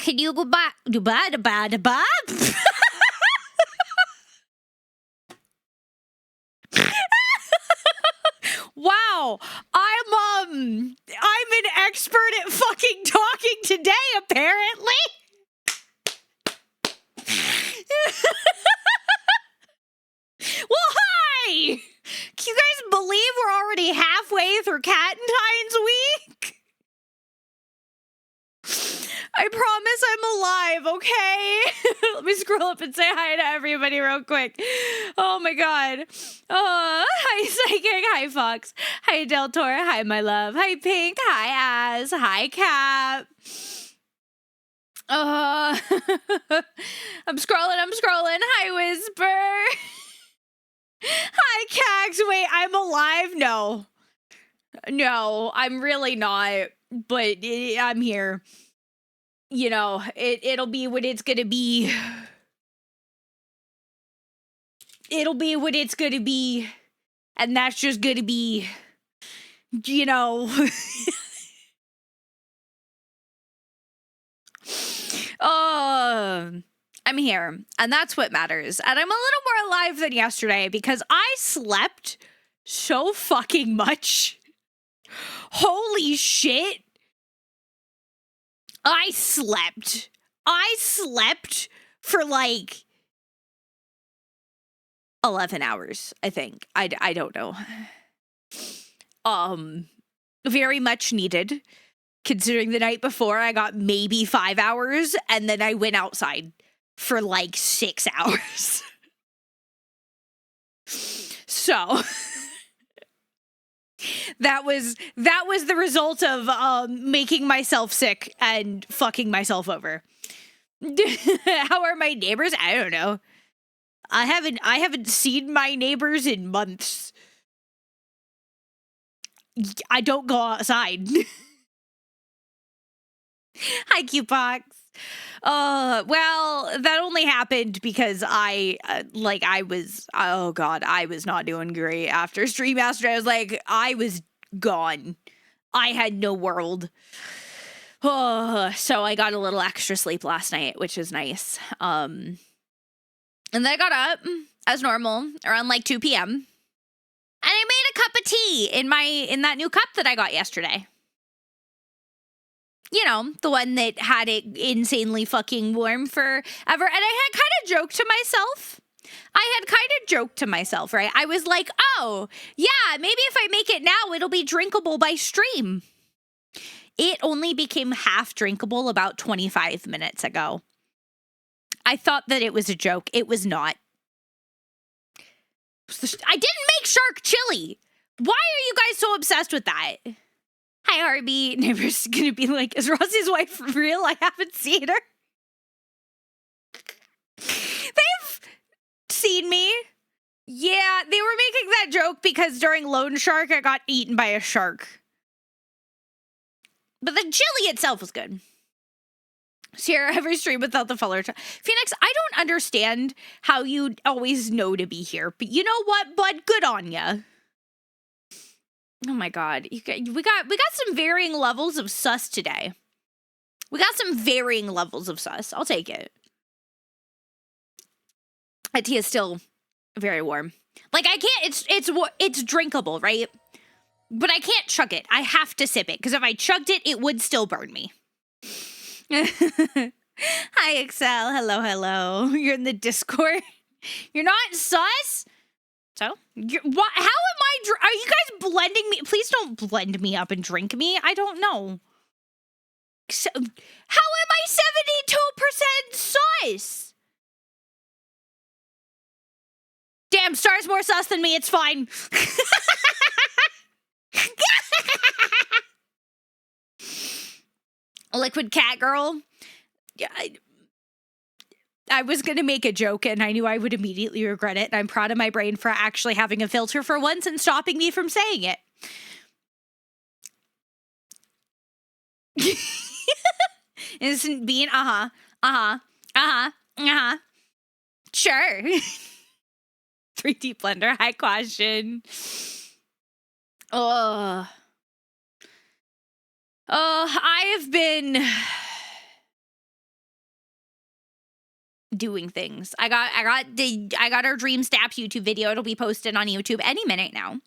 Can you go back? Wow, I'm an expert at fucking talking today, apparently. Well, hi! Can you guys believe we're already halfway through Catentines week? I promise I'm alive, okay? Let me scroll up and say hi to everybody real quick. Oh my god. Hi Psychic, hi Fox, hi Deltor, hi my love, hi Pink, hi Az, hi Cap. I'm scrolling. Hi Whisper. Hi Cax. Wait, I'm alive? No, I'm really not, but I'm here. You know, it'll be what it's gonna be. It'll be what it's gonna be. And that's just gonna be, you know. I'm here. And that's what matters. And I'm a little more alive than yesterday because I slept so fucking much. Holy shit. I slept for like 11 hours, I think. I don't know. Very much needed, considering the night before I got maybe 5 hours, and then I went outside for like 6 hours. So that was the result of making myself sick and fucking myself over. How are my neighbors? I don't know. I haven't seen my neighbors in months. I don't go outside. Hi, Qpox. Well, that only happened because I was not doing great after stream yesterday. I was like, I was gone. I had no world. So I got a little extra sleep last night, which is nice. And then I got up as normal around like 2 p.m. And I made a cup of tea in that new cup that I got yesterday. You know, the one that had it insanely fucking warm forever. And I had kind of joked to myself, right? I was like, oh, yeah, maybe if I make it now, it'll be drinkable by stream. It only became half drinkable about 25 minutes ago. I thought that it was a joke. It was not. I didn't make shark chili. Why are you guys so obsessed with that? Hi, Harvey. Neighbor's gonna be like, is Ross's wife real? I haven't seen her. They've seen me. Yeah, they were making that joke because during Lone Shark, I got eaten by a shark. But the chili itself was good. Sierra, every stream without the follower. Phoenix, I don't understand how you always know to be here, but you know what, bud? Good on ya. Oh my god, we got some varying levels of sus today. We got some varying levels of sus. I'll take it. That tea is still very warm. Like I can't. It's drinkable, right? But I can't chug it. I have to sip it because if I chugged it, it would still burn me. Hi, Excel. Hello. You're in the Discord. You're not sus? So? What? How am I? Are you guys blending me? Please don't blend me up and drink me. I don't know. So, how am I 72% sus? Damn, Star's more sus than me. It's fine. Liquid cat girl. Yeah, I was going to make a joke and I knew I would immediately regret it. And I'm proud of my brain for actually having a filter for once and stopping me from saying it. Isn't being sure. 3D blender, high question. I have been doing things. I got our Dream Staps YouTube video. It'll be posted on YouTube any minute now.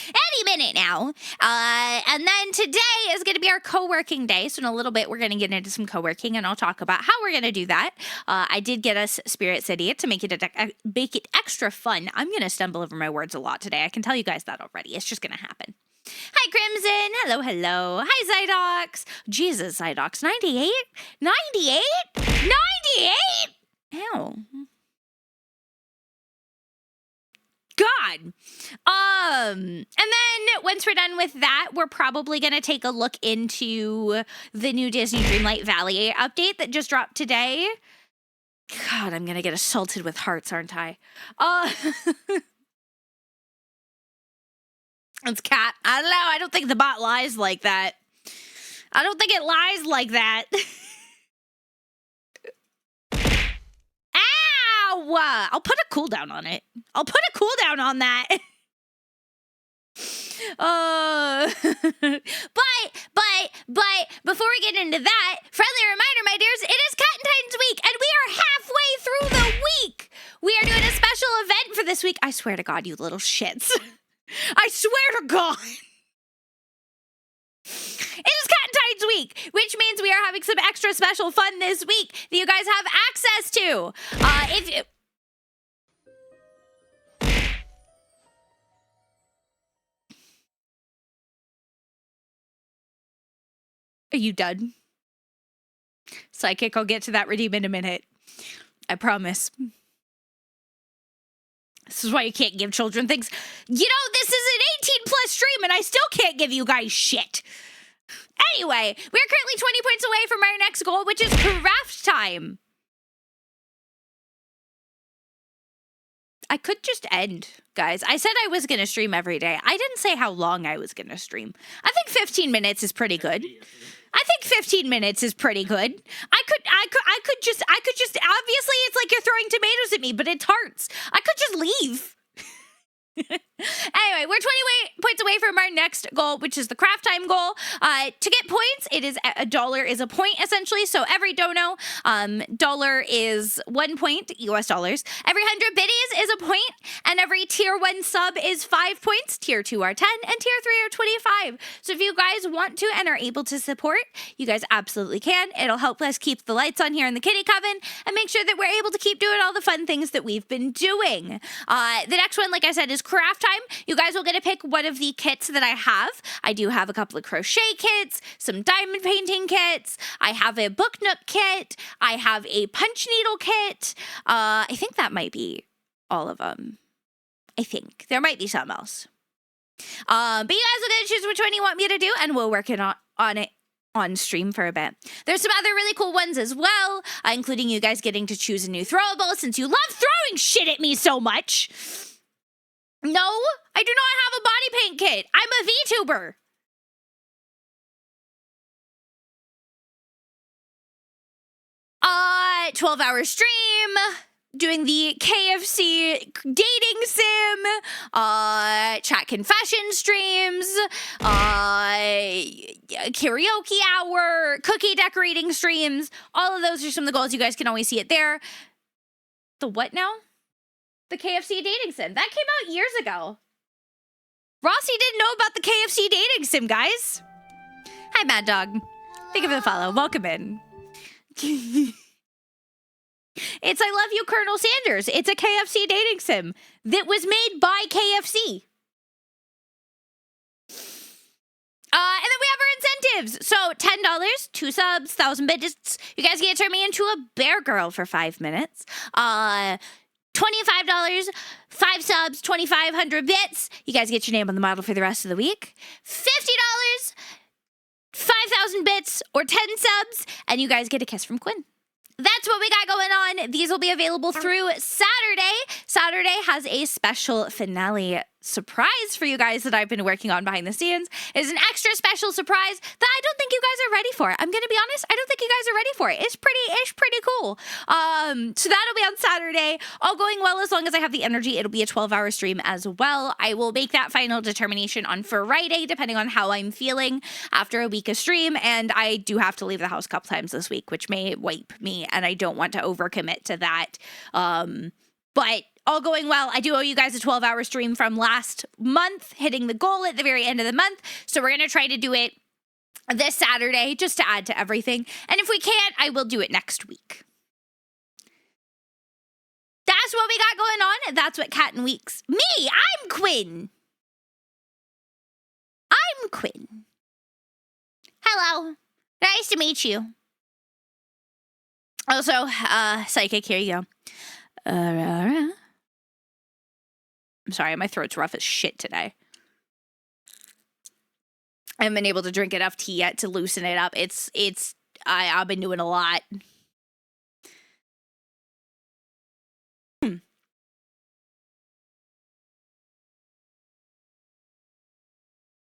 Any minute now. And then today is going to be our co-working day. So in a little bit, we're going to get into some co-working, and I'll talk about how we're going to do that. I did get us Spirit City to make it extra fun. I'm going to stumble over my words a lot today. I can tell you guys that already. It's just going to happen. Hi, Crimson. Hello, hello. Hi, Zydox. Jesus, Zydox. 98? 98? 98? Ow. God. And then once we're done with that, we're probably going to take a look into the new Disney Dreamlight Valley update that just dropped today. God, I'm going to get assaulted with hearts, aren't I? It's Cat. I don't know. I don't think the bot lies like that. I don't think it lies like that. Ow! I'll put a cooldown on it. I'll put a cooldown on that. But before we get into that, friendly reminder, my dears, it is Catentines week, and we are halfway through the week. We are doing a special event for this week. I swear to God, you little shits. I swear to God. It is Catentines week, which means we are having some extra special fun this week that you guys have access to. Are you done? Psychic, I'll get to that redeem in a minute. I promise. This is why you can't give children things. You know, this is an 18+ stream, and I still can't give you guys shit. Anyway, we're currently 20 points away from our next goal, which is craft time. I could just end, guys. I said I was going to stream every day. I didn't say how long I was going to stream. I think 15 minutes is pretty good. I think 15 minutes is pretty good. I could just, obviously it's like you're throwing tomatoes at me, but it's hearts. I could just leave. Anyway, we're 20 points away from our next goal, which is the craft time goal. To get points, it is $1 is a point, essentially. So every dono, dollar is 1 point, US dollars. Every 100 biddies is a point, and every tier 1 sub is 5 points. Tier 2 are 10, and tier 3 are 25. So if you guys want to and are able to support, you guys absolutely can. It'll help us keep the lights on here in the kitty coven and make sure that we're able to keep doing all the fun things that we've been doing. The next one, like I said, is craft time. You guys will get to pick one of the kits that I have. I do have a couple of crochet kits, some diamond painting kits. I have a book nook kit. I have a punch needle kit. I think that might be all of them. I think there might be something else. But you guys will get to choose which one you want me to do, and we'll work it on it on stream for a bit. There's some other really cool ones as well, including you guys getting to choose a new throwable since you love throwing shit at me so much. No, I do not have a body paint kit. I'm a VTuber. Uh, 12-hour stream, doing the KFC dating sim, chat confession streams, karaoke hour, cookie decorating streams. All of those are some of the goals. You guys can always see it there. The what now? The KFC dating sim. That came out years ago. Rossi didn't know about the KFC dating sim, guys. Hi, Mad Dog. Thank you for the follow. Welcome in. It's I Love You, Colonel Sanders. It's a KFC dating sim that was made by KFC. And then we have our incentives. So $10, 2 subs, 1,000 bits. You guys get to turn me into a bear girl for 5 minutes. $25, 5 subs, 2,500 bits. You guys get your name on the model for the rest of the week. $50, 5,000 bits, or 10 subs, and you guys get a kiss from Quinn. That's what we got going on. These will be available through Saturday. Saturday has a special finale surprise for you guys that I've been working on behind the scenes. It's an extra special surprise that I don't think you guys are ready for. I'm gonna be honest, I don't think you guys are ready for it. It's pretty cool. So that'll be on Saturday. All going well, as long as I have the energy, it'll be a 12-hour stream as well. I will make that final determination on Friday, depending on how I'm feeling after a week of stream. And I do have to leave the house a couple times this week, which may wipe me, and I don't want to overcommit to that. But all going well, I do owe you guys a 12-hour stream from last month, hitting the goal at the very end of the month. So we're going to try to do it this Saturday just to add to everything. And if we can't, I will do it next week. That's what we got going on. That's what Cat and Weeks. Me, I'm Quinn. I'm Quinn. Hello. Nice to meet you. Also, Psychic, here you go. I'm sorry, my throat's rough as shit today. I haven't been able to drink enough tea yet to loosen it up. I've been doing a lot.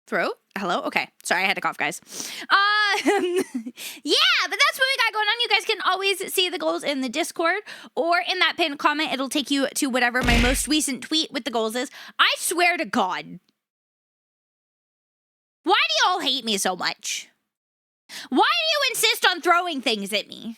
Throat? Hello? Okay. Sorry, I had to cough, guys. Yeah, but that's what we got going on. You guys can always see the goals in the Discord or in that pinned comment. It'll take you to whatever my most recent tweet with the goals is. I swear to God. Why do you all hate me so much? Why do you insist on throwing things at me?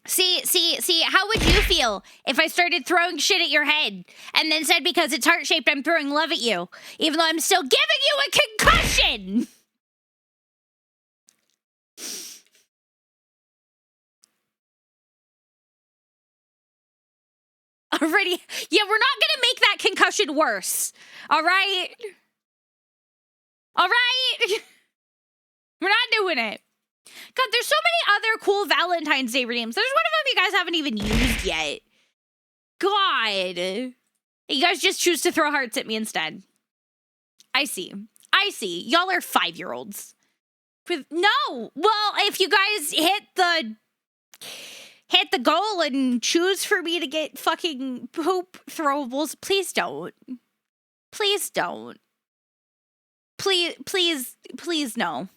See, how would you feel if I started throwing shit at your head and then said because it's heart-shaped I'm throwing love at you, even though I'm still giving you a concussion? Already, yeah, we're not gonna make that concussion worse, all right? All right? We're not doing it. God, there's so many other cool Valentine's Day redeems. There's one of them you guys haven't even used yet. God. You guys just choose to throw hearts at me instead. I see. Y'all are 5-year-olds. No. Well, if you guys hit the goal and choose for me to get fucking poop throwables, please don't. Please don't. Please no.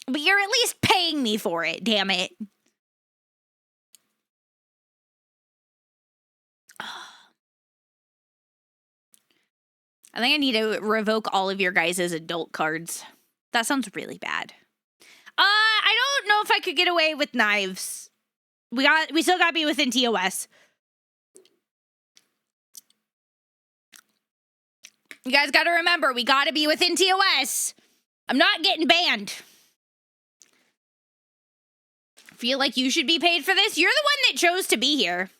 But you're at least paying me for it, damn it. I think I need to revoke all of your guys' adult cards. That sounds really bad. I don't know if I could get away with knives. We still gotta be within TOS. You guys gotta remember, we gotta be within TOS. I'm not getting banned. Feel like you should be paid for this? You're the one that chose to be here.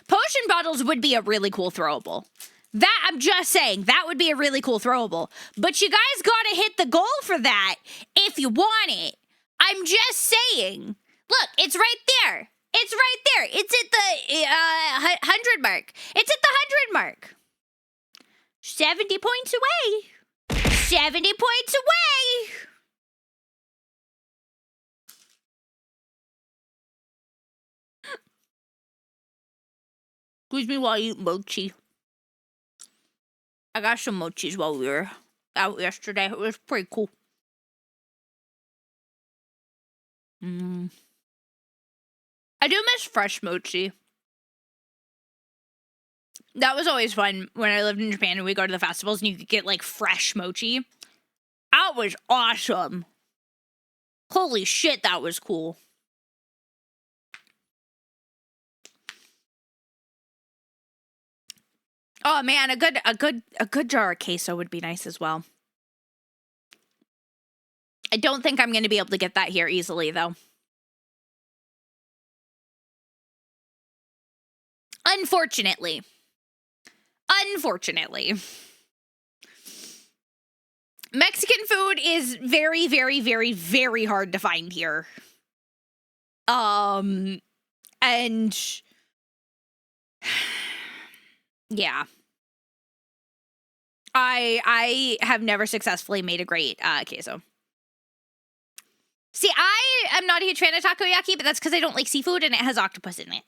Potion bottles would be a really cool throwable. That, I'm just saying, that would be a really cool throwable. But you guys gotta hit the goal for that if you want it. I'm just saying. Look, it's right there. It's right there. It's at the 100 mark. It's at the 100 mark. 70 points away. 70 points away. Excuse me while I eat mochi. I got some mochis while we were out yesterday. It was pretty cool. I do miss fresh mochi. That was always fun when I lived in Japan and we go to the festivals and you could get like fresh mochi. That was awesome. Holy shit, that was cool. Oh man, a good jar of queso would be nice as well. I don't think I'm going to be able to get that here easily though. Unfortunately. Mexican food is very, very, very, very hard to find here. And yeah. I have never successfully made a great queso. See, I am not a huge fan of takoyaki, but that's because I don't like seafood and it has octopus in it.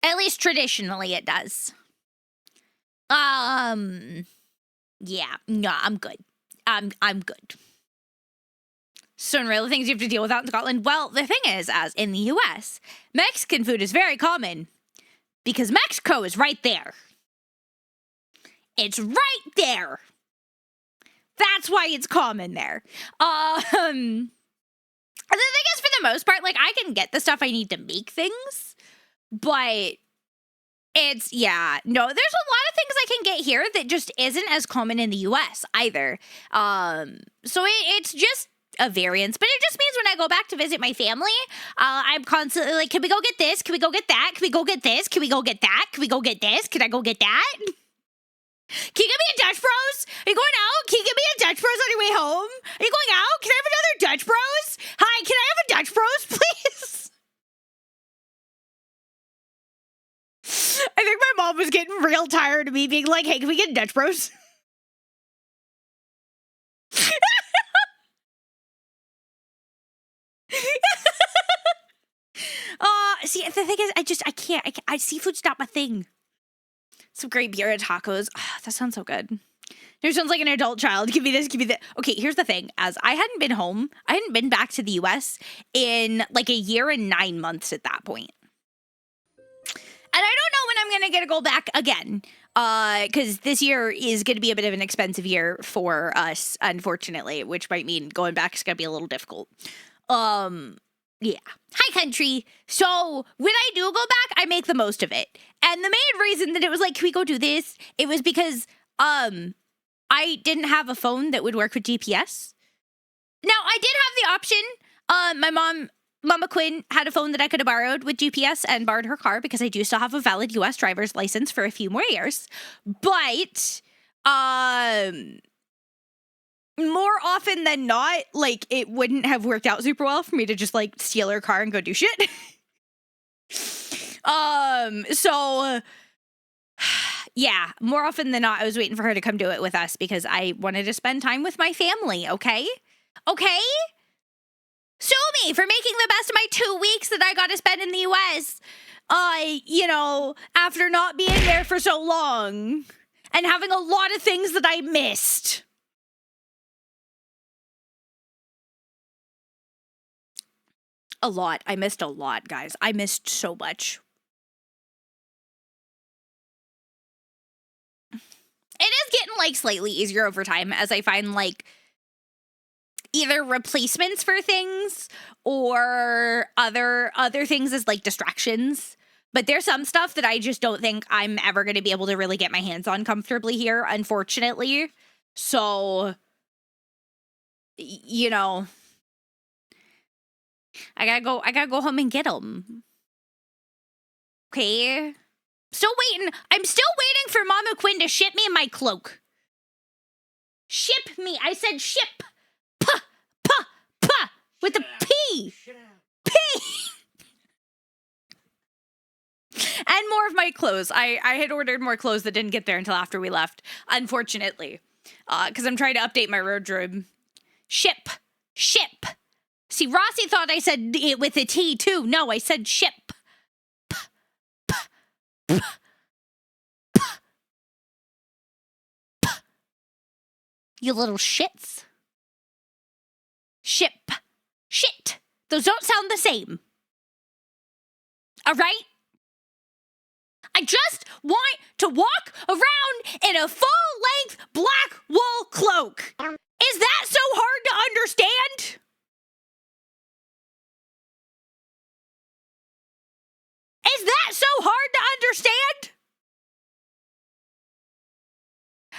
At least traditionally it does. Yeah, no, I'm good. I'm good. So in real, the things you have to deal with out in Scotland, well, the thing is, as in the US, Mexican food is very common because Mexico is right there. It's right there. That's why it's common there. The thing is, for the most part, like, I can get the stuff I need to make things, but it's, yeah, no, there's a lot of things I can get here that just isn't as common in the US either. So it's just a variance, but it just means when I go back to visit my family, I'm constantly like, can we go get this? Can we go get that? Can we go get this? Can we go get that? Can we go get this? Can I go get that? Can you get me a Dutch Bros? Are you going out? Can you get me a Dutch Bros on your way home? Are you going out? Can I have another Dutch Bros? Hi, can I have a Dutch Bros, please? I think my mom was getting real tired of me being like, hey, can we get Dutch Bros? See, the thing is, I can't, seafood's not my thing. Some great beer and tacos. Oh, that sounds so good. It sounds like an adult child. Give me this, give me that. Okay, here's the thing. As I hadn't been home, I hadn't been back to the US in like a year and 9 months at that point. And I don't know when I'm going to get to go back again. Because this year is going to be a bit of an expensive year for us, unfortunately, which might mean going back is going to be a little difficult. Yeah. Hi, country. So when I do go back, I make the most of it. And the main reason that it was like, can we go do this? It was because I didn't have a phone that would work with GPS. Now, I did have the option. My Mama Quinn had a phone that I could have borrowed with GPS and borrowed her car because I do still have a valid US driver's license for a few more years. But more often than not, like, it wouldn't have worked out super well for me to just, like, steal her car and go do shit. So, yeah, more often than not, I was waiting for her to come do it with us because I wanted to spend time with my family, okay? Okay? Sue me for making the best of my 2 weeks that I got to spend in the US, you know, after not being there for so long and having a lot of things that I missed. A lot. I missed a lot, guys. I missed so much. It is getting, like, slightly easier over time as I find, like, either replacements for things or other things as, like, distractions. But there's some stuff that I just don't think I'm ever going to be able to really get my hands on comfortably here, unfortunately. So, you know, I gotta go home and get them. Okay. Still waiting. I'm still waiting for Mama Quinn to ship me my cloak. Ship me. I said ship. Puh, puh, puh. With the P. P. And more of my clothes. I had ordered more clothes that didn't get there until after we left, unfortunately. Because I'm trying to update my wardrobe. Ship. Ship. See, Rossi thought I said it with a T, too. No, I said ship. You little shits. Ship. Shit. Those don't sound the same. All right? I just want to walk around in a full-length black wool cloak. Is that so hard to understand? Is that so hard to understand?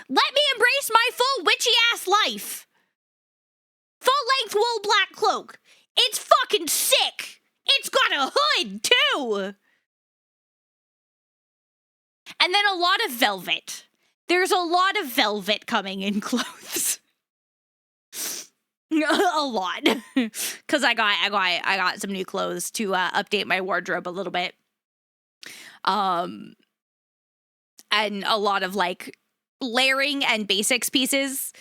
Let me embrace my full witchy-ass life. Full-length wool black cloak. It's fucking sick. It's got a hood, too. And then a lot of velvet. There's a lot of velvet coming in clothes. A lot. Cause I got some new clothes to update my wardrobe a little bit. And a lot of like layering and basics pieces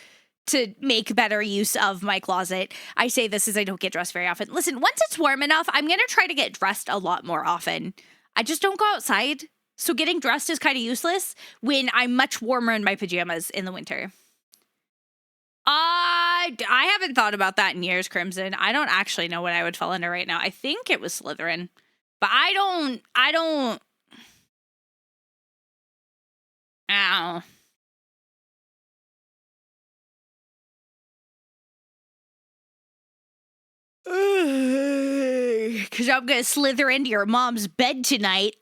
to make better use of my closet. I say this as I don't get dressed very often. Listen, once it's warm enough, I'm going to try to get dressed a lot more often. I just don't go outside. So getting dressed is kind of useless when I'm much warmer in my pajamas in the winter. I haven't thought about that in years, Crimson. I don't actually know what I would fall under right now. I think it was Slytherin. But I don't. Ow. Because I'm going to slither into your mom's bed tonight.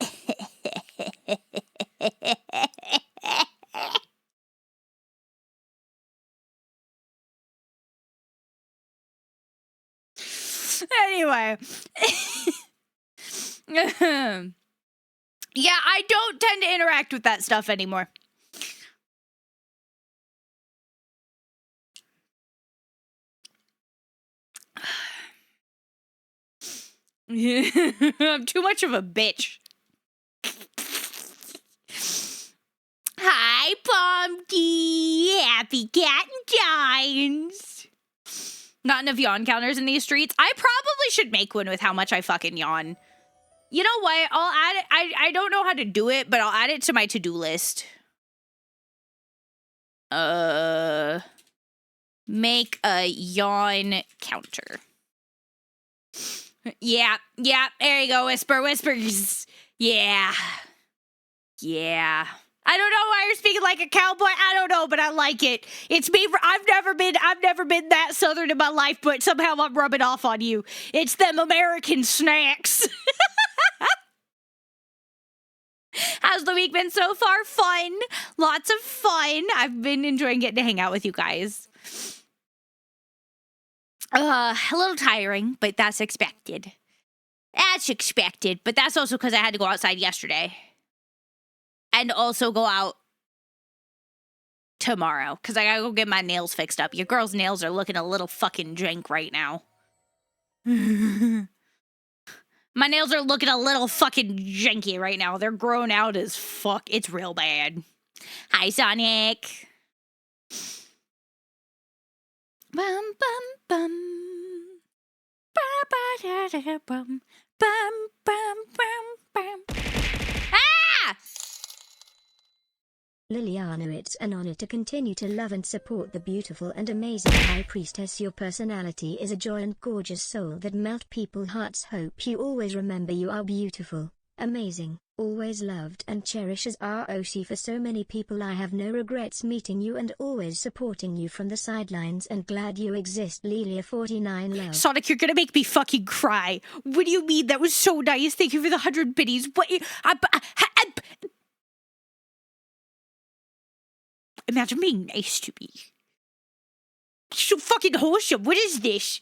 Anyway. Yeah, I don't tend to interact with that stuff anymore. I'm too much of a bitch. Hi, Pumpkin. Happy Catentines. Not enough yawn counters in these streets. I probably should make one with how much I fucking yawn. You know what? I'll add it. I don't know how to do it, but I'll add it to my to-do list. Make a yawn counter. Yeah, there you go, whispers. Yeah. I don't know why you're speaking like a cowboy. I don't know, but I like it. It's me. I've never been that southern in my life, but somehow I'm rubbing off on you. It's them American snacks. How's the week been so far? Fun. Lots of fun. I've been enjoying getting to hang out with you guys. A little tiring, but that's expected. But that's also because I had to go outside yesterday. And also go out tomorrow, because I gotta go get my nails fixed up. Your girl's nails are looking a little fucking jank right now. My nails are looking a little fucking janky right now. They're grown out as fuck. It's real bad. Hi, Sonic. Bum, bum, bum. Ba-ba-da-da-bum. Bum, bum, bum, bum. Ah! Liliana, it's an honor to continue to love and support the beautiful and amazing High Priestess. Your personality is a joy and gorgeous soul that melt people's hearts. Hope you always remember you are beautiful, amazing, always loved and cherished as ROC for so many people. I have no regrets meeting you and always supporting you from the sidelines, and glad you exist. Lilia49 love. Sonic, you're gonna make me fucking cry. What do you mean? That was so nice. Thank you for the 100 biddies. What? Imagine being nice to me. So fucking wholesome. What is this?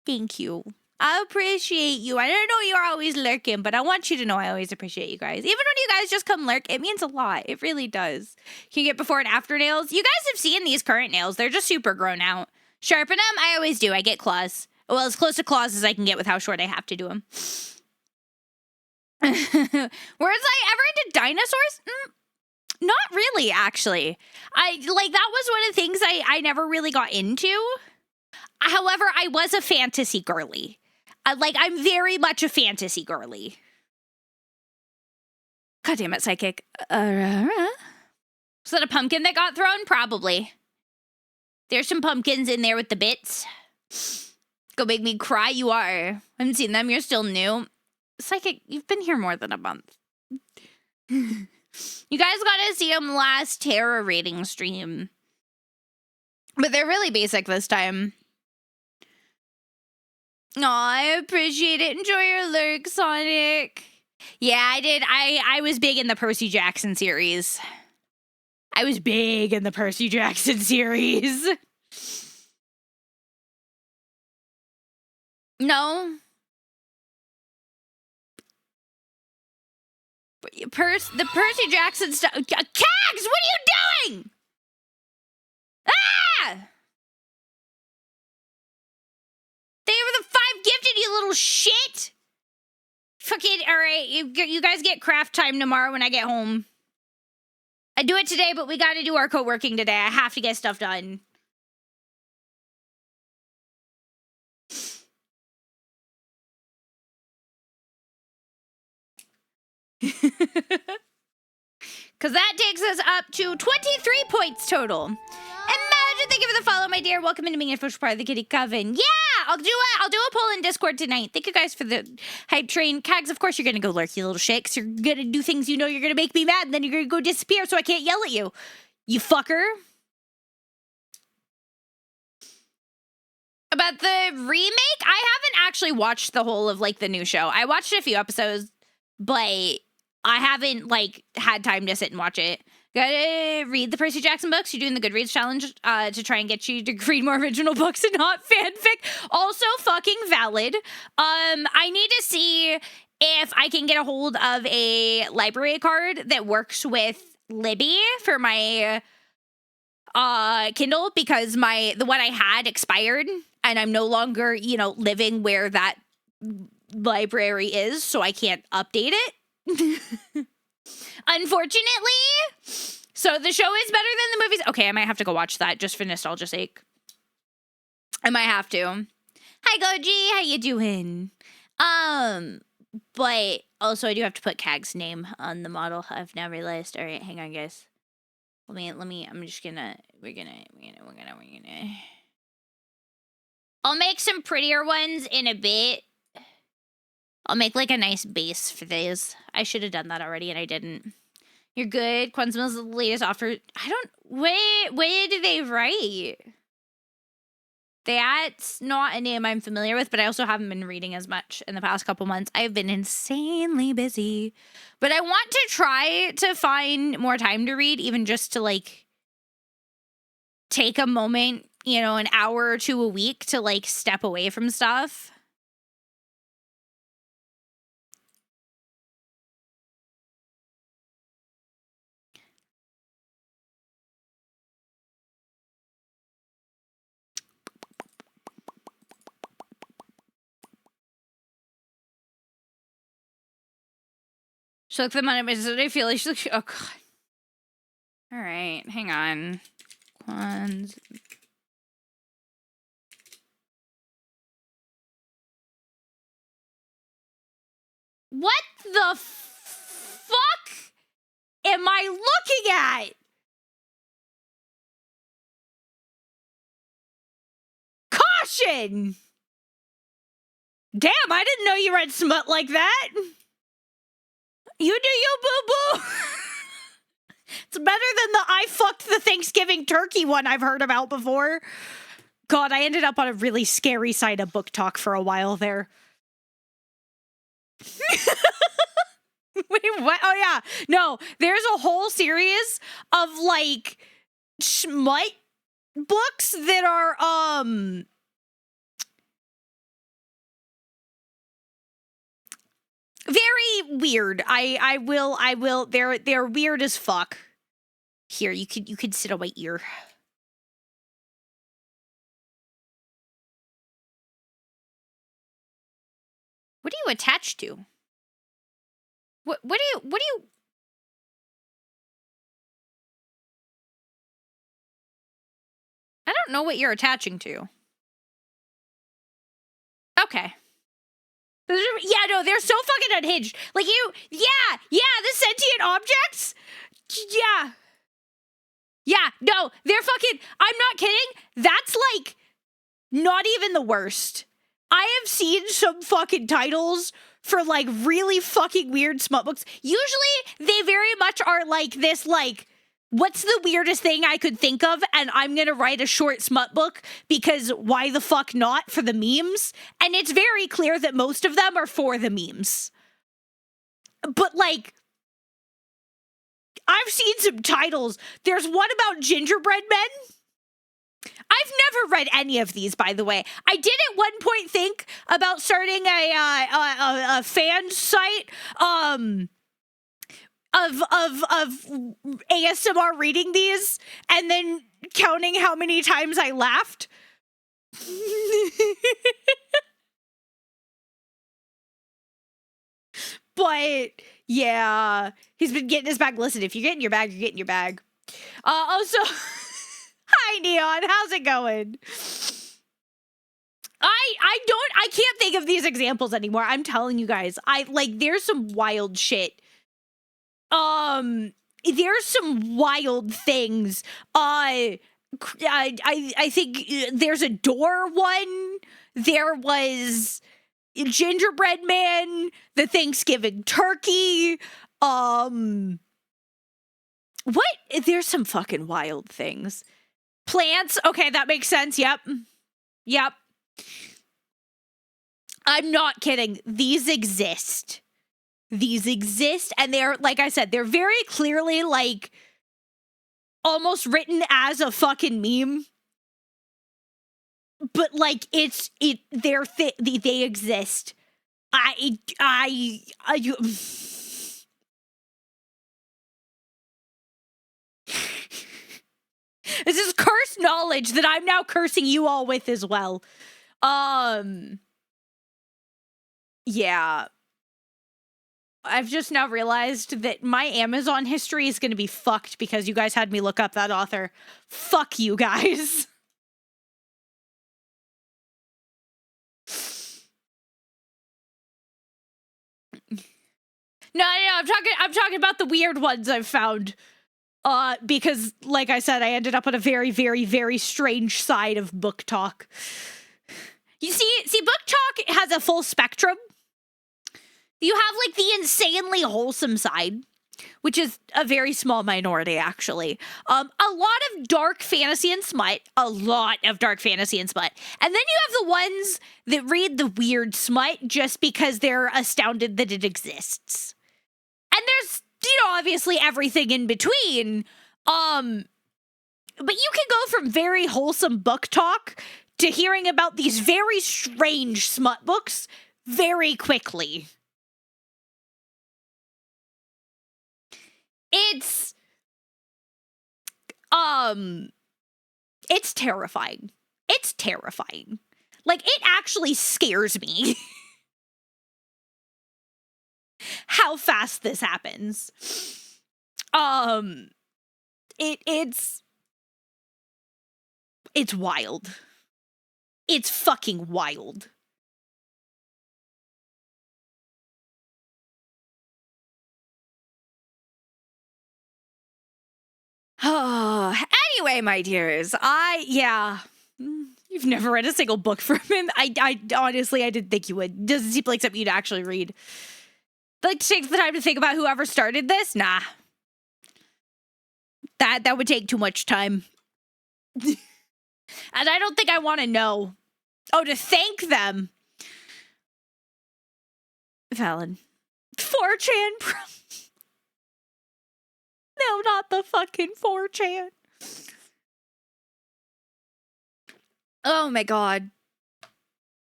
Thank you. I appreciate you. I don't know you're always lurking, but I want you to know I always appreciate you guys. Even when you guys just come lurk, it means a lot. It really does. Can you get before and after nails? You guys have seen these current nails. They're just super grown out. Sharpen them? I always do. I get claws. Well, as close to claws as I can get with how short I have to do them. Was I ever into dinosaurs? Not really, actually. That was one of the things I never really got into. However, I was a fantasy girly. I'm very much a fantasy girly. God damn it, Psychic. Was that a pumpkin that got thrown? Probably. There's some pumpkins in there with the bits. Go make me cry. You are. I haven't seen them. You're still new. Psychic, you've been here more than a month. You guys got to see them last Terra rating stream. But they're really basic this time. Aw, I appreciate it. Enjoy your lurk, Sonic. Yeah, I did. I was big in the Percy Jackson series. No. The Percy Jackson stuff. Cags, what are you doing? Ah! They were the 5 gifted, you little shit. Fucking, all right, you guys get craft time tomorrow when I get home. I do it today, but we got to do our co-working today. I have to get stuff done. Because that takes us up to 23 points total. Imagine, thank you for the follow, my dear. Welcome into being a official part of the Kitty Coven. Yeah, I'll do a poll in Discord tonight. Thank you guys for the hype train. Cags, of course you're going to go lurk, you little shit, 'cause you're going to do things you know you're going to make me mad, and then you're going to go disappear so I can't yell at you. You fucker. About the remake, I haven't actually watched the whole of, like, the new show. I watched a few episodes, but I haven't, like, had time to sit and watch it. Gotta read the Percy Jackson books. You're doing the Goodreads challenge to try and get you to read more original books and not fanfic. Also fucking valid. I need to see if I can get a hold of a library card that works with Libby for my Kindle, because the one I had expired and I'm no longer, living where that library is, so I can't update it. Unfortunately. So the show is better than the movies. Okay, I might have to go watch that just for nostalgia's sake. I might have to. Hi, Goji. How you doing? But also I do have to put Cag's name on the model. I've now realized. All right, hang on, guys. Let me. I'm just gonna. We're gonna. I'll make some prettier ones in a bit. I'll make like a nice base for these. I should have done that already and I didn't. You're good. Quanzma's the latest offer. Where did they write? That's not a name I'm familiar with, but I also haven't been reading as much in the past couple months. I've been insanely busy. But I want to try to find more time to read, even just to like take a moment, an hour or two a week to like step away from stuff. She looked them on it. Did I feel like she looked? Oh god. All right, hang on. What the fuck am I looking at? Caution! Damn, I didn't know you read smut like that. You do you, boo-boo. It's better than the I fucked the Thanksgiving turkey one I've heard about before. God, I ended up on a really scary side of book talk for a while there. Wait, what? Oh, yeah. No, there's a whole series of, like, smut books that are, very weird. I will. They're weird as fuck. Here, you could sit on my ear. What are you attached to? What do you? I don't know what you're attaching to. Okay. Yeah, no, they're so fucking unhinged. Like yeah, the sentient objects? Yeah, no, they're fucking, I'm not kidding. That's like, not even the worst. I have seen some fucking titles for like really fucking weird smut books. Usually they very much are like this, like, what's the weirdest thing I could think of? And I'm going to write a short smut book because why the fuck not, for the memes? And it's very clear that most of them are for the memes. But like, I've seen some titles. There's one about gingerbread men. I've never read any of these, by the way. I did at one point think about starting a fan site, of ASMR reading these and then counting how many times I laughed. But yeah, he's been getting his bag. Listen, if you're getting your bag, you're getting your bag. Also, hi Neon, how's it going? I can't think of these examples anymore. I'm telling you guys, there's some wild shit. There's some wild things. I think there's a door one. There was gingerbread man, the Thanksgiving turkey. What? There's some fucking wild things. Plants. Okay, that makes sense. Yep. I'm not kidding. These exist. And they're, like I said, they're very clearly like almost written as a fucking meme. But like they exist. This is cursed knowledge that I'm now cursing you all with as well. Yeah. I've just now realized that my Amazon history is going to be fucked because you guys had me look up that author. Fuck you guys. No, I'm talking about the weird ones I've found. Because, like I said, I ended up on a very, very, very strange side of book talk. You see, book talk has a full spectrum. You have, like, the insanely wholesome side, which is a very small minority, actually. A lot of dark fantasy and smut. And then you have the ones that read the weird smut just because they're astounded that it exists. And there's, obviously everything in between. But you can go from very wholesome book talk to hearing about these very strange smut books very quickly. It's terrifying. It's terrifying. Like, it actually scares me. How fast this happens. It's wild. It's fucking wild. Anyway, my dears, you've never read a single book from him. I honestly, I didn't think you would. Doesn't seem like something you'd actually read. Like, to take the time to think about whoever started this? Nah. That would take too much time. And I don't think I want to know. Oh, to thank them. Valen. 4chan. No, not the fucking 4chan. Oh my god.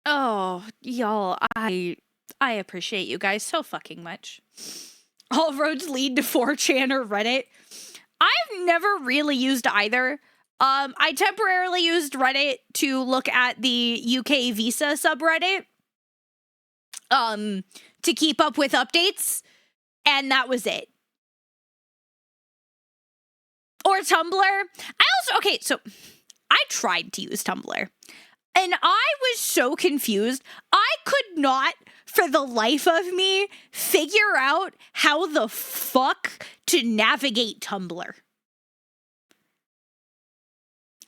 Oh, y'all, I appreciate you guys so fucking much. All roads lead to 4chan or Reddit. I've never really used either. I temporarily used Reddit to look at the UK visa subreddit. To keep up with updates. And that was it. Or Tumblr. So I tried to use Tumblr. And I was so confused. I could not, for the life of me, figure out how the fuck to navigate Tumblr.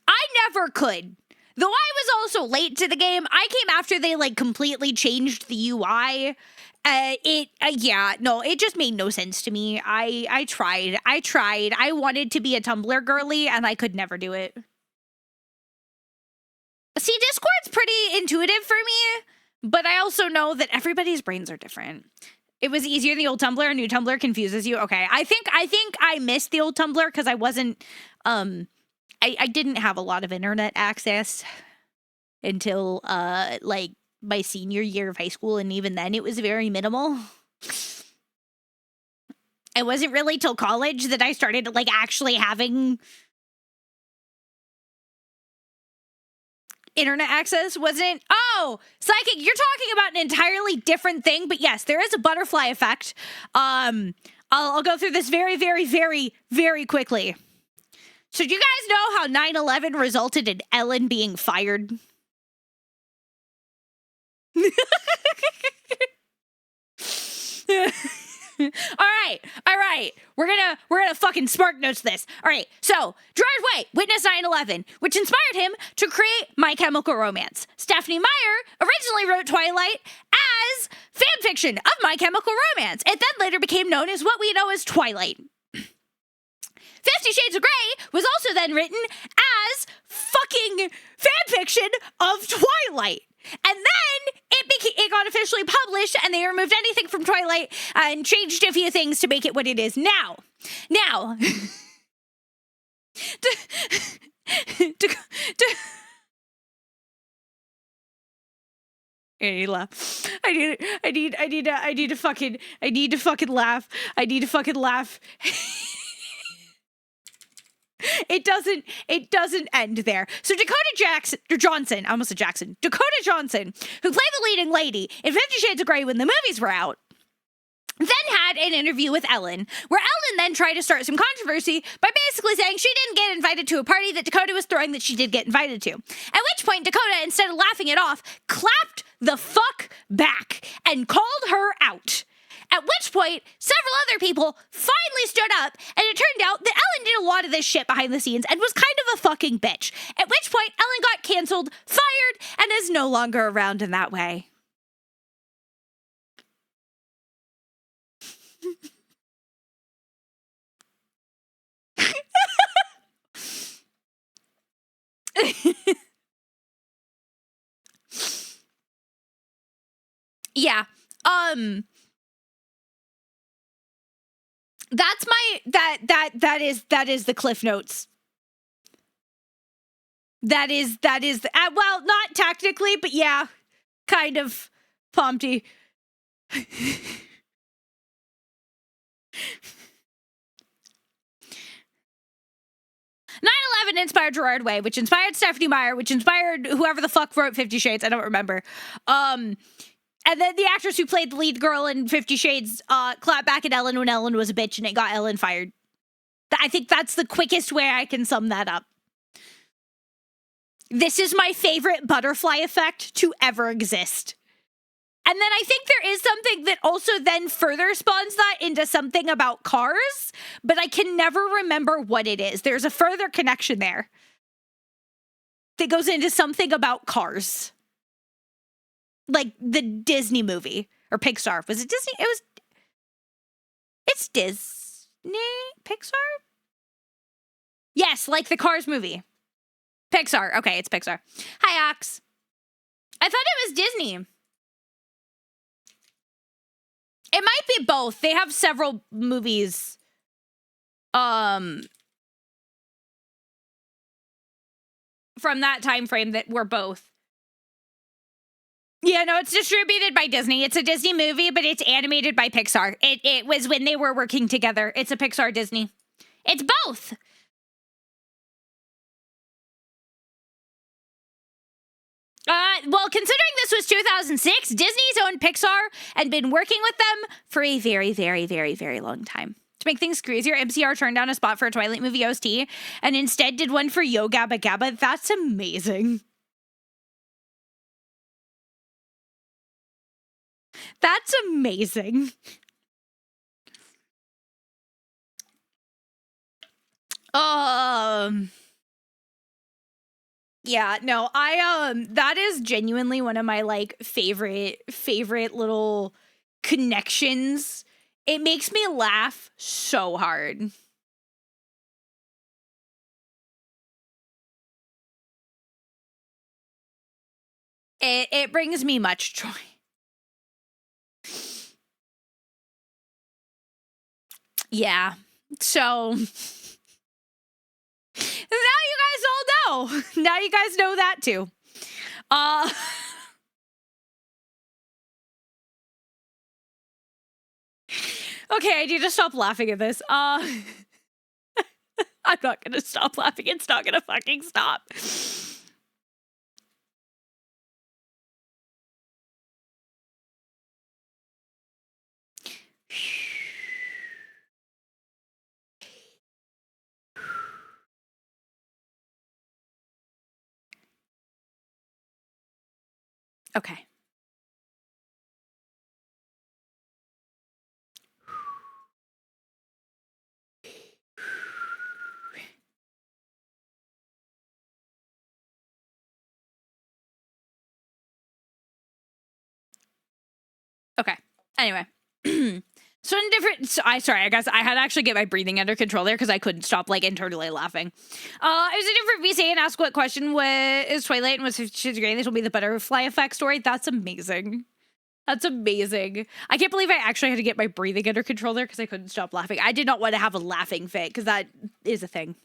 I never could. Though I was also late to the game. I came after they, like, completely changed the UI. It just made no sense to me. I tried. I wanted to be a Tumblr girly, and I could never do it. See, Discord's pretty intuitive for me, but I also know that everybody's brains are different. It was easier in the old Tumblr. New Tumblr confuses you. Okay, I think I missed the old Tumblr because I wasn't, I didn't have a lot of internet access until, like, my senior year of high school, and even then it was very minimal. It wasn't really till college that I started like actually having internet access. Wasn't, oh, psychic, you're talking about an entirely different thing, but yes, there is a butterfly effect. I'll go through this very, very, very, very quickly. So do you guys know how 9/11 resulted in Ellen being fired? All right. We're gonna fucking spark notes this. All right. So Gerard Way witnessed 9/11, which inspired him to create My Chemical Romance. Stephanie Meyer originally wrote Twilight as fan fiction of My Chemical Romance. It then later became known as what we know as Twilight. 50 Shades of Grey was also then written as fucking fanfiction of Twilight. And then it got officially published, and they removed anything from Twilight and changed a few things to make it what it is now. Now, I need to laugh. I need to fucking laugh. I need to fucking laugh. It doesn't end there. So Dakota Johnson, I almost said Jackson, Dakota Johnson, who played the leading lady in 50 Shades of Grey when the movies were out, then had an interview with Ellen, where Ellen then tried to start some controversy by basically saying she didn't get invited to a party that Dakota was throwing that she did get invited to. At which point Dakota, instead of laughing it off, clapped the fuck back and called her out. At which point, several other people finally stood up, and it turned out that Ellen did a lot of this shit behind the scenes and was kind of a fucking bitch. At which point, Ellen got canceled, fired, and is no longer around in that way. Yeah. That's my that is the Cliff Notes. That is well, not technically, but yeah, kind of Pompty. 9/11 inspired Gerard Way, which inspired Stephanie Meyer, which inspired whoever the fuck wrote 50 Shades. I don't remember. And then the actress who played the lead girl in 50 Shades clapped back at Ellen when Ellen was a bitch, and it got Ellen fired. I think that's the quickest way I can sum that up. This is my favorite butterfly effect to ever exist. And then I think there is something that also then further spawns that into something about cars, but I can never remember what it is. There's a further connection there that goes into something about cars. Like the Disney movie or Pixar. Was it Disney? It's Disney? Pixar? Yes, like the Cars movie. Pixar. Okay, it's Pixar. Hi, Ox. I thought it was Disney. It might be both. They have several movies. From that time frame that were both. Yeah, no, it's distributed by Disney. It's a Disney movie, but it's animated by Pixar. It was when they were working together. It's a Pixar Disney. It's both. Well, considering this was 2006, Disney's owned Pixar and been working with them for a very, very, very, very long time. To make things crazier, MCR turned down a spot for a Twilight movie OST and instead did one for Yo Gabba Gabba. That's amazing. That's amazing. Yeah, no, that is genuinely one of my like favorite little connections. It makes me laugh so hard. It brings me much joy. Yeah. So now you guys all know. Now you guys know that too. Okay, I need to stop laughing at this. I'm not gonna stop laughing. It's not gonna fucking stop. Okay. Okay. Anyway. So in different, sorry, I guess I had to actually get my breathing under control there because I couldn't stop like internally laughing. I was a different VC and asked what question is Twilight and was 50 Shades of Grey. This will be the butterfly effect story. That's amazing. That's amazing. I can't believe I actually had to get my breathing under control there because I couldn't stop laughing. I did not want to have a laughing fit because that is a thing.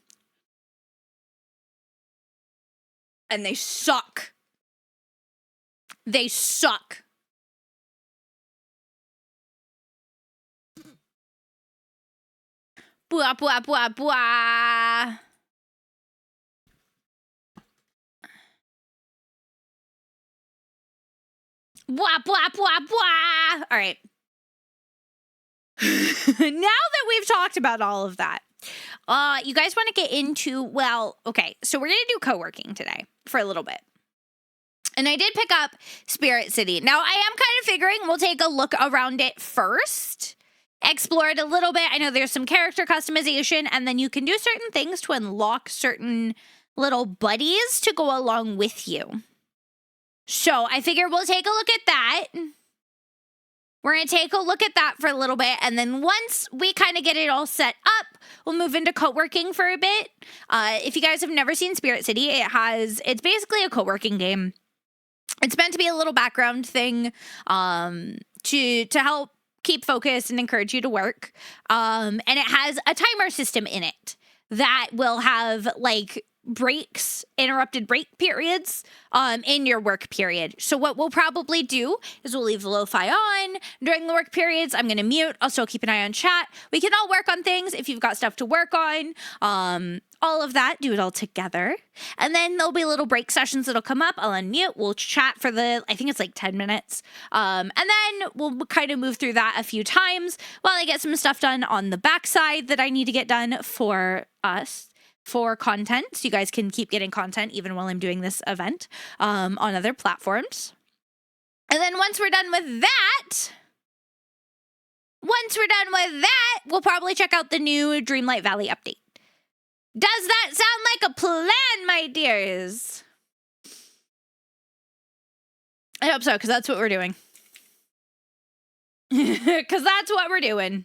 And they suck. They suck. Blah, blah, blah, blah. Blah, blah, blah, blah. All right. Now that we've talked about all of that, you guys want to get into, well, okay, so we're going to do co-working today for a little bit. And I did pick up Spirit City. Now, I am kind of figuring we'll take a look around it first. Explore it a little bit. I know there's some character customization, and then you can do certain things to unlock certain little buddies to go along with you. So I figure we'll take a look at that. We're going to take a look at that for a little bit, and then once we kind of get it all set up, we'll move into co-working for a bit. If you guys have never seen Spirit City, it's basically a co-working game. It's meant to be a little background thing to help keep focused and encourage you to work. And it has a timer system in it that will have like breaks, interrupted break periods in your work period. So what we'll probably do is we'll leave the lo-fi on during the work periods. I'm going to mute. I'll still keep an eye on chat. We can all work on things if you've got stuff to work on. All of that, do it all together. And then there'll be little break sessions that'll come up. I'll unmute. We'll chat for I think it's like 10 minutes. And then we'll kind of move through that a few times while I get some stuff done on the backside that I need to get done for us. For content, so you guys can keep getting content even while I'm doing this event on other platforms. And then once we're done with that, we'll probably check out the new Dreamlight Valley update. Does that sound like a plan, my dears? I hope so, because that's what we're doing. Because that's what we're doing.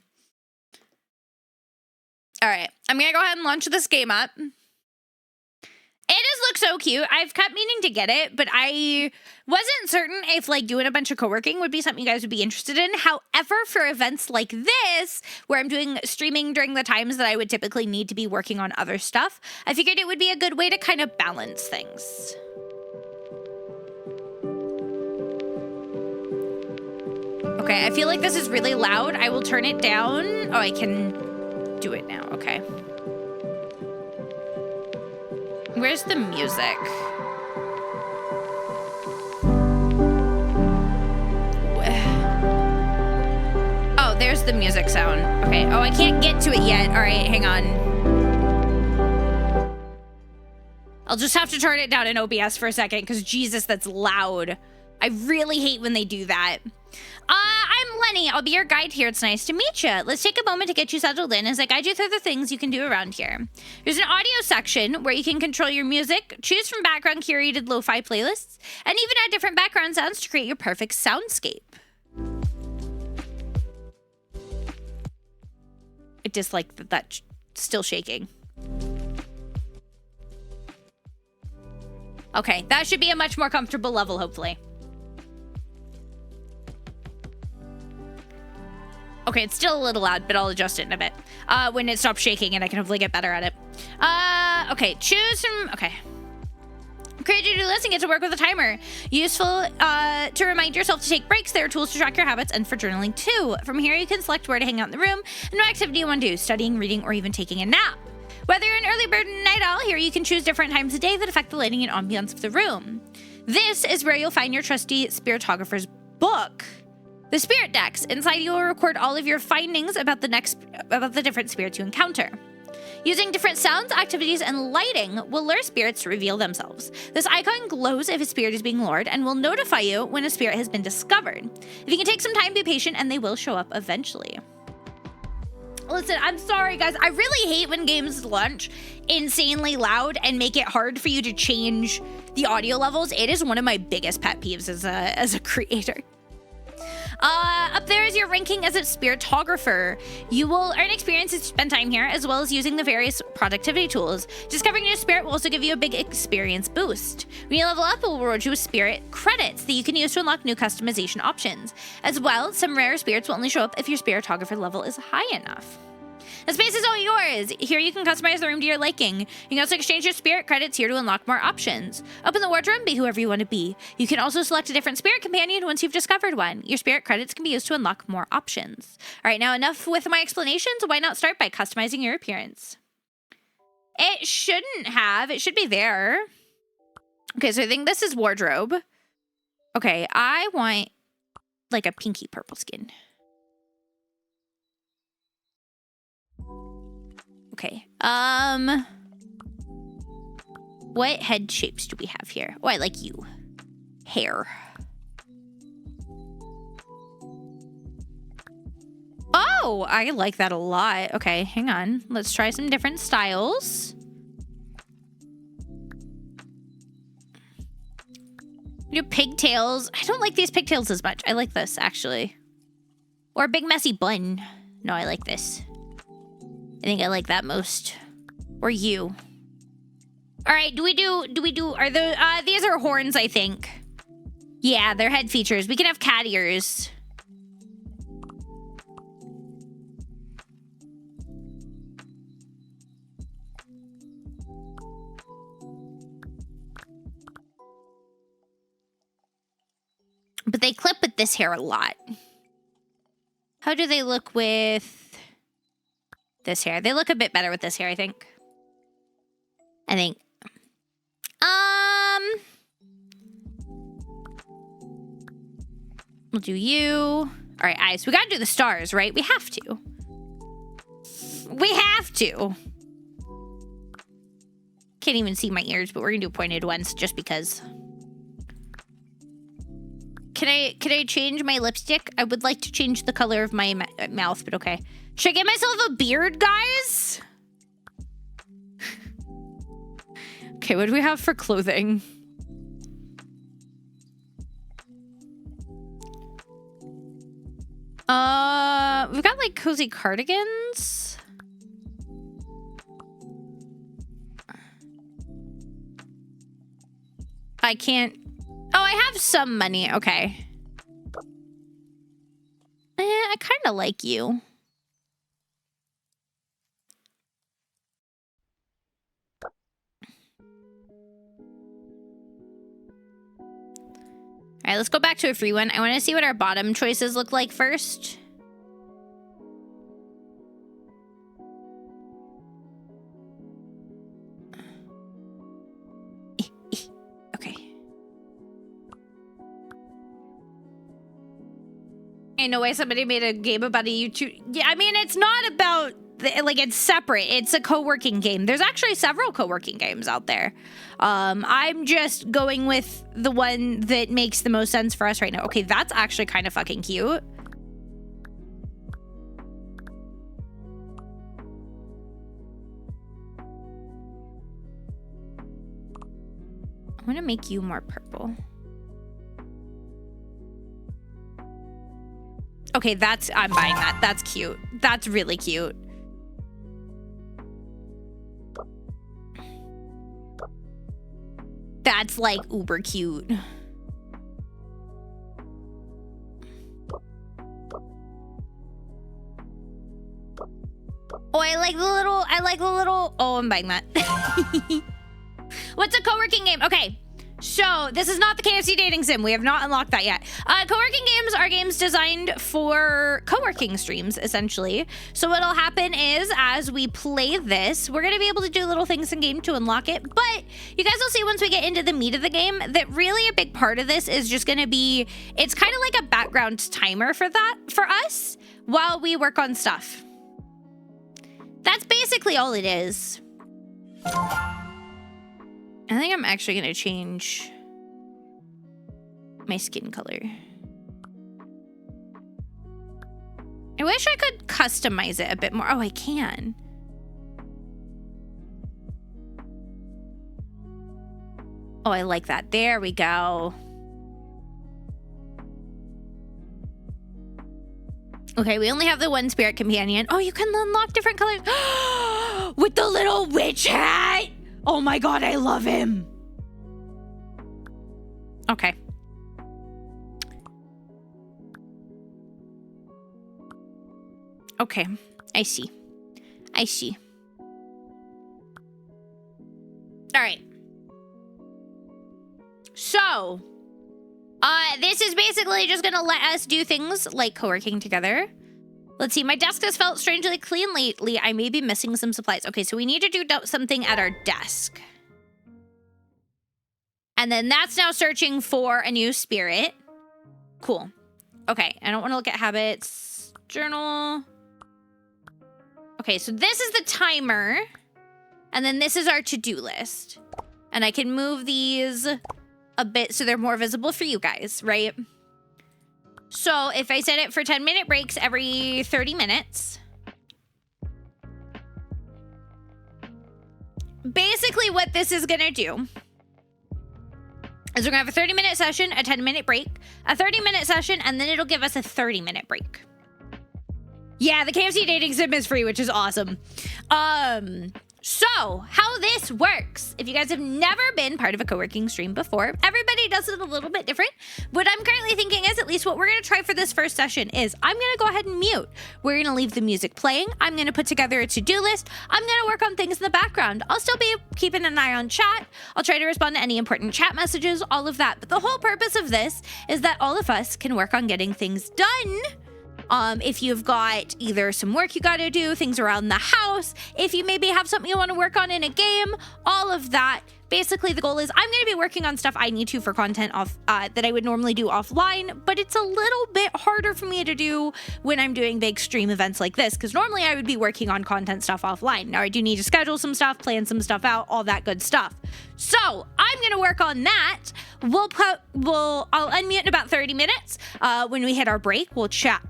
All right, I'm going to go ahead and launch this game up. It does look so cute. I've kept meaning to get it, but I wasn't certain if like doing a bunch of co-working would be something you guys would be interested in. However, for events like this, where I'm doing streaming during the times that I would typically need to be working on other stuff, I figured it would be a good way to kind of balance things. Okay, I feel like this is really loud. I will turn it down. Oh, I can do it now. Okay. Where's the music? Oh, there's the music sound. Okay. Oh, I can't get to it yet. All right, hang on. I'll just have to turn it down in OBS for a second because Jesus, that's loud. I really hate when they do that. I'm Lenny. I'll be your guide here. It's nice to meet you. Let's take a moment to get you settled in as I guide you through the things you can do around here. There's an audio section where you can control your music, choose from background curated lo-fi playlists, and even add different background sounds to create your perfect soundscape. I dislike that that's still shaking. Okay, that should be a much more comfortable level, hopefully. Okay, it's still a little loud, but I'll adjust it in a bit. When it stops shaking and I can hopefully get better at it. Okay, choose from... Okay. Create to-do list and get to work with a timer. Useful to remind yourself to take breaks. There are tools to track your habits and for journaling too. From here, you can select where to hang out in the room and what activity you want to do, studying, reading, or even taking a nap. Whether you're an early bird or night owl, here you can choose different times of day that affect the lighting and ambiance of the room. This is where you'll find your trusty spiritographer's book, the spirit decks. Inside, you will record all of your findings about the different spirits you encounter. Using different sounds, activities, and lighting will lure spirits to reveal themselves. This icon glows if a spirit is being lured and will notify you when a spirit has been discovered. If you can take some time, be patient, and they will show up eventually. Listen, I'm sorry, guys. I really hate when games launch insanely loud and make it hard for you to change the audio levels. It is one of my biggest pet peeves as a creator. Up there is your ranking as a spiritographer. You will earn experience as you spend time here, as well as using the various productivity tools. Discovering a new spirit will also give you a big experience boost. When you level up, it will reward you with spirit credits that you can use to unlock new customization options. As well, some rare spirits will only show up if your spiritographer level is high enough. The space is all yours. Here you can customize the room to your liking. You can also exchange your spirit credits here to unlock more options. Open the wardrobe, be whoever you want to be. You can also select a different spirit companion once you've discovered one. Your spirit credits can be used to unlock more options. All right, now enough with my explanations. Why not start by customizing your appearance? It shouldn't have. It should be there. Okay, so I think this is wardrobe. Okay, I want like a pinky purple skin. Okay, what head shapes do we have here? Oh, I like you. Hair. Oh, I like that a lot. Okay, hang on. Let's try some different styles. Do pigtails. I don't like these pigtails as much. I like this, actually. Or a big messy bun. No, I like this. I think I like that most. Or you. All right, are these are horns, I think. Yeah, they're head features. We can have cat ears. But they clip with this hair a lot. How do they look with this hair? They look a bit better with this hair, I think. We'll do you. All right, eyes. We gotta do the stars, right? We have to. We have to. Can't even see my ears, but we're gonna do pointed ones just because. Can I change my lipstick? I would like to change the color of my mouth, but okay. Should I get myself a beard, guys? Okay, what do we have for clothing? We've got like cozy cardigans. I can't. Oh, I have some money. Okay. I kind of like you. All right, let's go back to a free one. I want to see what our bottom choices look like first. Okay. I know why somebody made a game about a YouTube. Yeah, I mean, it's not about, like, it's separate. It's a co-working game. There's actually several co-working games out there. I'm just going with the one that makes the most sense for us right now. Okay, that's actually kind of fucking cute. I'm gonna make you more purple. Okay, I'm buying that. That's cute. That's really cute. That's like uber cute. Oh, I like the little, oh, I'm buying that. What's a co-working game? Okay, So, this is not the KFC dating sim. We have not unlocked that yet. Co-working games are games designed for co-working streams, essentially. So what'll happen is, as we play this, we're going to be able to do little things in game to unlock it. But you guys will see once we get into the meat of the game that really a big part of this is just going to be, it's kind of like a background timer for us while we work on stuff. That's basically all it is. I think I'm actually going to change my skin color. I wish I could customize it a bit more. Oh, I can. Oh, I like that. There we go. Okay, we only have the one spirit companion. Oh, you can unlock different colors. With the little witch hat. Oh my god, I love him. Okay. Okay, I see. I see. All right. So, this is basically just gonna let us do things like co-working together. Let's see, my desk has felt strangely clean lately. I may be missing some supplies. Okay, so we need to do something at our desk. And then that's now searching for a new spirit. Cool. Okay, I don't want to look at habits. Journal. Okay, so this is the timer. And then this is our to-do list. And I can move these a bit so they're more visible for you guys, right? So if I set it for 10-minute breaks every 30 minutes, basically what this is gonna do is we're gonna have a 30-minute session, a 10-minute break, a 30-minute session, and then it'll give us a 30-minute break. Yeah, the KFC dating sim is free, which is awesome. So, how this works, if you guys have never been part of a co-working stream before, everybody does it a little bit different. What I'm currently thinking is, at least what we're going to try for this first session is, I'm going to go ahead and mute. We're going to leave the music playing. I'm going to put together a to-do list. I'm going to work on things in the background. I'll still be keeping an eye on chat. I'll try to respond to any important chat messages, all of that. But the whole purpose of this is that all of us can work on getting things done. If you've got either some work you got to do, things around the house, if you maybe have something you want to work on in a game, all of that. Basically, the goal is I'm going to be working on stuff I need to for content off that I would normally do offline, but it's a little bit harder for me to do when I'm doing big stream events like this, because normally I would be working on content stuff offline. Now I do need to schedule some stuff, plan some stuff out, all that good stuff. So I'm going to work on that. I'll unmute in about 30 minutes. When we hit our break, we'll chat.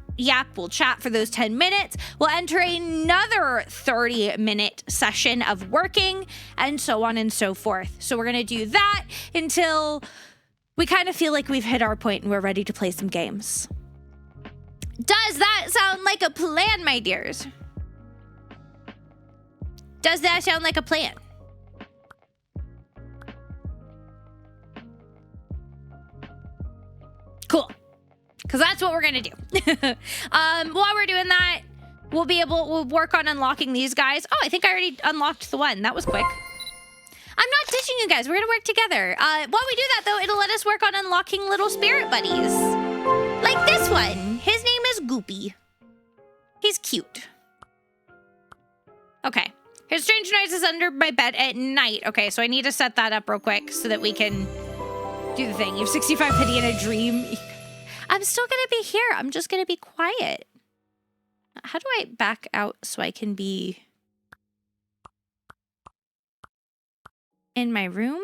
We'll chat for those 10 minutes. We'll enter another 30-minute session of working, and so on and so forth. So we're going to do that until we kind of feel like we've hit our point and we're ready to play some games. Does that sound like a plan, my dears? Does that sound like a plan? Cool. Because that's what we're going to do. While we're doing that, we'll work on unlocking these guys. Oh, I think I already unlocked the one. That was quick. I'm not ditching you guys. We're going to work together. While we do that, though, it'll let us work on unlocking little spirit buddies. Like this one. His name is Goopy. He's cute. Okay. Here's strange noises under my bed at night. Okay, so I need to set that up real quick so that we can do the thing. You have 65 pity in a dream. I'm still going to be here. I'm just going to be quiet. How do I back out so I can be in my room?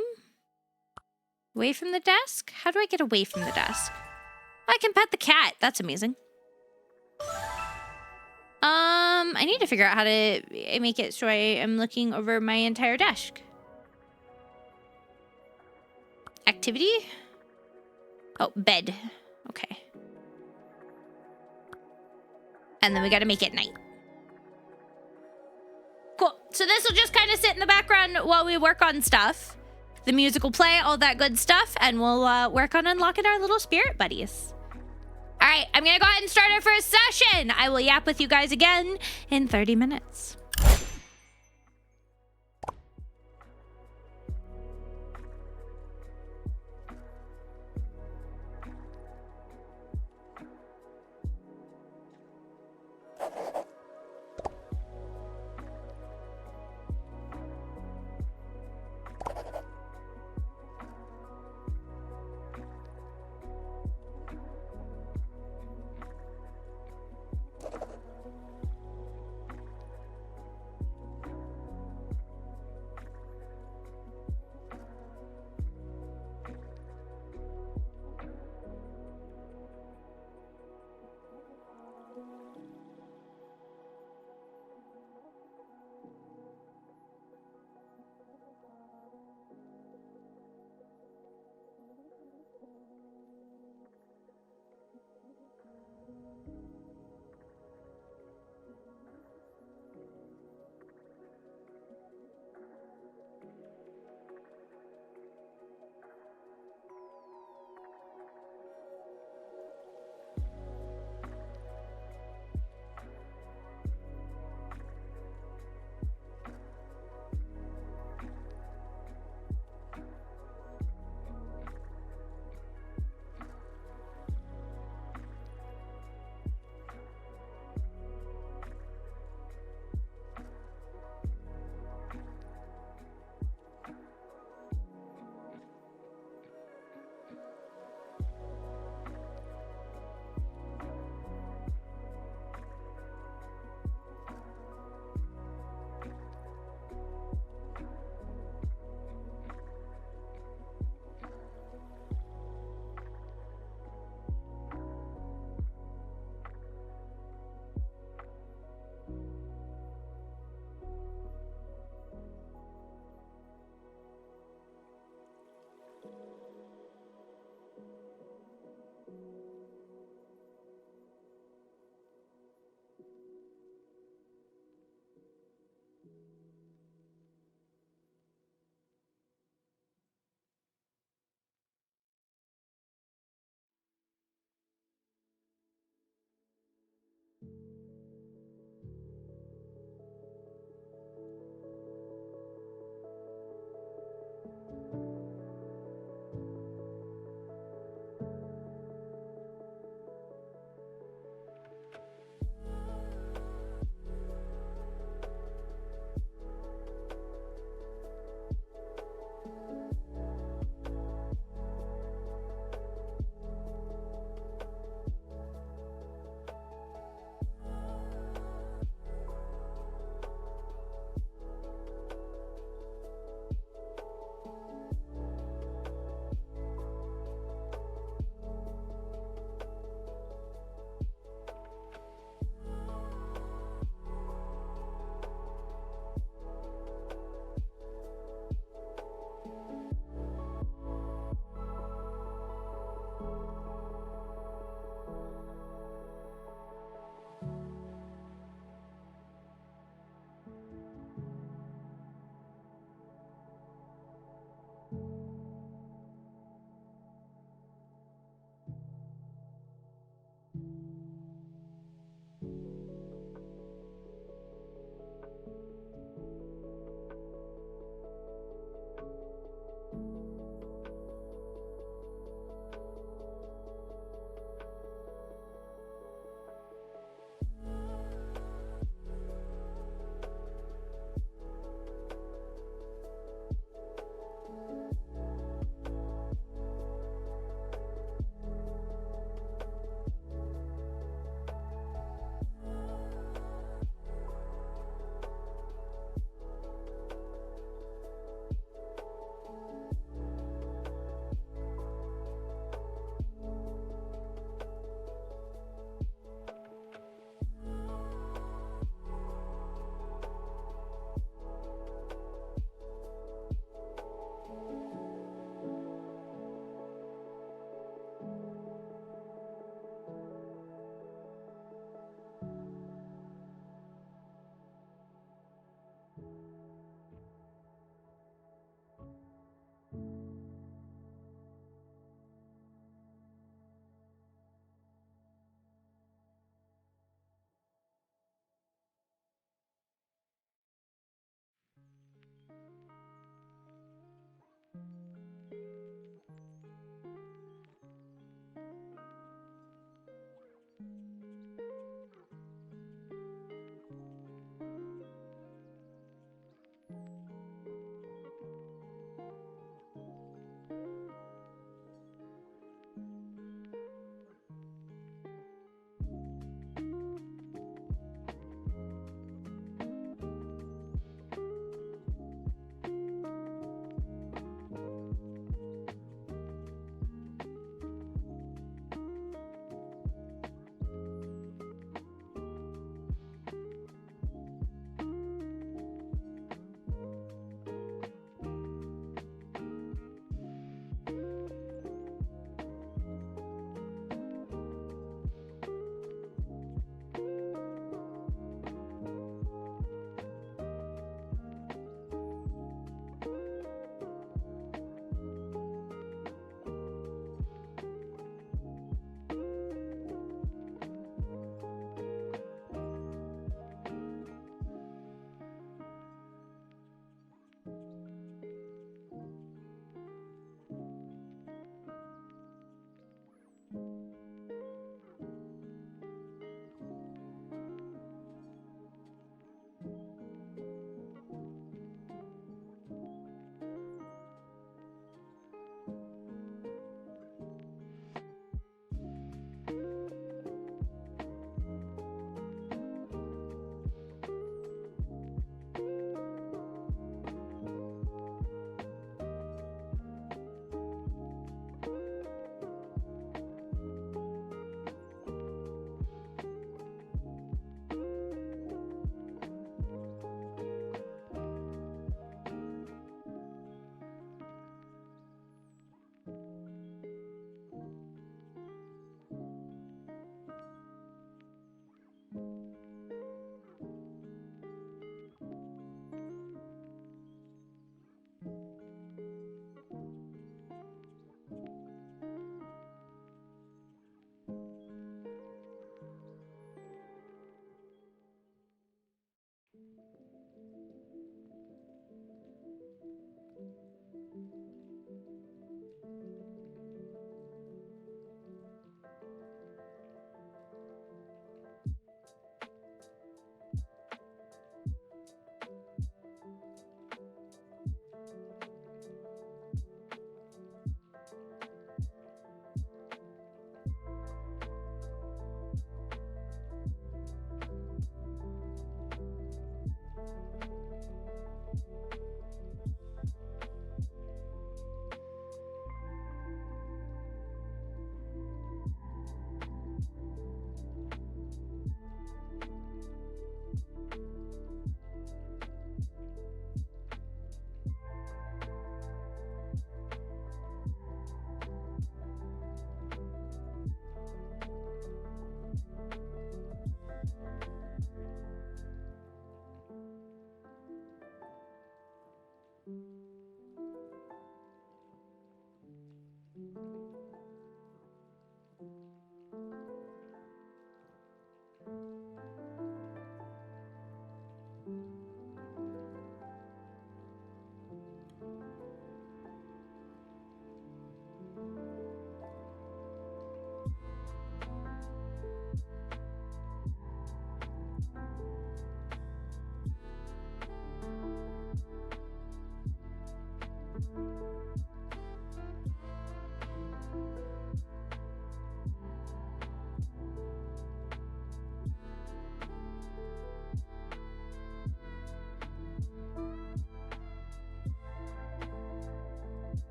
Away from the desk? How do I get away from the desk? I can pet the cat. That's amazing. I need to figure out how to make it so I am looking over my entire desk. Activity? Oh, bed. Okay. And then we got to make it night. Cool. So this will just kind of sit in the background while we work on stuff. The music will play, all that good stuff, and we'll work on unlocking our little spirit buddies. All right, I'm going to go ahead and start our first session. I will yap with you guys again in 30 minutes.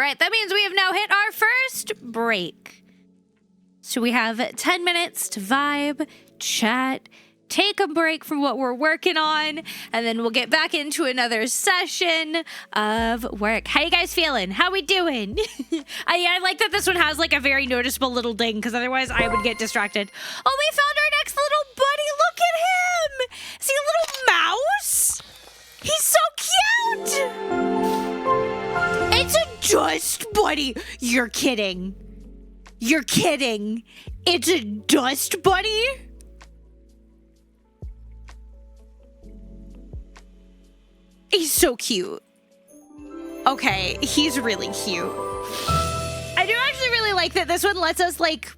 right, that means we have now hit our first break. So we have 10 minutes to vibe, chat, take a break from what we're working on, and then we'll get back into another session of work. How you guys feeling? How we doing? I like that this one has like a very noticeable little ding, because otherwise I would get distracted. Oh, we found our next little buddy. Look at him. Is he a little mouse? He's so cute. It's a dust buddy. You're kidding. You're kidding. It's a dust buddy? He's so cute. Okay, he's really cute. I do actually really like that this one lets us like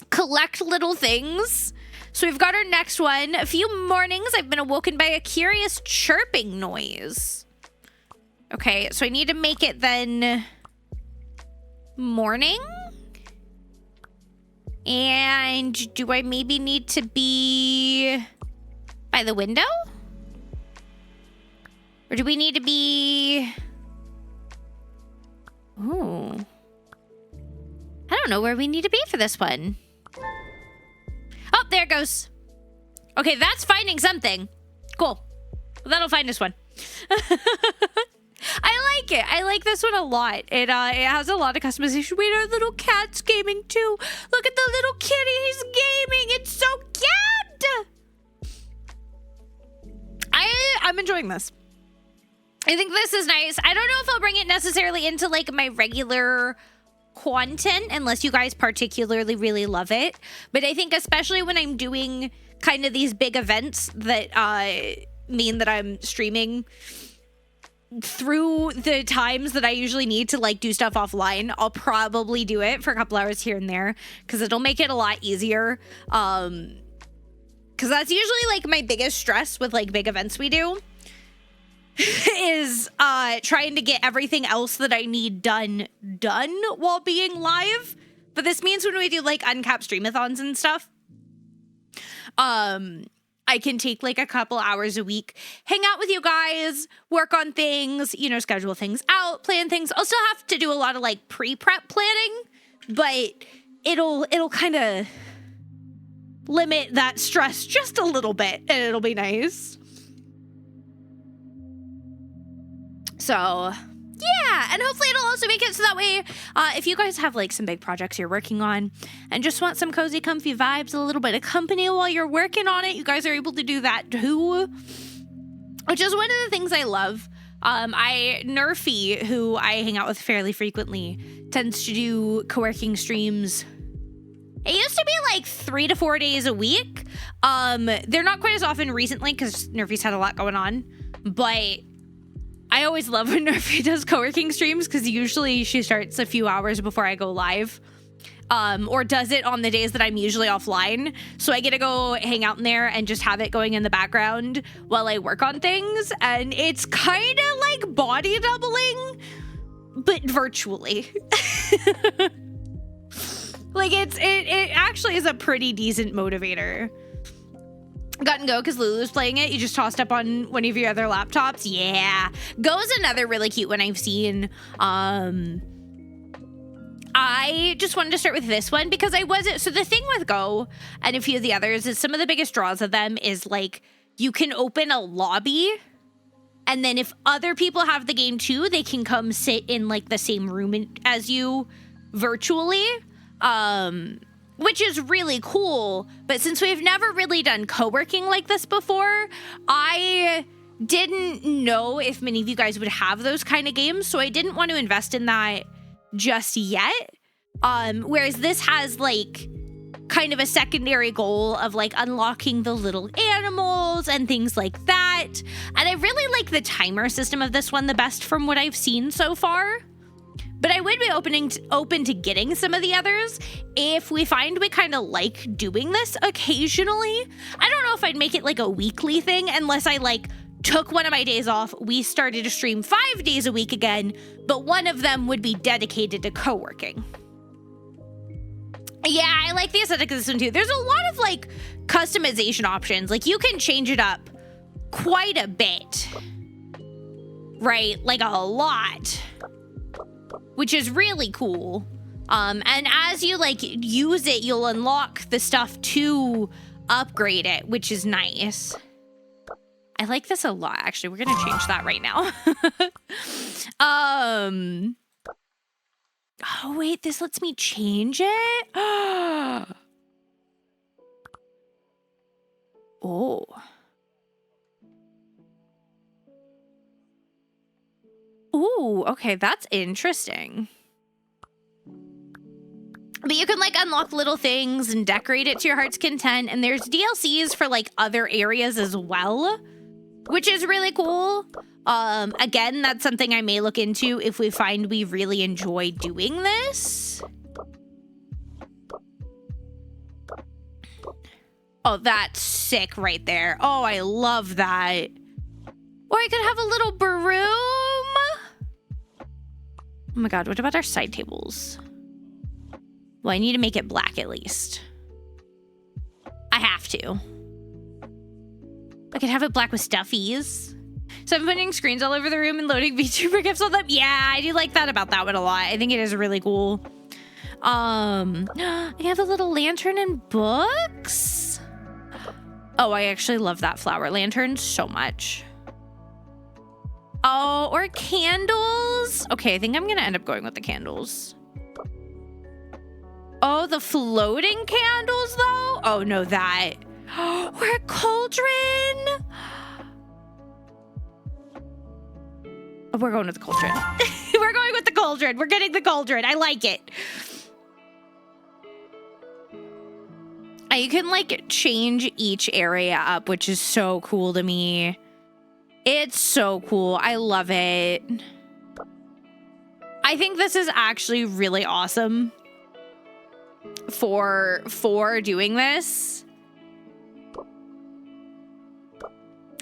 collect little things. So we've got our next one. A few mornings I've been awoken by a curious chirping noise. Okay, so I need to make it then morning. And do I maybe need to be by the window? Or do we need to be... Ooh. I don't know where we need to be for this one. Oh, there it goes. Okay, that's finding something. Cool. Well, that'll find us one. I like it. I like this one a lot. It has a lot of customization. Wait, our little cat's gaming too. Look at the little kitty. He's gaming. It's so cute. I'm enjoying this. I think this is nice. I don't know if I'll bring it necessarily into like my regular content unless you guys particularly really love it. But I think especially when I'm doing kind of these big events that mean that I'm streaming through the times that I usually need to like do stuff offline, I'll probably do it for a couple hours here and there because it'll make it a lot easier. Because that's usually like my biggest stress with like big events we do. Is trying to get everything else that I need done while being live. But this means when we do like uncapped streamathons and stuff, I can take like a couple hours a week, hang out with you guys, work on things, you know, schedule things out, plan things. I'll still have to do a lot of like pre-prep planning, but it'll kind of limit that stress just a little bit, and it'll be nice. So, yeah, and hopefully it'll also make it so that way if you guys have like some big projects you're working on and just want some cozy, comfy vibes, a little bit of company while you're working on it, you guys are able to do that too, which is one of the things I love. Nerfy, who I hang out with fairly frequently, tends to do co-working streams. It used to be like 3 to 4 days a week. They're not quite as often recently because Nerfy's had a lot going on, but I always love when Nerfy does co-working streams because usually she starts a few hours before I go live, or does it on the days that I'm usually offline. So I get to go hang out in there and just have it going in the background while I work on things. And it's kind of like body doubling, but virtually. Like it actually is a pretty decent motivator. Got and Go, because Lulu's playing it. You just tossed up on one of your other laptops. Yeah. Go's another really cute one I've seen. I just wanted to start with this one because I wasn't... So the thing with Go and a few of the others is some of the biggest draws of them is like you can open a lobby, and then if other people have the game too, they can come sit in like the same room as you virtually. Which is really cool, but since we've never really done co-working like this before, I didn't know if many of you guys would have those kind of games, so I didn't want to invest in that just yet. Whereas this has like kind of a secondary goal of like unlocking the little animals and things like that. And I really like the timer system of this one the best from what I've seen so far. But I would be open to getting some of the others if we find we kind of like doing this occasionally. I don't know if I'd make it like a weekly thing unless I like took one of my days off. We started to stream 5 days a week again, but one of them would be dedicated to co-working. Yeah, I like the aesthetic of this one too. There's a lot of like customization options. Like you can change it up quite a bit, right? Like a lot. which is really cool. And as you like use it, you'll unlock the stuff to upgrade it, which is nice. I like this a lot, actually. We're gonna change that right now. Oh wait, this lets me change it? Oh. Ooh, okay, that's interesting. But you can like unlock little things and decorate it to your heart's content. And there's DLCs for like other areas as well, which is really cool. Again, that's something I may look into if we find we really enjoy doing this. Oh, that's sick right there. Oh, I love that. Or I could have a little broom. Oh my God, what about our side tables? Well, I need to make it black at least. I have to. I could have it black with stuffies. So I'm putting screens all over the room and loading VTuber gifts on them. Yeah, I do like that about that one a lot. I think it is really cool. I have a little lantern and books. Oh, I actually love that flower lantern so much. Oh, or candles. Okay, I think I'm gonna end up going with the candles. Oh, the floating candles though? Oh no, that. Or a cauldron. Oh, we're going with the cauldron. We're going with the cauldron. We're getting the cauldron. I like it. You can like change each area up, which is so cool to me. It's so cool. I love it. I think this is actually really awesome for doing this.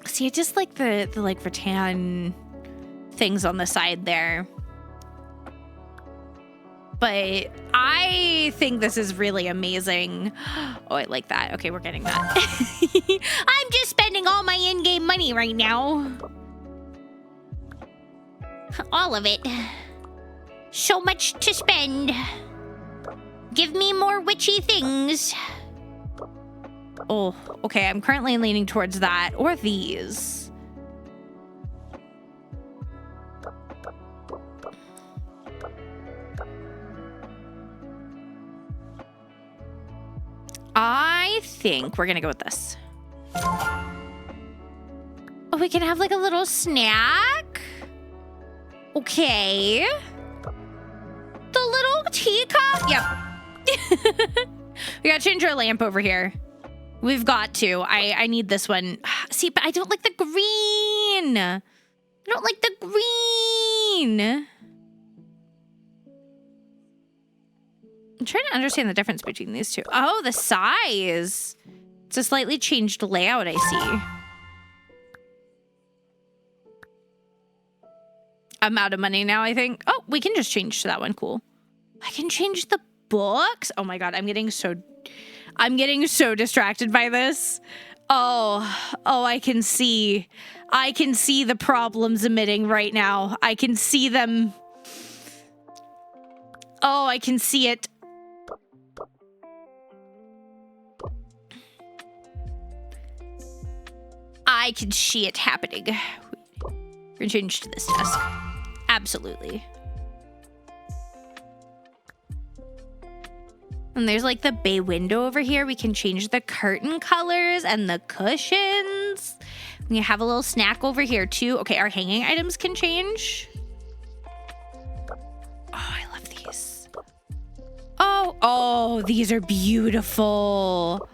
See, I just like the like rattan things on the side there. But I think this is really amazing. Oh, I like that. Okay, we're getting that. I'm just spending all my in-game money right now. All of it. So much to spend. Give me more witchy things. Oh, okay. I'm currently leaning towards that or these. I think we're gonna go with this. Oh, we can have like a little snack. Okay. The little teacup. Yep. We gotta change our lamp over here. We've got to. I need this one. See, but I don't like the green. I don't like the green. I'm trying to understand the difference between these two. Oh, the size. It's a slightly changed layout, I see. I'm out of money now, I think. Oh, we can just change to that one. Cool. I can change the books. Oh my God, I'm getting so distracted by this. Oh, I can see the problems emitting right now. I can see them. Oh, I can see it. I can see it happening. We're gonna change to this desk. Absolutely. And there's like the bay window over here. We can change the curtain colors and the cushions. We have a little snack over here too. Okay, our hanging items can change. Oh, I love these. Oh, these are beautiful.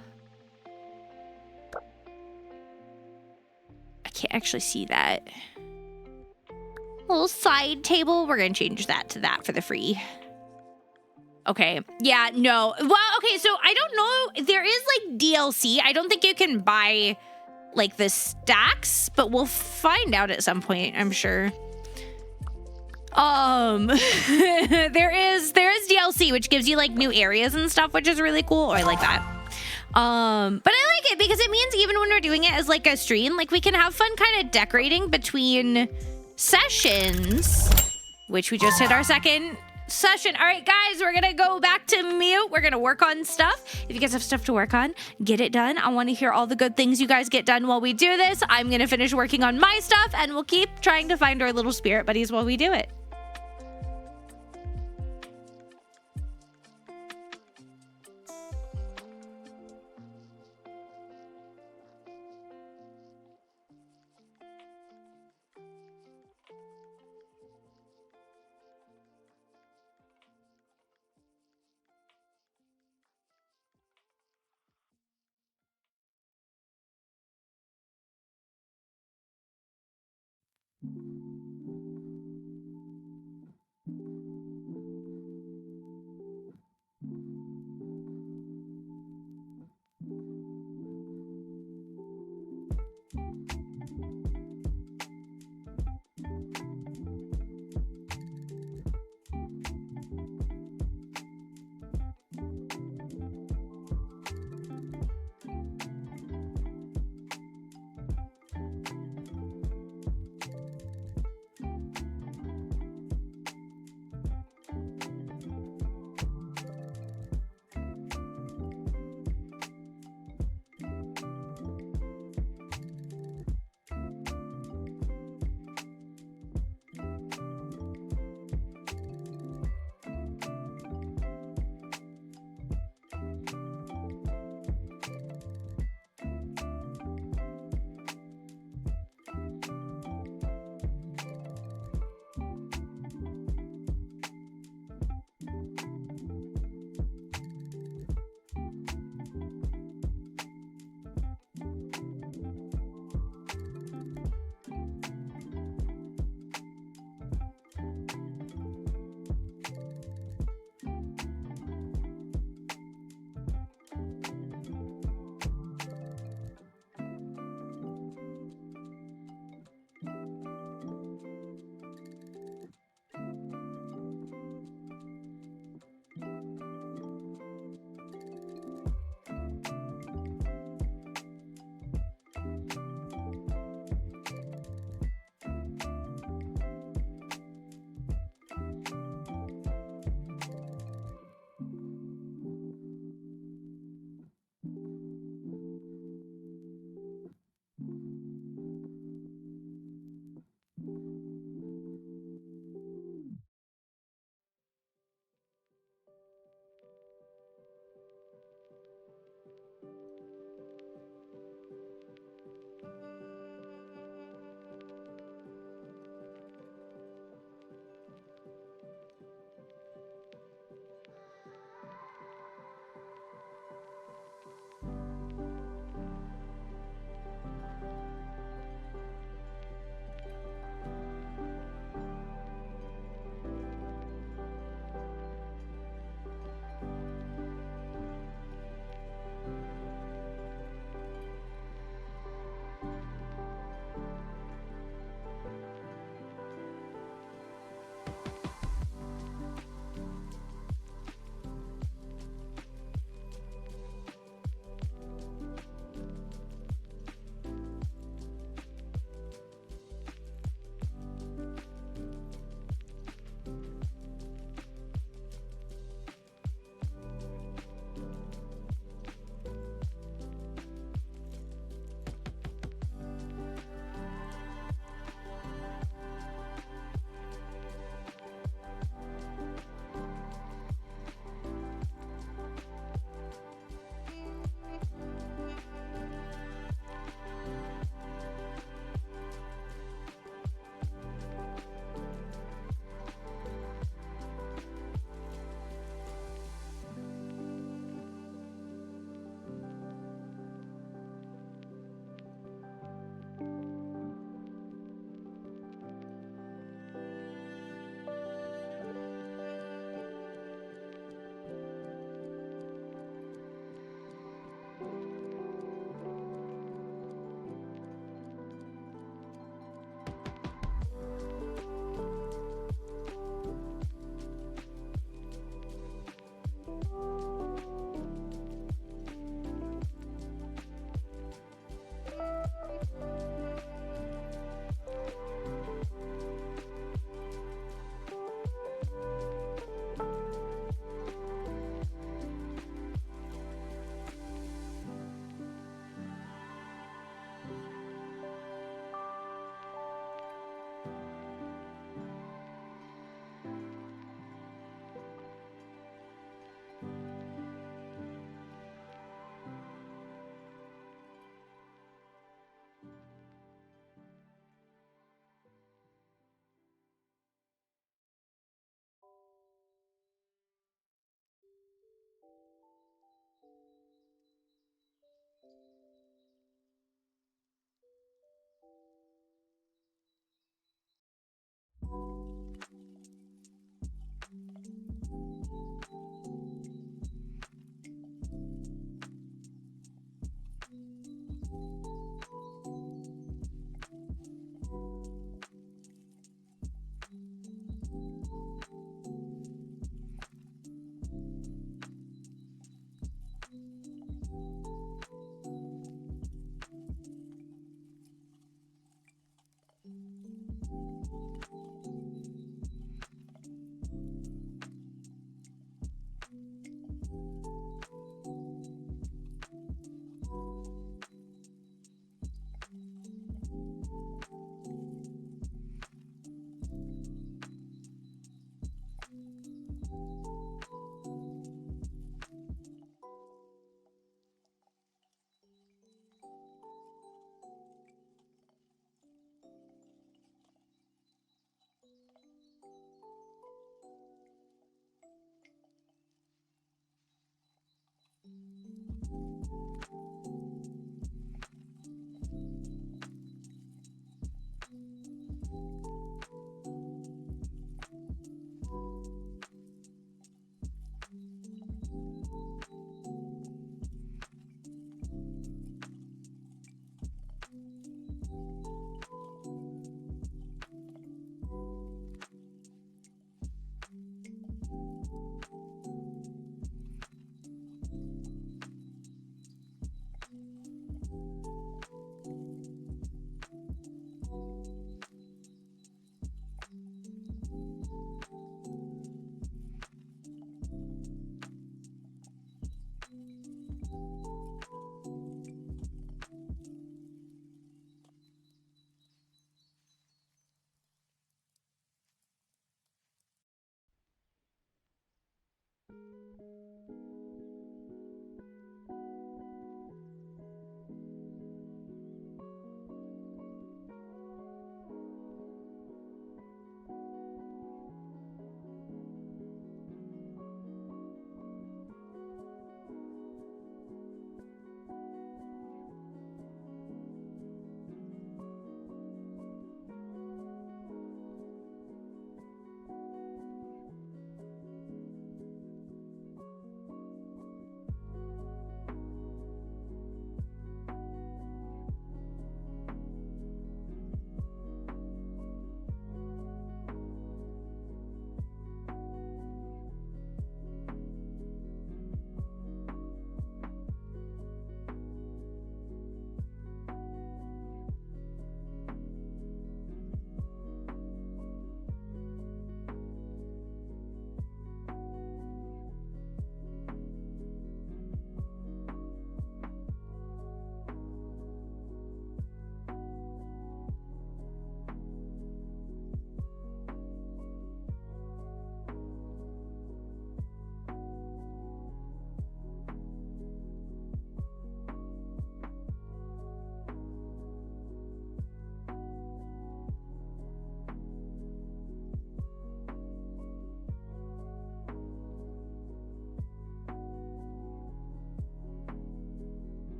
I can't actually see that. Little side table. We're gonna change that to that for the free. Okay. Yeah, no. Well, okay, so I don't know. There is like DLC. I don't think you can buy like the stacks, but we'll find out at some point, I'm sure. There is DLC, which gives you like new areas and stuff, which is really cool. Oh, I like that. But I like it because it means even when we're doing it as like a stream, like we can have fun kind of decorating between sessions, which we just hit our second session. All right, guys, we're gonna go back to mute. We're gonna work on stuff. If you guys have stuff to work on, get it done. I want to hear all the good things you guys get done while we do this. I'm gonna finish working on my stuff, and we'll keep trying to find our little spirit buddies while we do it.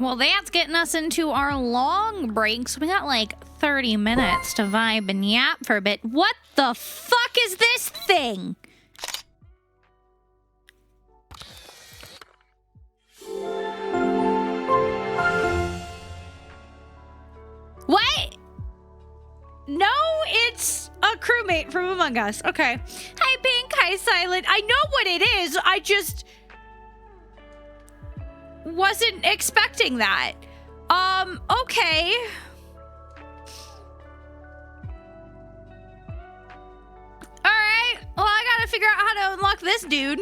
Well, that's getting us into our long break, so we got like 30 minutes to vibe and yap for a bit. What the fuck is this thing? What? No, it's a crewmate from Among Us. Okay. Hi, Pink. Hi, Silent. I know what it is. I just wasn't expecting that. Okay. All right. Well, I gotta figure out how to unlock this dude.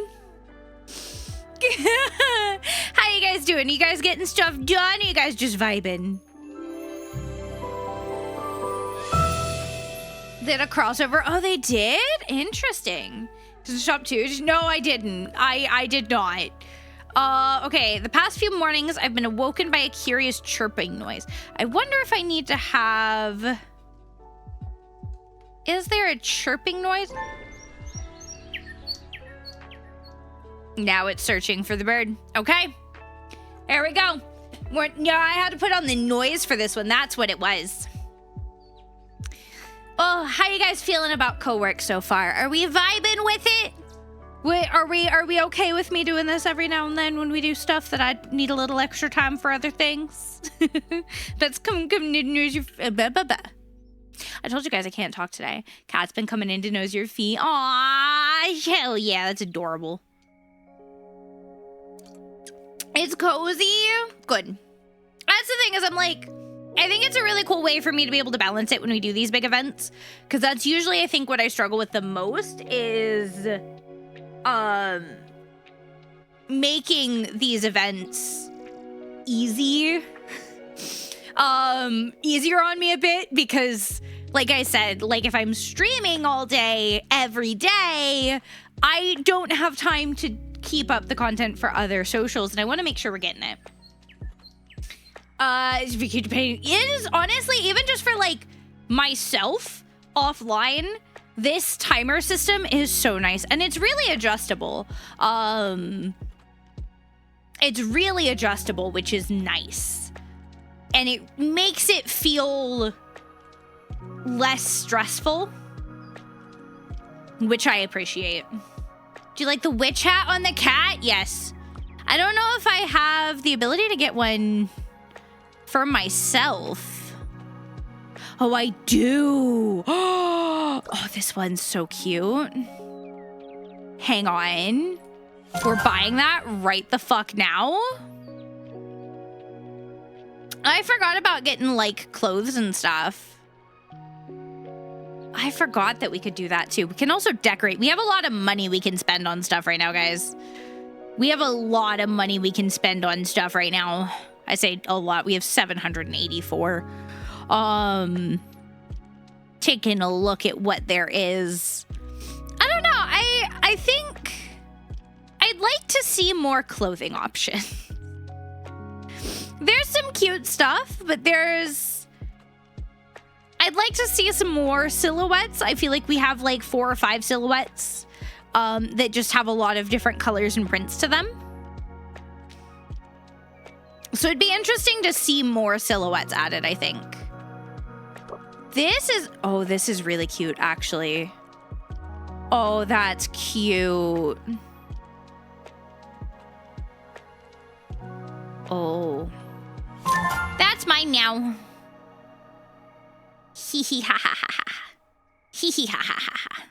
How you guys doing? You guys getting stuff done? Or you guys just vibing? Did a crossover? Oh, they did? Interesting. Did the shop too? No, I didn't. I did not. Okay, the past few mornings, I've been awoken by a curious chirping noise. I wonder if I need to have... Is there a chirping noise? Now it's searching for the bird. Okay. There we go. Yeah, I had to put on the noise for this one. That's what it was. Oh, how you guys feeling about co-work so far? Are we vibing with it? Are we okay with me doing this every now and then when we do stuff that I need a little extra time for other things? That's come to nose your I told you guys I can't talk today. Cat's been coming in to nose your feet. Aw, hell yeah, that's adorable. It's cozy. Good. That's the thing is I'm like, I think it's a really cool way for me to be able to balance it when we do these big events. Because that's usually, I think, what I struggle with the most is making these events easy. Easier on me a bit because, like I said, like if I'm streaming all day, every day, I don't have time to keep up the content for other socials, and I want to make sure we're getting it. It is honestly, even just for like myself offline, this timer system is so nice, and it's really adjustable. It's really adjustable, which is nice, and it makes it feel less stressful, which I appreciate. Do you like the witch hat on the cat? Yes. I don't know if I have the ability to get one for myself. Oh, I do. Oh, this one's so cute. Hang on. We're buying that right the fuck now. I forgot about getting like clothes and stuff. I forgot that we could do that too. We can also decorate. We have a lot of money we can spend on stuff right now, guys. We have a lot of money we can spend on stuff right now. I say a lot. We have 784. Taking a look at what there is. I don't know. I think I'd like to see more clothing options. There's some cute stuff, but I'd like to see some more silhouettes. I feel like we have like 4 or 5 silhouettes that just have a lot of different colors and prints to them. So it'd be interesting to see more silhouettes added, I think. This is really cute, actually. Oh, that's cute. Oh. That's mine now. Hee hee ha ha ha ha. Hee hee ha ha ha ha.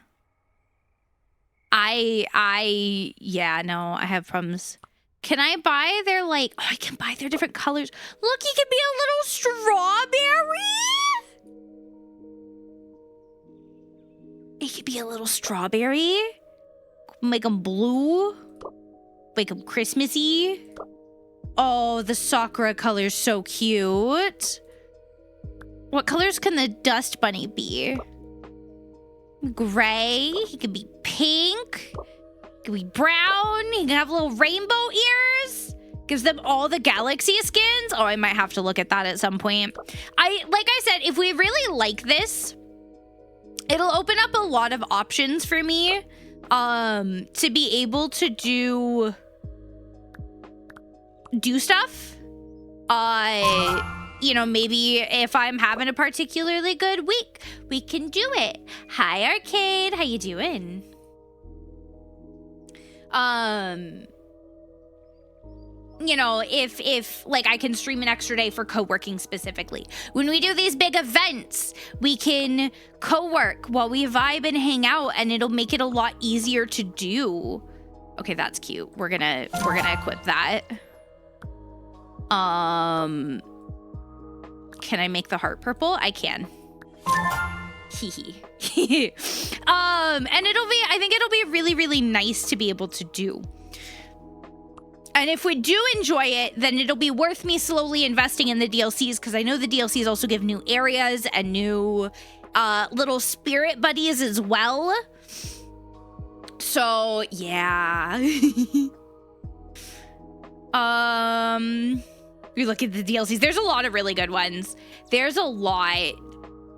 Yeah, no, I have problems. Can I buy their, like, oh, I can buy their different colors. Look, he can be a little strawberry. He could be a little strawberry. Make him blue. Make him Christmassy. Oh, the Sakura color's so cute. What colors can the dust bunny be? Gray. He could be pink. He could be brown. He can have little rainbow ears. Gives them all the galaxy skins. Oh, I might have to look at that at some point. Like I said, if we really like this, it'll open up a lot of options for me to be able to do stuff. You know, maybe if I'm having a particularly good week, we can do it. Hi, Arcade. How you doing? You know, if like I can stream an extra day for co-working specifically. When we do these big events, we can co-work while we vibe and hang out, and it'll make it a lot easier to do. Okay, that's cute. We're gonna equip that. Can I make the heart purple? I can. Hee hee. And I think it'll be really, really nice to be able to do. And if we do enjoy it, then it'll be worth me slowly investing in the DLCs, because I know the DLCs also give new areas and new little spirit buddies as well. So, yeah. You look at the DLCs. There's a lot of really good ones. There's a lot.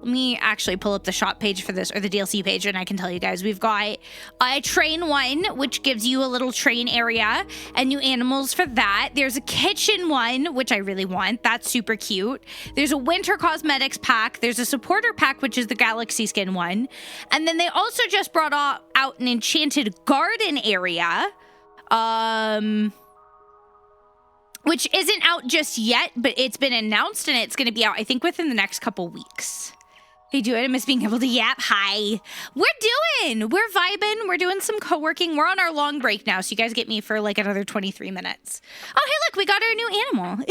Let me actually pull up the shop page for this, or the DLC page, and I can tell you guys. We've got a train one, which gives you a little train area and new animals for that. There's a kitchen one, which I really want. That's super cute. There's a winter cosmetics pack. There's a supporter pack, which is the galaxy skin one. And then they also just brought out an enchanted garden area. Which isn't out just yet, but it's been announced, and it's going to be out, I think, within the next couple weeks. Hey, do it. I miss being able to yap. Hi. We're vibing. We're doing some co-working. We're on our long break now, so you guys get me for like another 23 minutes. Oh, hey, look, we got our new animal.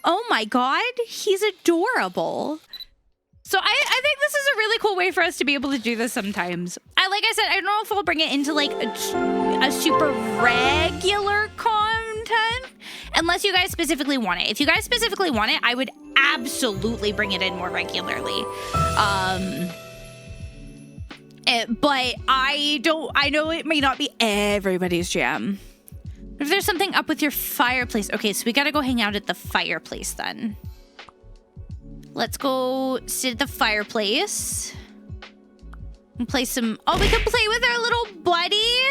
Oh my God, he's adorable. So I think this is a really cool way for us to be able to do this sometimes. Like I said, I don't know if I'll bring it into like a super regular content, unless you guys specifically want it. If you guys specifically want it, I would absolutely bring it in more regularly. But I know it may not be everybody's jam. If there's something up with your fireplace. Okay, so we gotta go hang out at the fireplace then. Let's go sit at the fireplace and play some... Oh, we can play with our little buddy?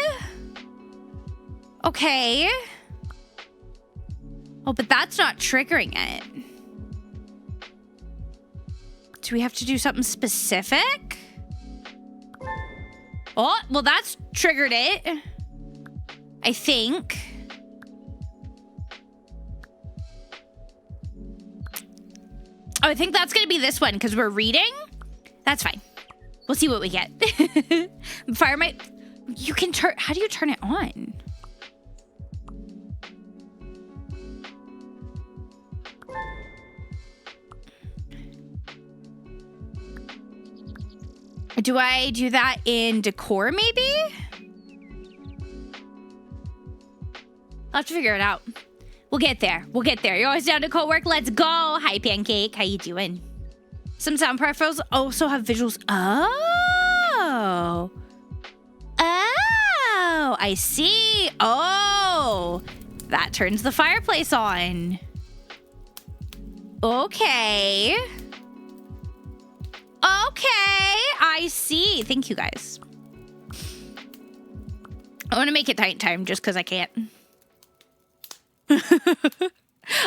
Okay. Oh, but that's not triggering it. Do we have to do something specific? Oh, well, that's triggered it. I think. Oh, I think that's going to be this one because we're reading. That's fine. We'll see what we get. Fire might... You can turn... How do you turn it on? Do I do that in decor, maybe? I'll have to figure it out. We'll get there. We'll get there. You're always down to co-work. Let's go. Hi, Pancake. How you doing? Some sound profiles also have visuals. Oh. Oh, I see. Oh, that turns the fireplace on. Okay. Okay, I see. Thank you, guys. I want to make it night time just because I can't.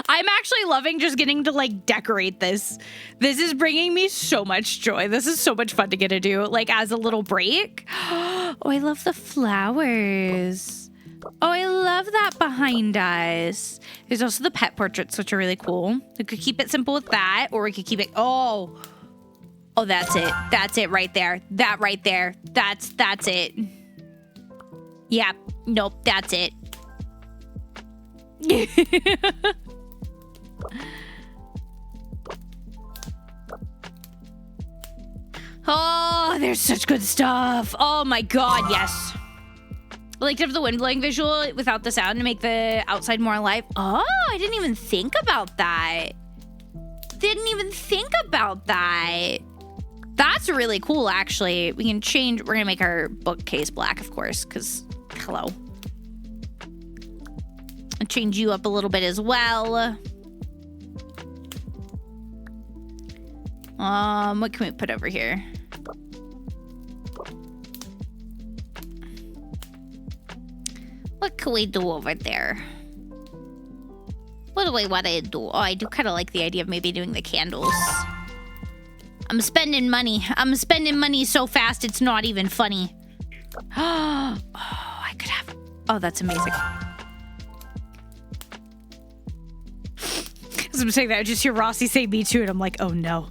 I'm actually loving just getting to like decorate this. This is bringing me so much joy. This is so much fun to get to do, like as a little break. Oh, I love the flowers. Oh, I love that behind us. There's also the pet portraits, which are really cool. We could keep it simple with that, or we could keep it... Oh, that's it. That's it right there. That right there. That's it. Yep. Nope, that's it. Oh, there's such good stuff. Oh my God, yes. I like to have the wind blowing visual without the sound to make the outside more alive. Oh, I didn't even think about that. Didn't even think about that. That's really cool, actually. We can change. We're gonna make our bookcase black, of course, because hello. I'll change you up a little bit as well. What can we put over here? What can we do over there? What do I want to do? Oh, I do kind of like the idea of maybe doing the candles. I'm spending money. I'm spending money so fast it's not even funny. Oh, I could have... Oh, that's amazing. As I'm saying that, I just hear Rossi say me too, and I'm like, oh no.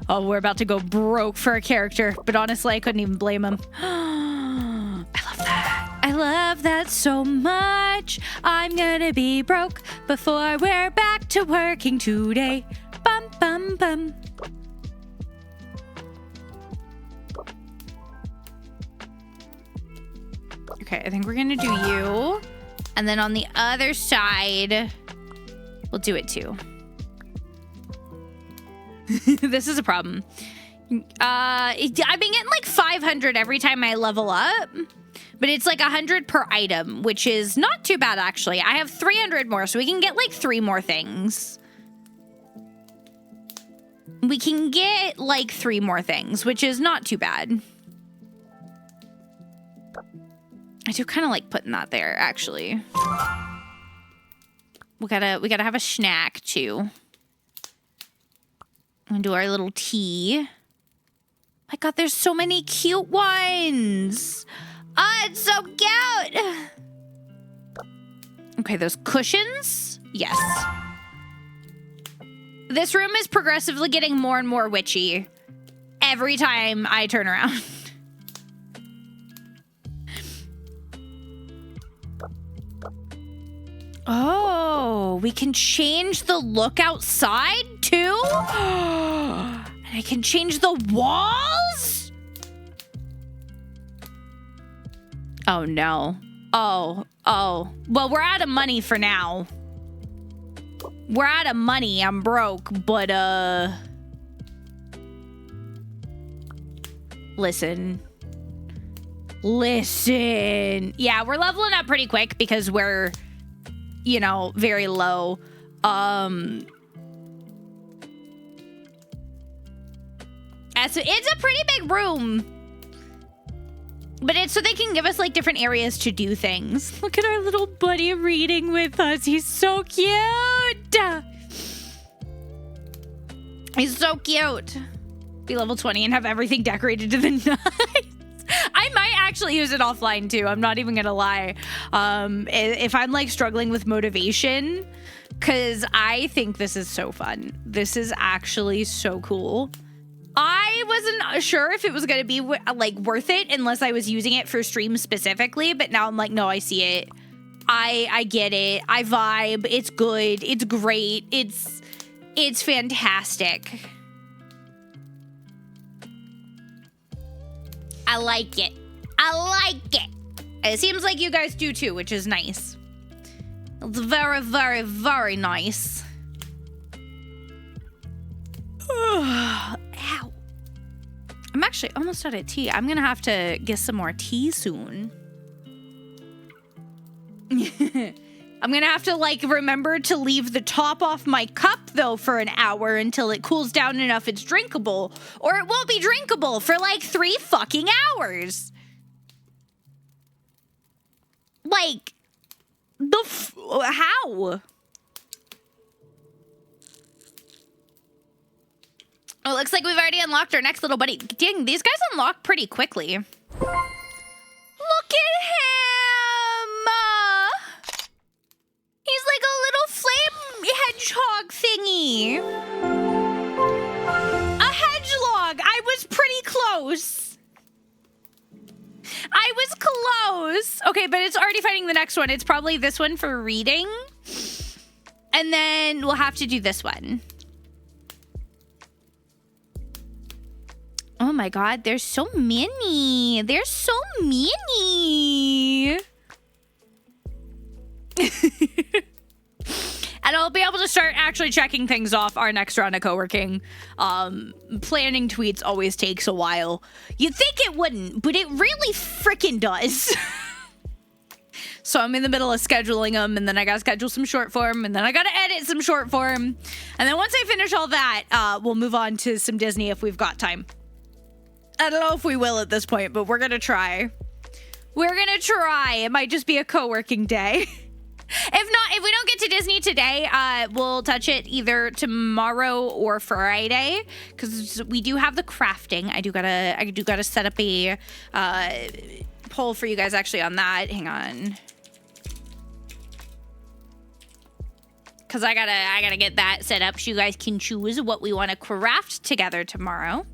Oh, we're about to go broke for a character. But honestly, I couldn't even blame him. I love that. I love that so much. I'm gonna be broke before we're back to working today. Bum, bum, bum. Okay, I think we're gonna do you. And then on the other side, we'll do it too. This is a problem. I've been getting like 500 every time I level up, but it's like 100 per item, which is not too bad actually. I have 300 more, so we can get like 3 more things. We can get like 3 more things, which is not too bad. I do kind of like putting that there, actually. We gotta have a snack too. And do our little tea. My God, there's so many cute ones. Oh, it's so cute. Okay, those cushions. Yes. This room is progressively getting more and more witchy every time I turn around. Oh, we can change the look outside too? And I can change the walls? Oh no. Oh. Well, we're out of money for now. We're out of money. I'm broke, but Listen. Yeah, we're leveling up pretty quick because we're, you know, very low. It's a pretty big room. But it's so they can give us like different areas to do things. Look at our little buddy reading with us. He's so cute. He's so cute. Be level 20 and have everything decorated to the nines. I might actually use it offline too. I'm not even gonna lie. If I'm like struggling with motivation, because I think this is so fun. This is actually so cool. I wasn't sure if it was gonna be like worth it unless I was using it for stream specifically, but now I'm like, no, I see it. I get it. I vibe. It's good. It's great. It's fantastic. I like it. I like it. It seems like you guys do too, which is nice. It's very, very, very nice. Ow. I'm actually almost out of tea. I'm gonna have to get some more tea soon. I'm gonna have to like remember to leave the top off my cup though for an hour until it cools down enough it's drinkable, or it won't be drinkable for like 3 fucking hours. Like, how? Oh, it looks like we've already unlocked our next little buddy. Dang, these guys unlock pretty quickly. Look at him! He's like a little flame hedgehog thingy. A hedgelog. I was pretty close. I was close. Okay, but it's already fighting the next one. It's probably this one for reading. And then we'll have to do this one. Oh my God, there's so many. There's so many. And I'll be able to start actually checking things off our next round of co-working. Planning tweets always takes a while. You'd think it wouldn't, but it really freaking does. So I'm in the middle of scheduling them, and then I gotta schedule some short form, and then I gotta edit some short form. And then once I finish all that, we'll move on to some Disney if we've got time. I don't know if we will at this point, but we're gonna try. We're gonna try. It might just be a co-working day. If we don't get to Disney today, we'll touch it either tomorrow or Friday, because we do have the crafting. I do gotta set up a poll for you guys actually on that. Hang on, because I gotta get that set up so you guys can choose what we want to craft together tomorrow.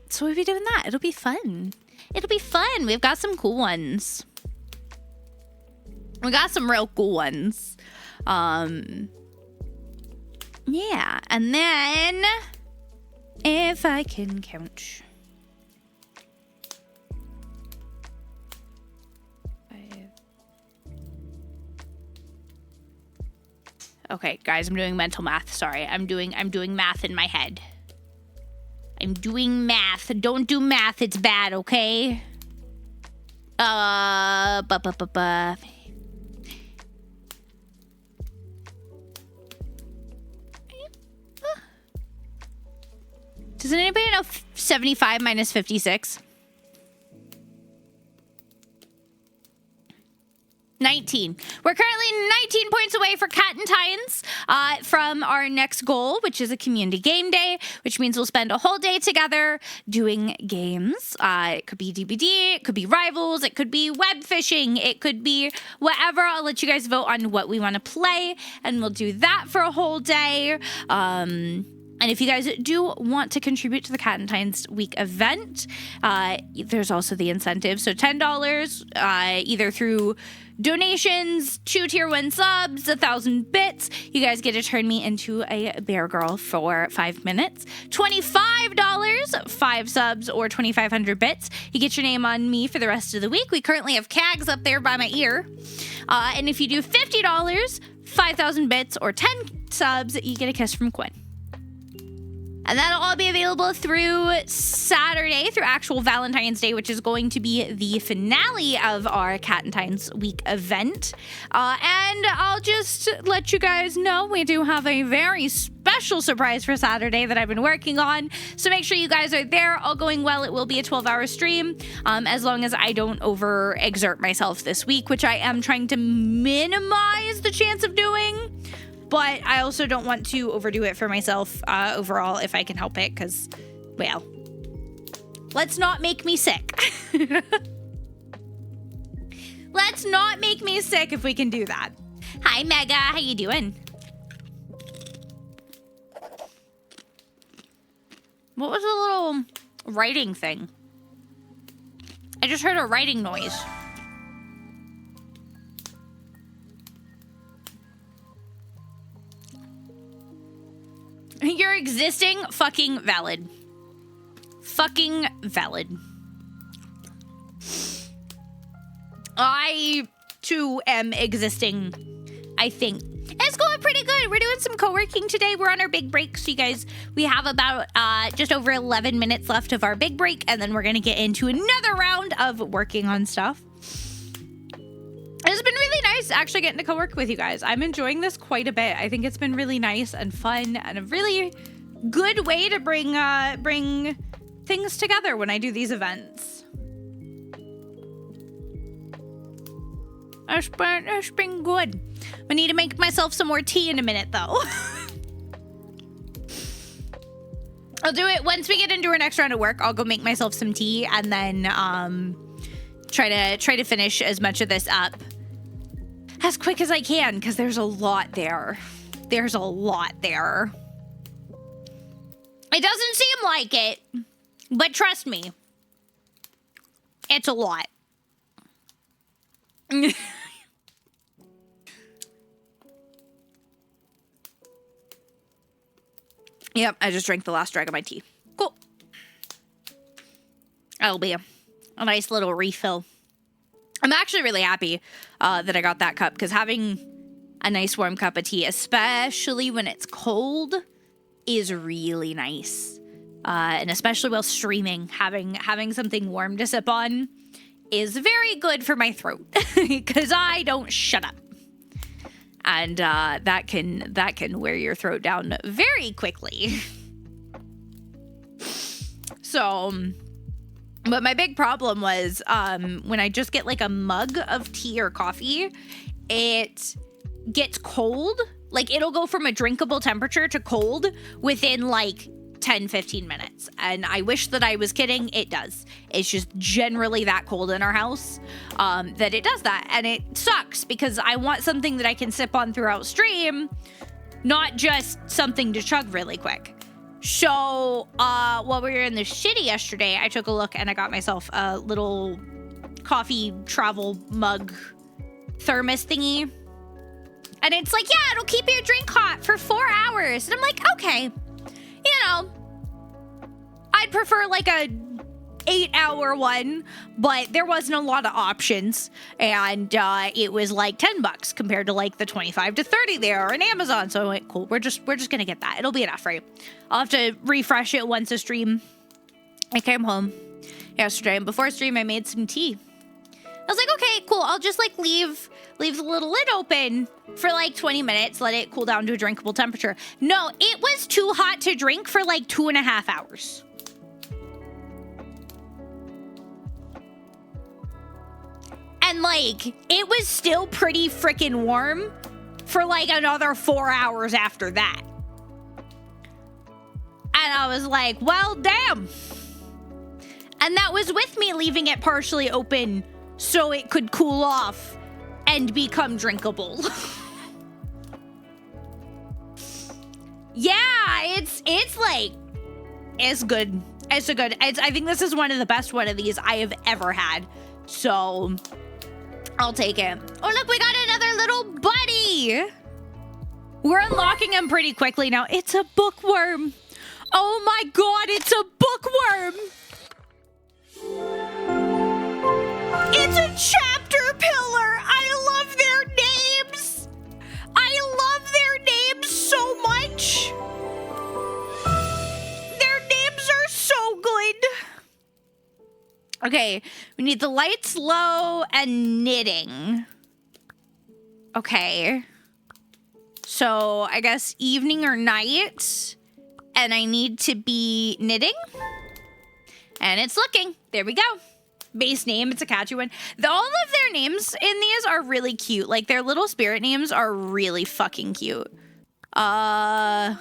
So we'll be doing that. It'll be fun. It'll be fun. We've got some cool ones. We got some real cool ones. Yeah. And then, if I can count. 5. Okay, guys, I'm doing mental math. Sorry. I'm doing math in my head. I'm doing math. Don't do math. It's bad, okay? Does anybody know 75 minus 56? 19. We're currently 19 points away for Catentines from our next goal, which is a community game day, which means we'll spend a whole day together doing games. It could be DBD, it could be Rivals, it could be web fishing, it could be whatever. I'll let you guys vote on what we want to play, and we'll do that for a whole day. And if you guys do want to contribute to the Catentines Week event, there's also the incentive. So $10 either through donations, 2 tier 1 subs, 1,000 bits. You guys get to turn me into a bear girl for 5 minutes. $25, 5 subs or 2,500 bits. You get your name on me for the rest of the week. We currently have Cags up there by my ear. And if you do $50, 5,000 bits or 10 subs, you get a kiss from Quinn. And that'll all be available through Saturday, through actual Valentine's Day, which is going to be the finale of our Catentines Week event. And I'll just let you guys know we do have a very special surprise for Saturday that I've been working on. So make sure you guys are there. All going well, it will be a 12-hour stream, as long as I don't overexert myself this week, which I am trying to minimize the chance of doing. But I also don't want to overdo it for myself overall if I can help it, because, well, let's not make me sick. Let's not make me sick if we can do that. Hi, Mega. How you doing? What was the little writing thing? I just heard a writing noise. You're existing? Fucking valid. Fucking valid. I, too, am existing, I think. It's going pretty good. We're doing some co-working today. We're on our big break. So you guys, we have about just over 11 minutes left of our big break. And then we're going to get into another round of working on stuff. It's been really nice actually getting to co-work with you guys. I'm enjoying this quite a bit. I think it's been really nice and fun and a really good way to bring things together when I do these events. It's been good. I need to make myself some more tea in a minute though. I'll do it once we get into our next round of work. I'll go make myself some tea and then try to finish as much of this up as quick as I can, because there's a lot there. There's a lot there. It doesn't seem like it, but trust me, it's a lot. Yep, I just drank the last drag of my tea. Cool. That'll be a nice little refill. I'm actually really happy that I got that cup, because having a nice warm cup of tea, especially when it's cold, is really nice. And especially while streaming, having something warm to sip on is very good for my throat, because I don't shut up. And that can wear your throat down very quickly. So But my big problem was when I just get like a mug of tea or coffee, it gets cold. Like it'll go from a drinkable temperature to cold within like 10, 15 minutes. And I wish that I was kidding. It does. It's just generally that cold in our house that it does that. And it sucks because I want something that I can sip on throughout stream, not just something to chug really quick. So while we were in the shitty yesterday, I took a look and I got myself a little coffee travel mug thermos thingy. And it's like, yeah, it'll keep your drink hot for 4 hours. And I'm like, okay, you know, I'd prefer like a 8-hour one, but there wasn't a lot of options. And it was like $10 compared to like the 25 to 30 there on Amazon. So I went, cool, we're just gonna get that. It'll be enough, right? I'll have to refresh it once a stream. I came home yesterday and before stream I made some tea. I was like, okay, cool. I'll just like leave the little lid open for like 20 minutes, let it cool down to a drinkable temperature. No, it was too hot to drink for like 2.5 hours. And like, it was still pretty freaking warm for like another 4 hours after that. And I was like, well, damn. And that was with me leaving it partially open so it could cool off and become drinkable. Yeah, it's like, it's good. It's a good, I think this is one of the best one of these I have ever had. So I'll take it. Oh, look, we got another little buddy. We're unlocking him pretty quickly now. It's a bookworm. Oh my God, it's a bookworm. It's a chapter pillar. I love their names. I love their names so much. Their names are so good. Okay, we need the lights low and knitting. Okay. So I guess evening or night. And I need to be knitting. And it's looking. There we go. Base name, it's a catchy one. All of their names in these are really cute. Like their little spirit names are really fucking cute. So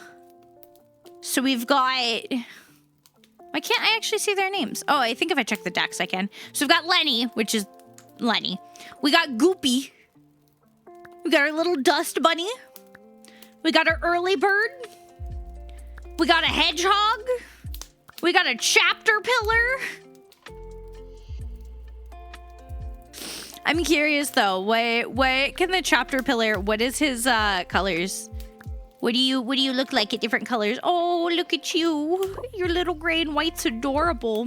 we've got, why can't I actually see their names? Oh, I think if I check the decks I can. So we've got Lenny, which is Lenny. We got Goopy. We got our little dust bunny. We got our early bird. We got a hedgehog. We got a chapter pillar. I'm curious though, what can the chapter pillar, what is his colors? What do you look like at different colors? Oh, look at you. Your little gray and white's adorable.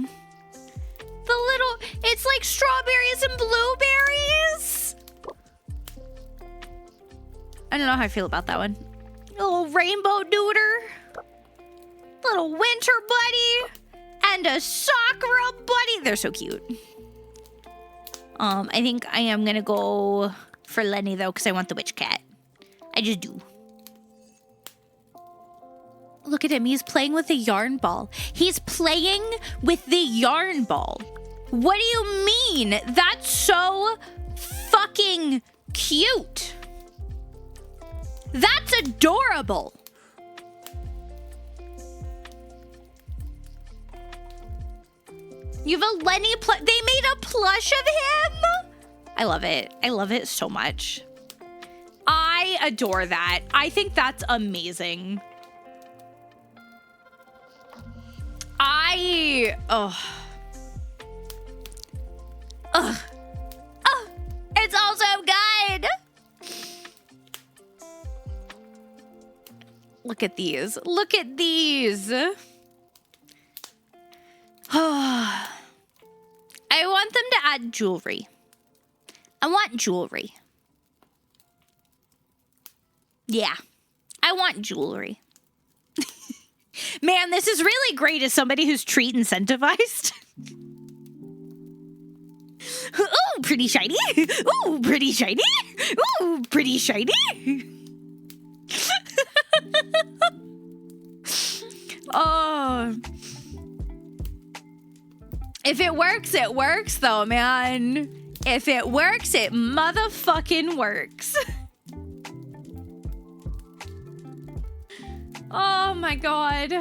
It's like strawberries and blueberries. I don't know how I feel about that one. Little rainbow duder. Little winter buddy. And a Sakura buddy. They're so cute. I think I am gonna go for Lenny though, because I want the witch cat. I just do. Look at him, he's playing with a yarn ball. He's playing with the yarn ball. What do you mean? That's so fucking cute. That's adorable. You have a Lenny plush. They made a plush of him? I love it. I love it so much. I adore that. I think that's amazing. It's all so good. Look at these. Look at these. I want them to add jewelry. I want jewelry. Yeah, I want jewelry. Man, this is really great as somebody who's treat incentivized. Ooh, pretty shiny. Ooh, pretty shiny. Ooh, pretty shiny. Oh. If it works though, man. If it works, it motherfucking works. Oh my god.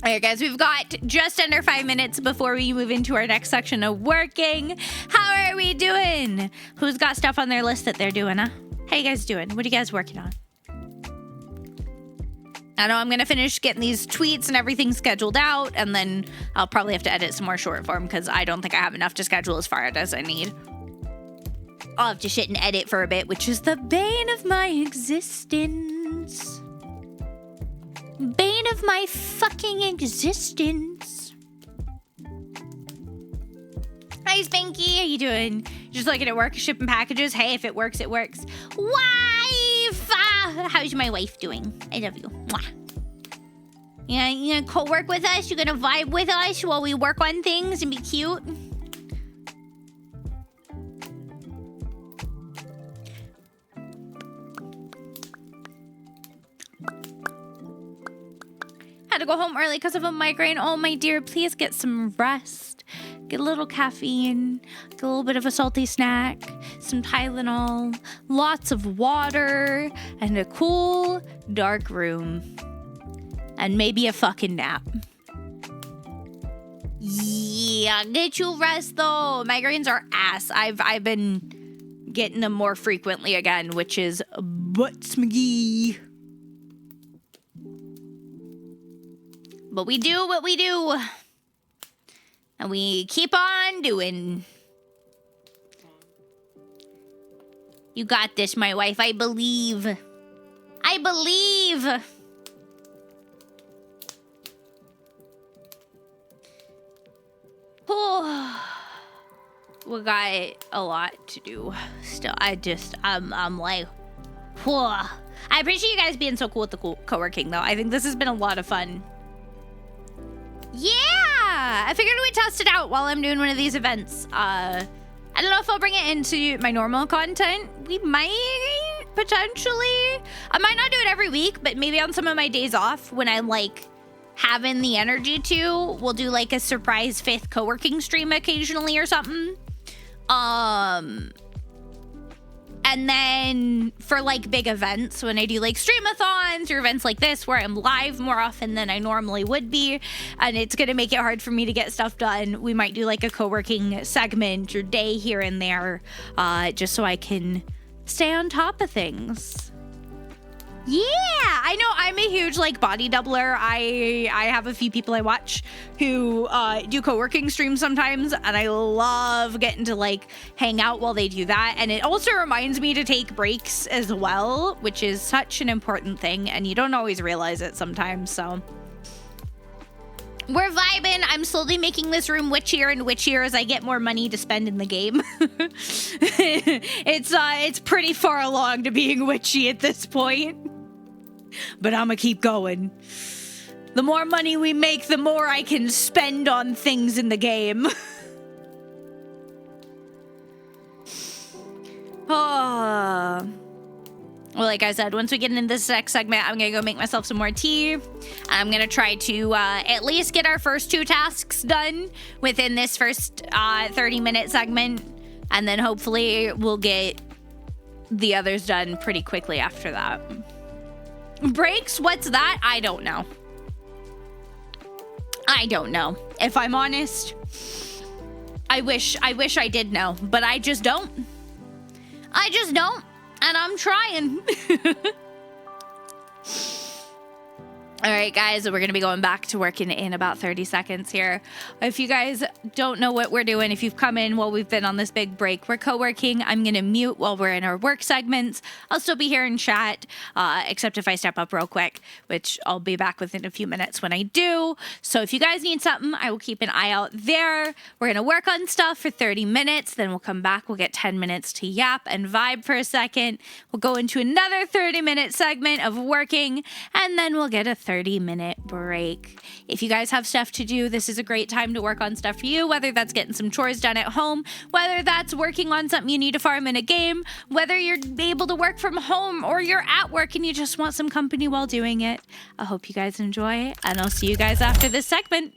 All right, guys, we've got just under 5 minutes before we move into our next section of working. How are we doing? Who's got stuff on their list that they're doing, huh? How you guys doing? What are you guys working on? I know I'm going to finish getting these tweets and everything scheduled out, and then I'll probably have to edit some more short form because I don't think I have enough to schedule as far as I need. I'll have to sit and edit for a bit, which is the bane of my existence. Bane of my fucking existence. Hi, Spanky. How you doing? Just looking at work, shipping packages. Hey, if it works, it works. Wife! How's my wife doing? I love you. Mwah. Yeah, you gonna co-work with us? You gonna vibe with us while we work on things and be cute? Had to go home early because of a migraine. Oh, my dear, please get some rest. Get a little caffeine, get a little bit of a salty snack, some Tylenol, lots of water, and a cool, dark room. And maybe a fucking nap. Yeah, get you rest, though. Migraines are ass. I've been getting them more frequently again, which is butts McGee. But we do what we do. And we keep on doing. You got this, my wife. I believe. I believe. Oh, we got a lot to do still. I'm like, whoa. I appreciate you guys being so cool with the co-working, though. I think this has been a lot of fun. Yeah, I figured we'd test it out while I'm doing one of these events. I don't know if I'll bring it into my normal content. We might, potentially. I might not do it every week, but maybe on some of my days off when I'm like having the energy to, we'll do like a surprise 5th co-working stream occasionally or something. And then for like big events, when I do like streamathons or events like this where I'm live more often than I normally would be, and it's going to make it hard for me to get stuff done, we might do like a co-working segment or day here and there, just so I can stay on top of things. Yeah, I know I'm a huge like body doubler. I have a few people I watch who do co-working streams sometimes, and I love getting to like hang out while they do that. And it also reminds me to take breaks as well, which is such an important thing, and you don't always realize it sometimes. So we're vibing. I'm slowly making this room witchier and witchier as I get more money to spend in the game. It's pretty far along to being witchy at this point. But I'ma keep going. The more money we make, the more I can spend on things in the game. Oh. Well, like I said, once we get into this next segment, I'm gonna go make myself some more tea. I'm gonna try to at least get our first 2 tasks done within this first 30-minute segment. And then hopefully we'll get the others done pretty quickly after that. Breaks? What's that? I don't know. I don't know. If I'm honest, I wish I did know, but I just don't. I just don't, and I'm trying. All right, guys, we're going to be going back to working in about 30 seconds here. If you guys don't know what we're doing, if you've come in while we've been on this big break, we're co-working. I'm going to mute while we're in our work segments. I'll still be here in chat, except if I step up real quick, which I'll be back within a few minutes when I do. So if you guys need something, I will keep an eye out there. We're going to work on stuff for 30 minutes. Then we'll come back. We'll get 10 minutes to yap and vibe for a second. We'll go into another 30-minute segment of working, and then we'll get a 30-minute break. If you guys have stuff to do, this is a great time to work on stuff for you, whether that's getting some chores done at home, whether that's working on something you need to farm in a game, whether you're able to work from home or you're at work and you just want some company while doing it. I hope you guys enjoy, and I'll see you guys after this segment.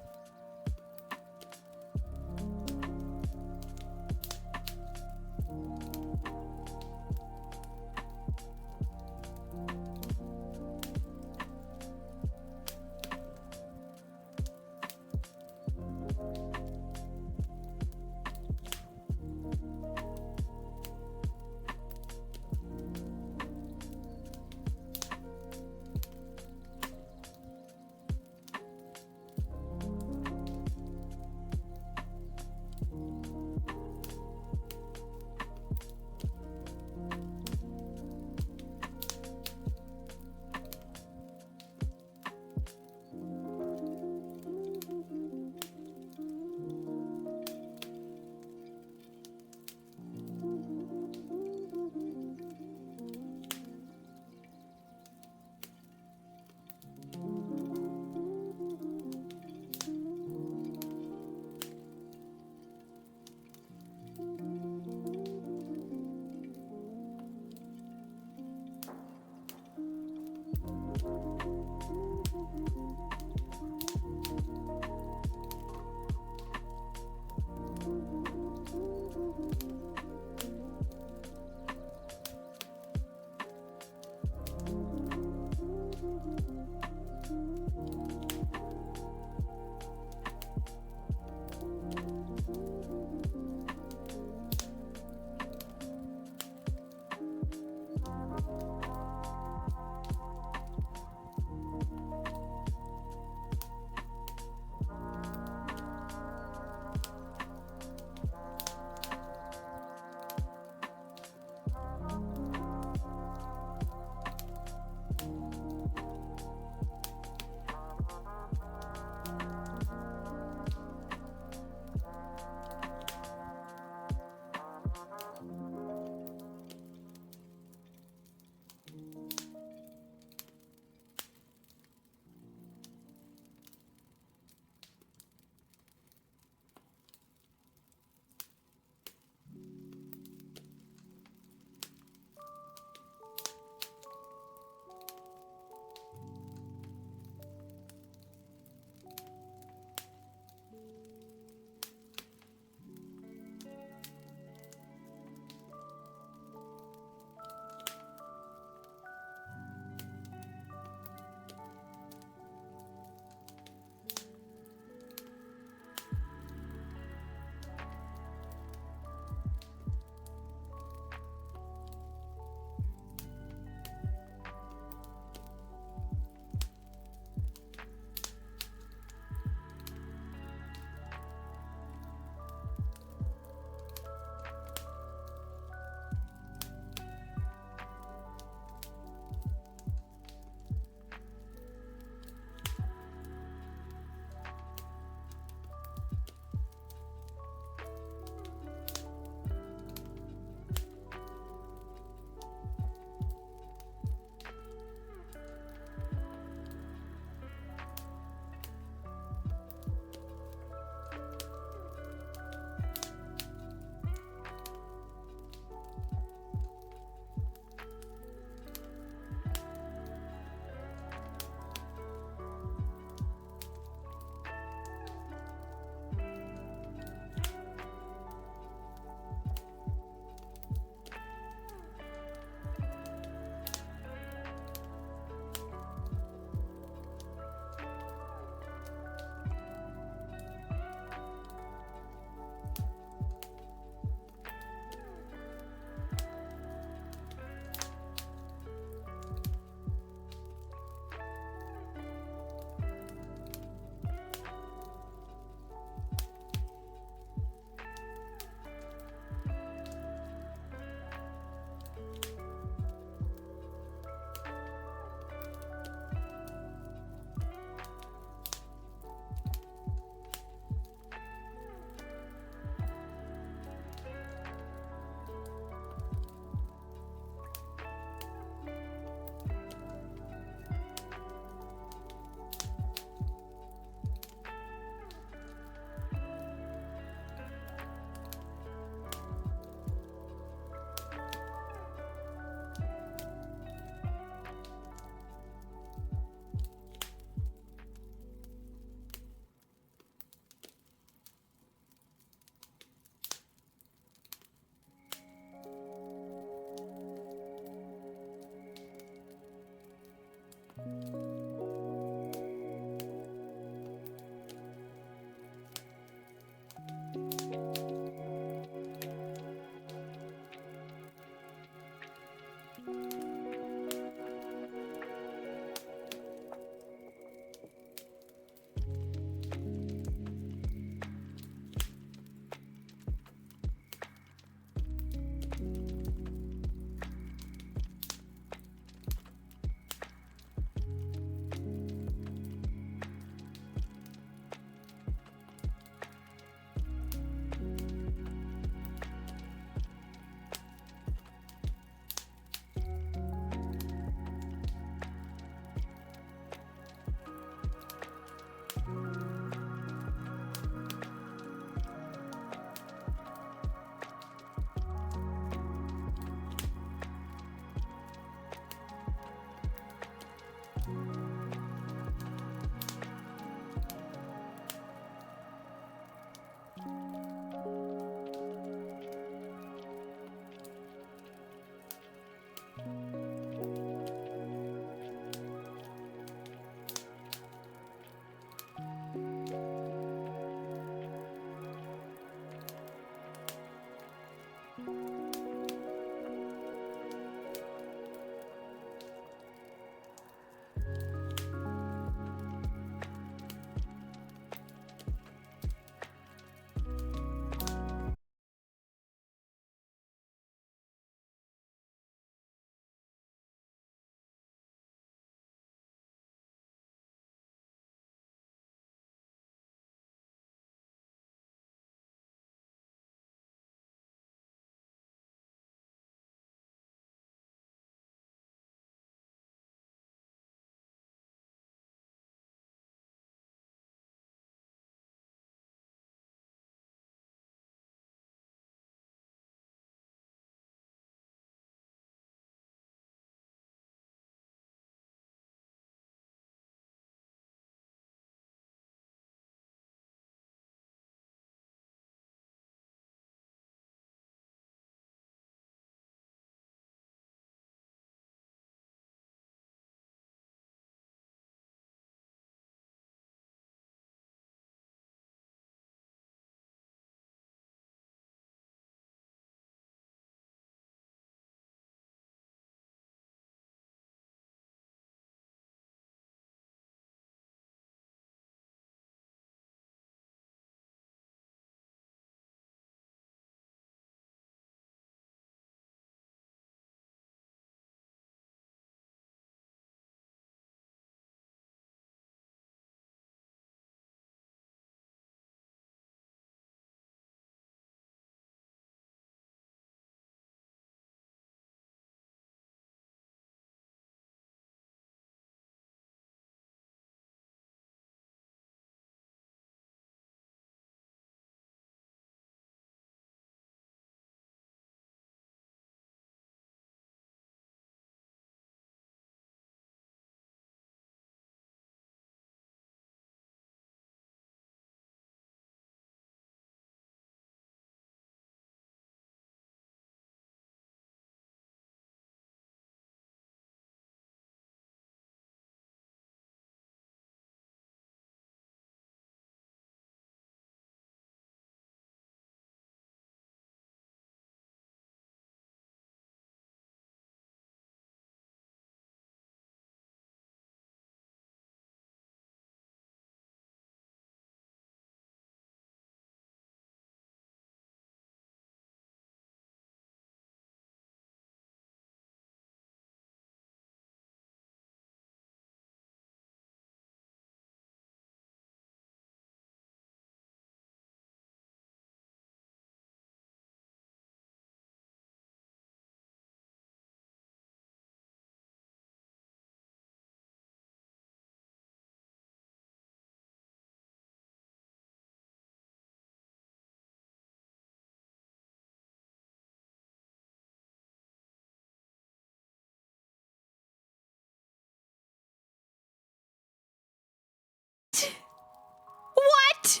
What?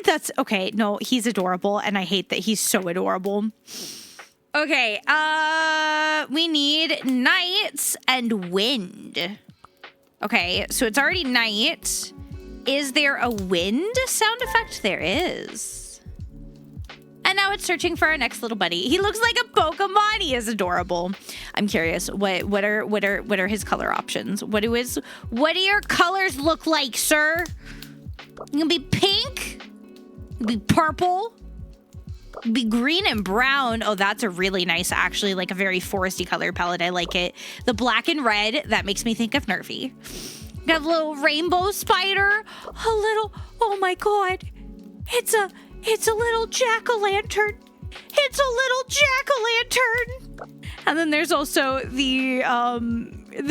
That's okay. No, he's adorable, and I hate that he's so adorable. Okay, we need nights and wind. Okay, so it's already night. Is there a wind sound effect? There is. And now it's searching for our next little buddy. He looks like a Pokemon. He is adorable. I'm curious. What are his color options? What do your colors look like, sir? You gonna be pink? Be purple? Be green and brown. Oh, that's a really nice, actually, like a very foresty color palette. I like it. The black and red, that makes me think of Nerfy. Got a little rainbow spider. A little, oh my God. It's a little jack-o'-lantern. It's a little jack-o'-lantern. And then there's also the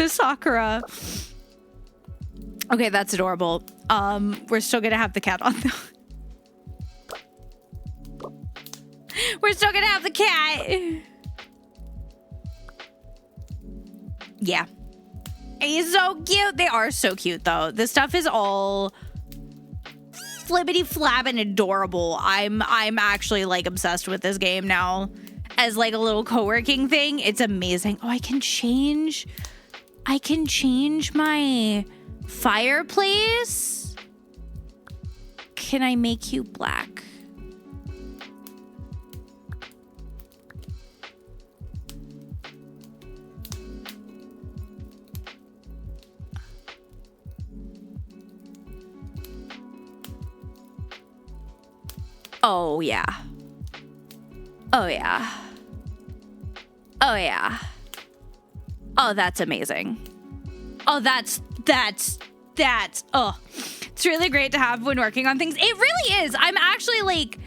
Sakura. Okay, that's adorable. We're still gonna have the cat on though. We're still gonna have the cat. Yeah. He's so cute. They are so cute though. This stuff is all flippity flapping adorable. I'm actually like obsessed with this game now as like a little co-working thing. It's amazing. Oh, I can change my fireplace. Can I make you black? Oh, yeah. Oh, yeah. Oh, yeah. Oh, that's amazing. Oh, that's, oh. It's really great to have when working on things. It really is. I'm actually, like,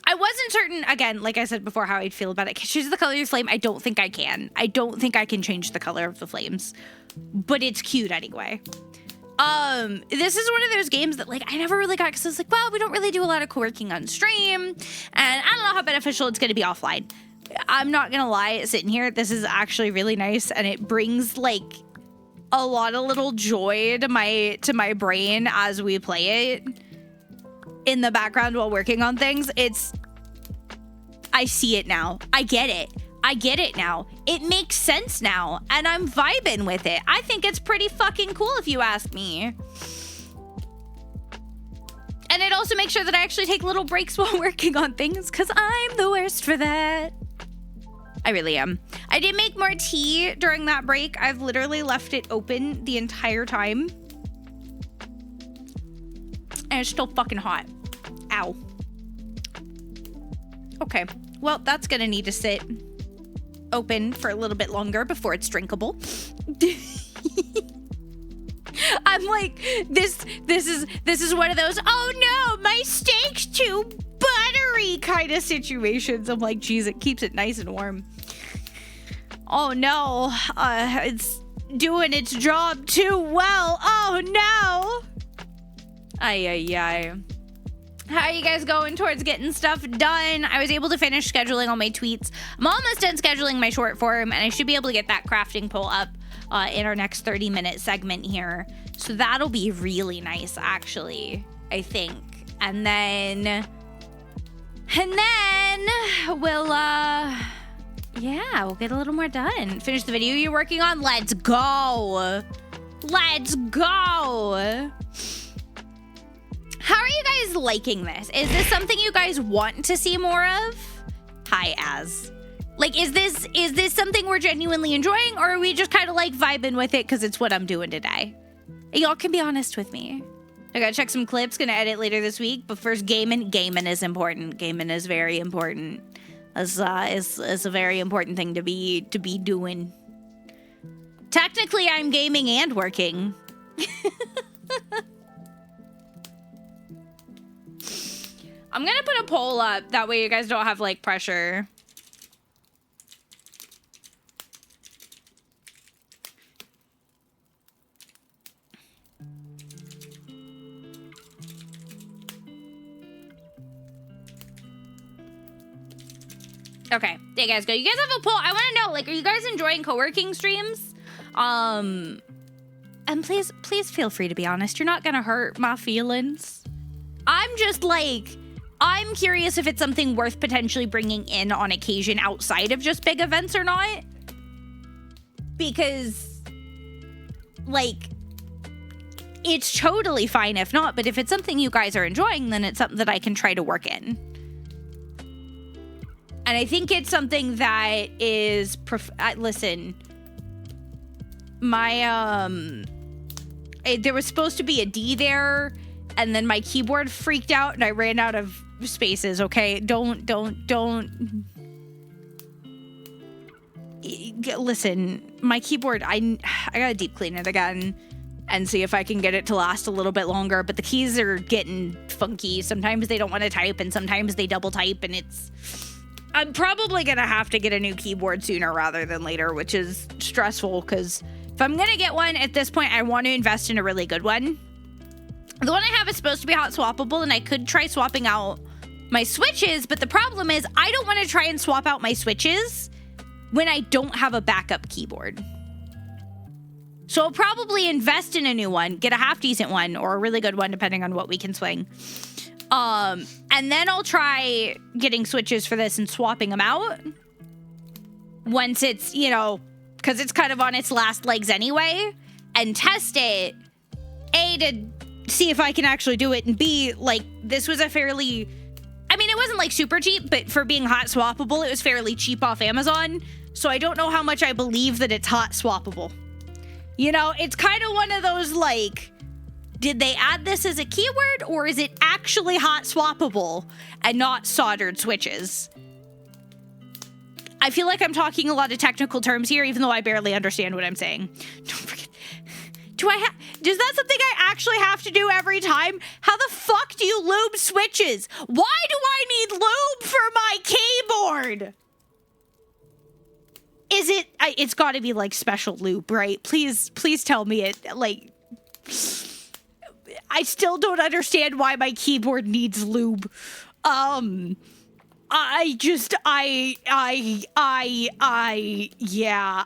I wasn't certain, again, like I said before, how I'd feel about it. Can I choose the color of your flame? I don't think I can. I don't think I can change the color of the flames. But it's cute anyway. This is one of those games that, like, I never really got because I was like, well, we don't really do a lot of co-working on stream, and I don't know how beneficial it's going to be offline. I'm not going to lie, sitting here, this is actually really nice, and it brings, like, a lot of little joy to my brain as we play it in the background while working on things. I see it now. I get it. I get it now. It makes sense now, and I'm vibing with it. I think it's pretty fucking cool if you ask me. And it also makes sure that I actually take little breaks while working on things, because I'm the worst for that. I really am. I did make more tea during that break. I've literally left it open the entire time. And it's still fucking hot. Ow. Okay, well, that's gonna need to sit open for a little bit longer before it's drinkable. I'm like, this is one of those, oh no, my steak's too buttery kind of situations. I'm like, geez, it keeps it nice and warm. Oh no, it's doing its job too well. Oh no. Ay. How are you guys going towards getting stuff done? I was able to finish scheduling all my tweets. I'm almost done scheduling my short form, and I should be able to get that crafting poll up in our next 30-minute segment here. So that'll be really nice, actually, I think. And then we'll, yeah, we'll get a little more done. Finish the video you're working on. Let's go. Let's go. How are you guys liking this? Is this something you guys want to see more of? Hi, Az. Like, is this something we're genuinely enjoying, or are we just kind of like vibing with it because it's what I'm doing today? Y'all can be honest with me. I gotta check some clips, gonna edit later this week, but first gaming. Gaming is important. Gaming is very important. Is a very important thing to be doing. Technically, I'm gaming and working. I'm gonna put a poll up, that way you guys don't have, like, pressure. Okay, there you guys go. You guys have a poll. I want to know, like, are you guys enjoying co-working streams? And please feel free to be honest. You're not gonna hurt my feelings. I'm just, like, I'm curious if it's something worth potentially bringing in on occasion outside of just big events or not. Because, like, it's totally fine if not, but if it's something you guys are enjoying, then it's something that I can try to work in. And I think it's something that is, listen, my, there was supposed to be a D there, and then my keyboard freaked out and I ran out of spaces, okay? Don't. Listen, my keyboard, I gotta deep clean it again and see if I can get it to last a little bit longer, but the keys are getting funky. Sometimes they don't want to type and sometimes they double type, and I'm probably gonna have to get a new keyboard sooner rather than later, which is stressful because if I'm gonna get one at this point, I want to invest in a really good one. The one I have is supposed to be hot swappable, and I could try swapping out my switches, but the problem is I don't want to try and swap out my switches when I don't have a backup keyboard. So I'll probably invest in a new one, get a half decent one or a really good one, depending on what we can swing. And then I'll try getting switches for this and swapping them out once it's, you know, because it's kind of on its last legs anyway, and test it, A, to see if I can actually do it, and B, like, this was a fairly, I mean, it wasn't like super cheap, but for being hot swappable, it was fairly cheap off Amazon, so I don't know how much I believe that it's hot swappable. You know, it's kind of one of those, like, did they add this as a keyword, or is it actually hot swappable and not soldered switches? I feel like I'm talking a lot of technical terms here, even though I barely understand what I'm saying. Don't forget. Is that something I actually have to do every time? How the fuck do you lube switches? Why do I need lube for my keyboard? Is it, it's gotta be like special lube, right? Please tell me it, like, I still don't understand why my keyboard needs lube. Yeah,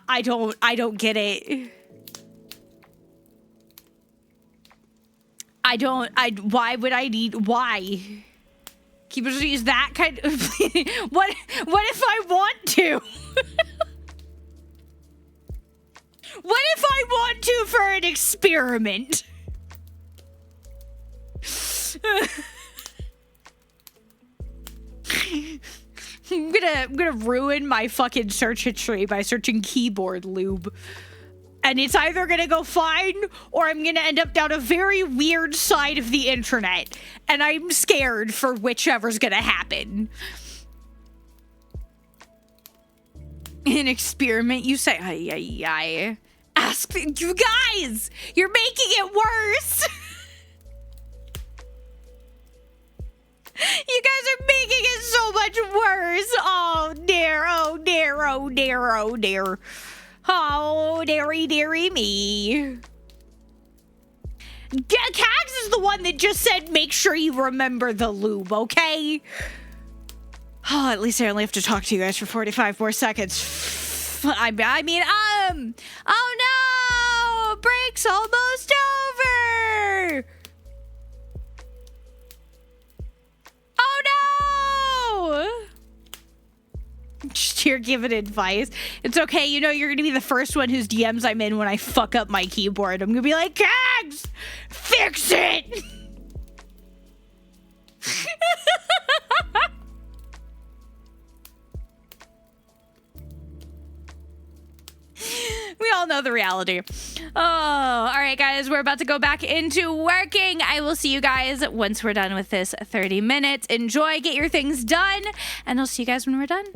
I don't get it. Why would I need, why? Keyboards use that kind of, what if I want to? What if I want to for an experiment? I'm gonna ruin my fucking search history by searching keyboard lube. And it's either gonna go fine, or I'm gonna end up down a very weird side of the internet. And I'm scared for whichever's gonna happen. An experiment, you say? Ay. Ask you guys! You're making it worse! You guys are making it so much worse. Oh dear, oh dear, oh dear, oh dear. Oh, dearie me. Cags is the one that just said, make sure you remember the lube, okay? Oh, at least I only have to talk to you guys for 45 more seconds. I mean, oh no! Break's almost over! Oh no! Just here giving advice. It's okay, you know, you're gonna be the first one whose DMs I'm in when I fuck up my keyboard. I'm gonna be like, Cags! Fix it! We all know the reality. Oh, all right, guys, we're about to go back into working. I will see you guys once we're done with this 30 minutes. Enjoy, get your things done, and I'll see you guys when we're done.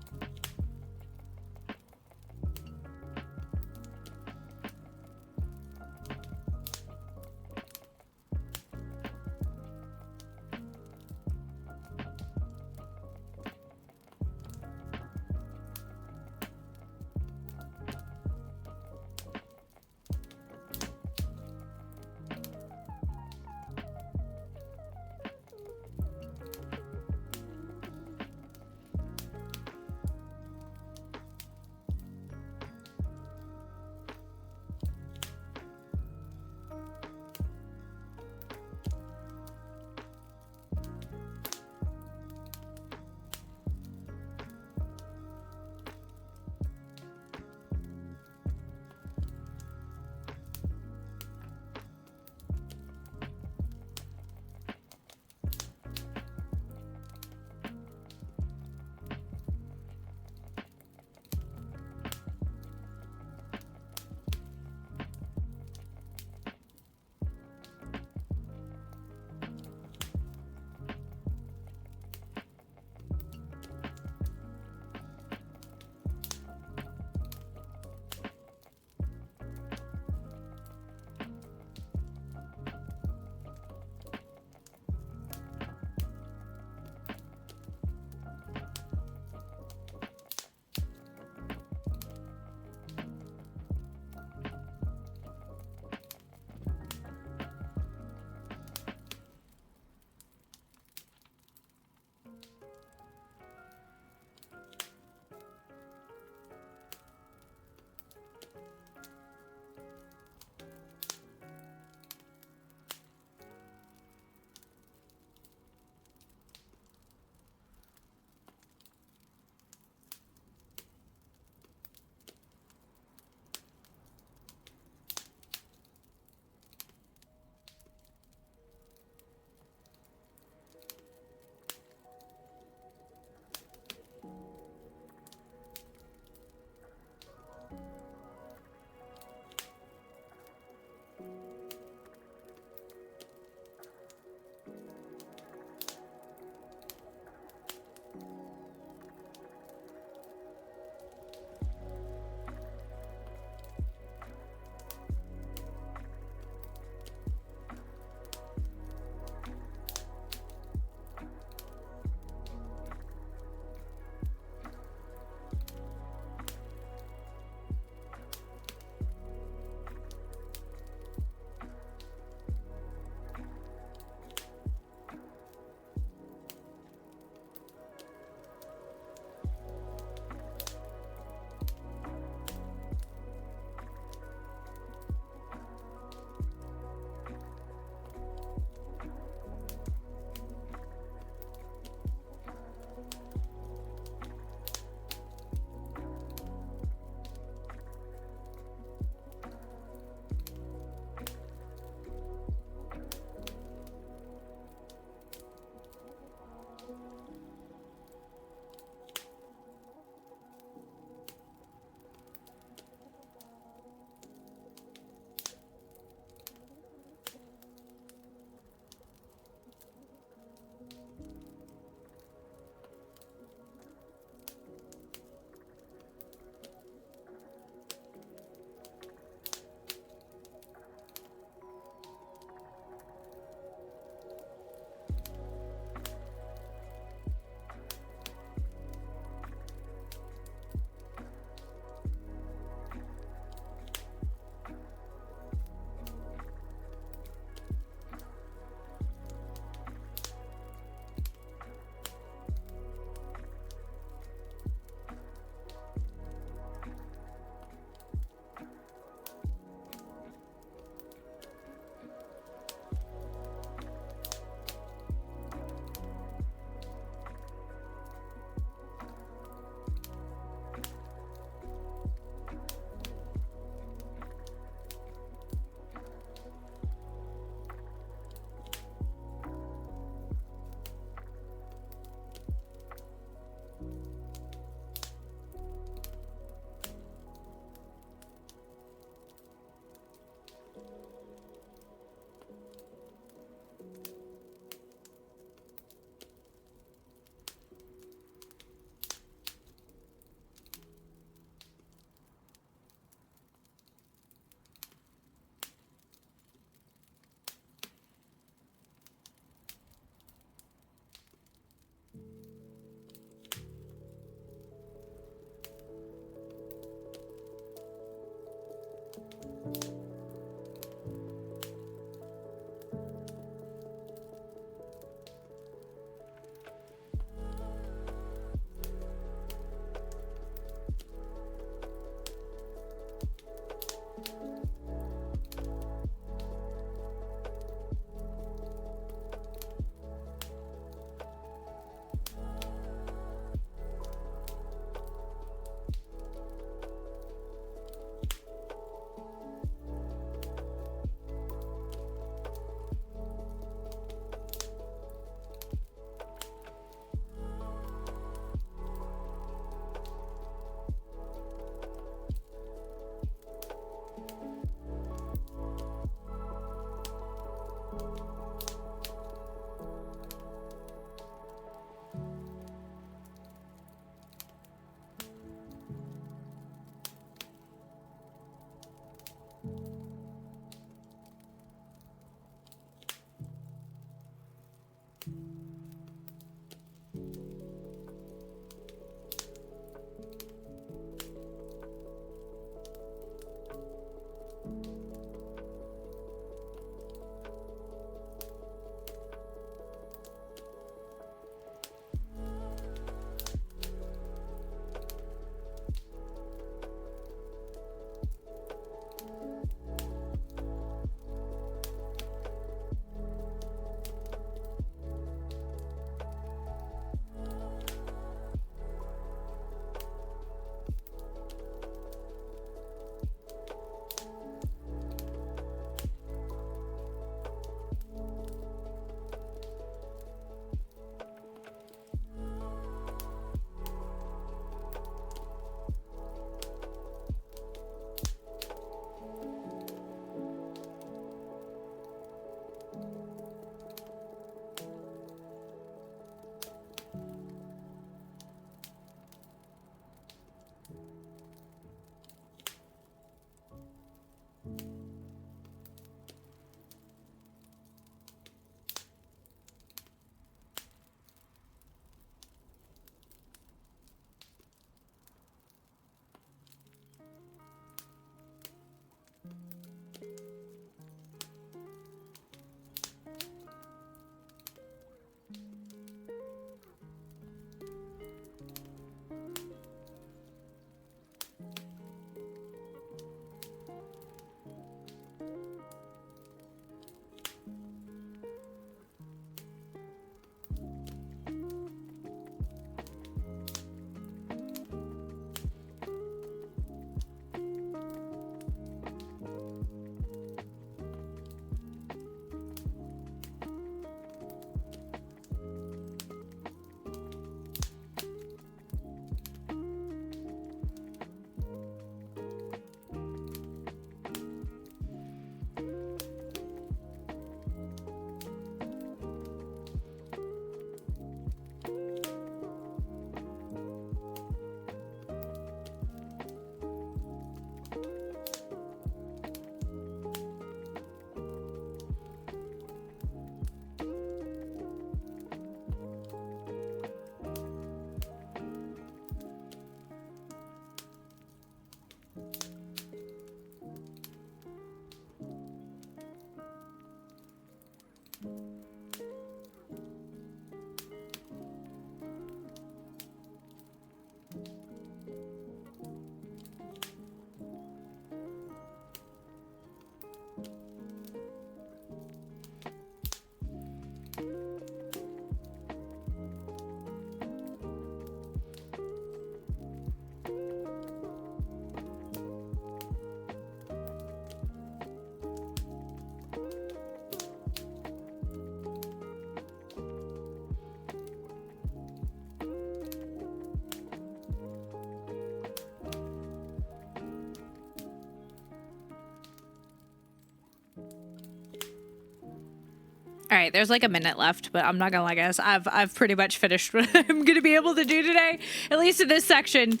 All right, there's like a minute left, but I'm not gonna lie, guys. I've pretty much finished what I'm gonna be able to do today, at least in this section.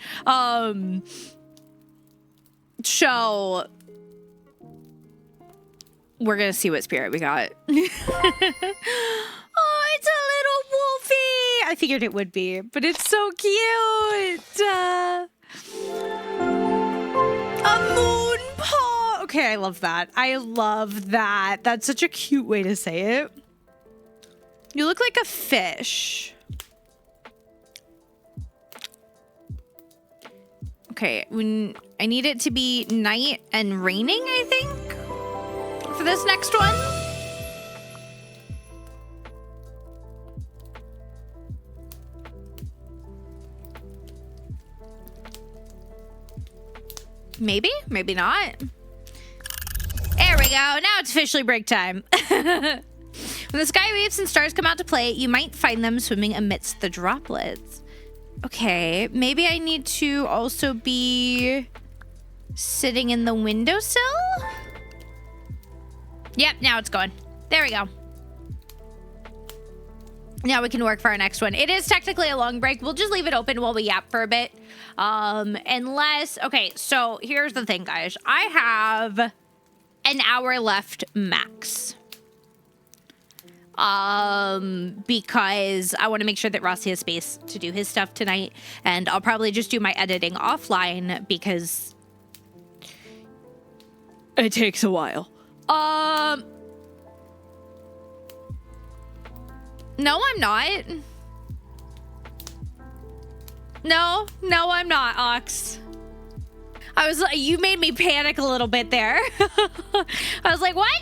So we're gonna see what spirit we got. Oh, it's a little wolfie. I figured it would be, but it's so cute. A moon paw. Okay, I love that. I love that. That's such a cute way to say it. You look like a fish. Okay, when I need it to be night and raining, I think, for this next one. Maybe, maybe not. There we go. Now it's officially break time. When the sky waves and stars come out to play, you might find them swimming amidst the droplets. Okay, maybe I need to also be sitting in the windowsill? Yep, now it's going. There we go. Now we can work for our next one. It is technically a long break. We'll just leave it open while we yap for a bit. Unless, okay, so here's the thing, guys. I have an hour left max. Because I want to make sure that Rossi has space to do his stuff tonight. And I'll probably just do my editing offline because it takes a while. No, I'm not. No, I'm not, Ox. I was like, you made me panic a little bit there. I was like, what?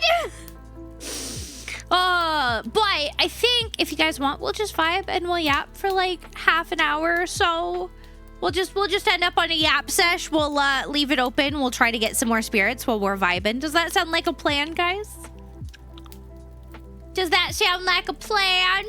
But I think if you guys want, we'll just vibe and we'll yap for like half an hour or so. We'll just end up on a yap sesh. We'll leave it open. We'll try to get some more spirits while we're vibing. Does that sound like a plan, guys? Does that sound like a plan?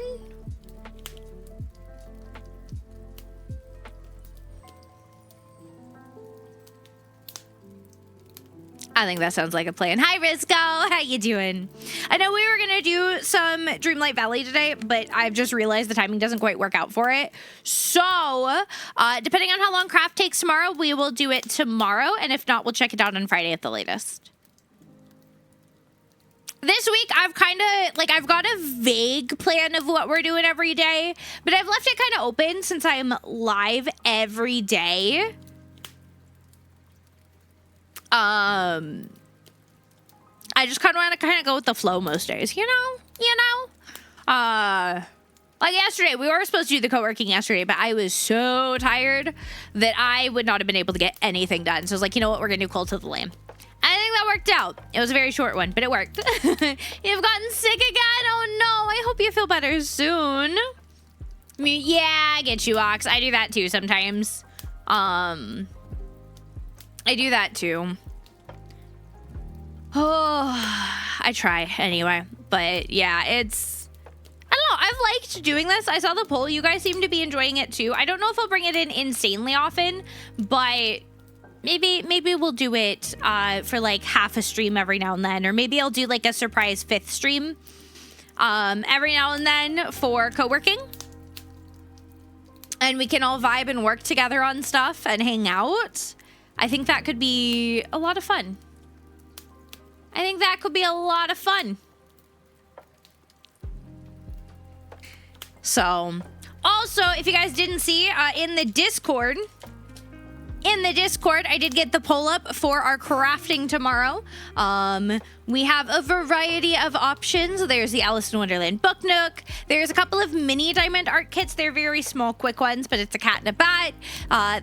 I think that sounds like a plan. Hi, Risco. How you doing? I know we were going to do some Dreamlight Valley today, but I've just realized the timing doesn't quite work out for it. So, depending on how long craft takes tomorrow, we will do it tomorrow. And if not, we'll check it out on Friday at the latest. This week, I've kind of, like, I've got a vague plan of what we're doing every day, but I've left it kind of open since I'm live every day. I just kind of want to go with the flow most days, you know? Like yesterday, we were supposed to do the co-working yesterday, but I was so tired that I would not have been able to get anything done. So I was like, you know what? We're going to do Cult of the Lamb. I think that worked out. It was a very short one, but it worked. You've gotten sick again? Oh no, I hope you feel better soon. I mean, yeah, I get you, Ox. I do that too sometimes. I do that too. Oh, I try anyway. But yeah, it's... I don't know. I've liked doing this. I saw the poll. You guys seem to be enjoying it too. I don't know if I'll bring it in insanely often, but maybe we'll do it for like half a stream every now and then. Or maybe I'll do like a surprise 5th stream every now and then for co-working. And we can all vibe and work together on stuff and hang out. I think that could be a lot of fun. I think that could be a lot of fun. So, also, if you guys didn't see, in the Discord, I did get the poll up for our crafting tomorrow. We have a variety of options. There's the Alice in Wonderland Book Nook. There's a couple of mini diamond art kits. They're very small, quick ones, but it's a cat and a bat.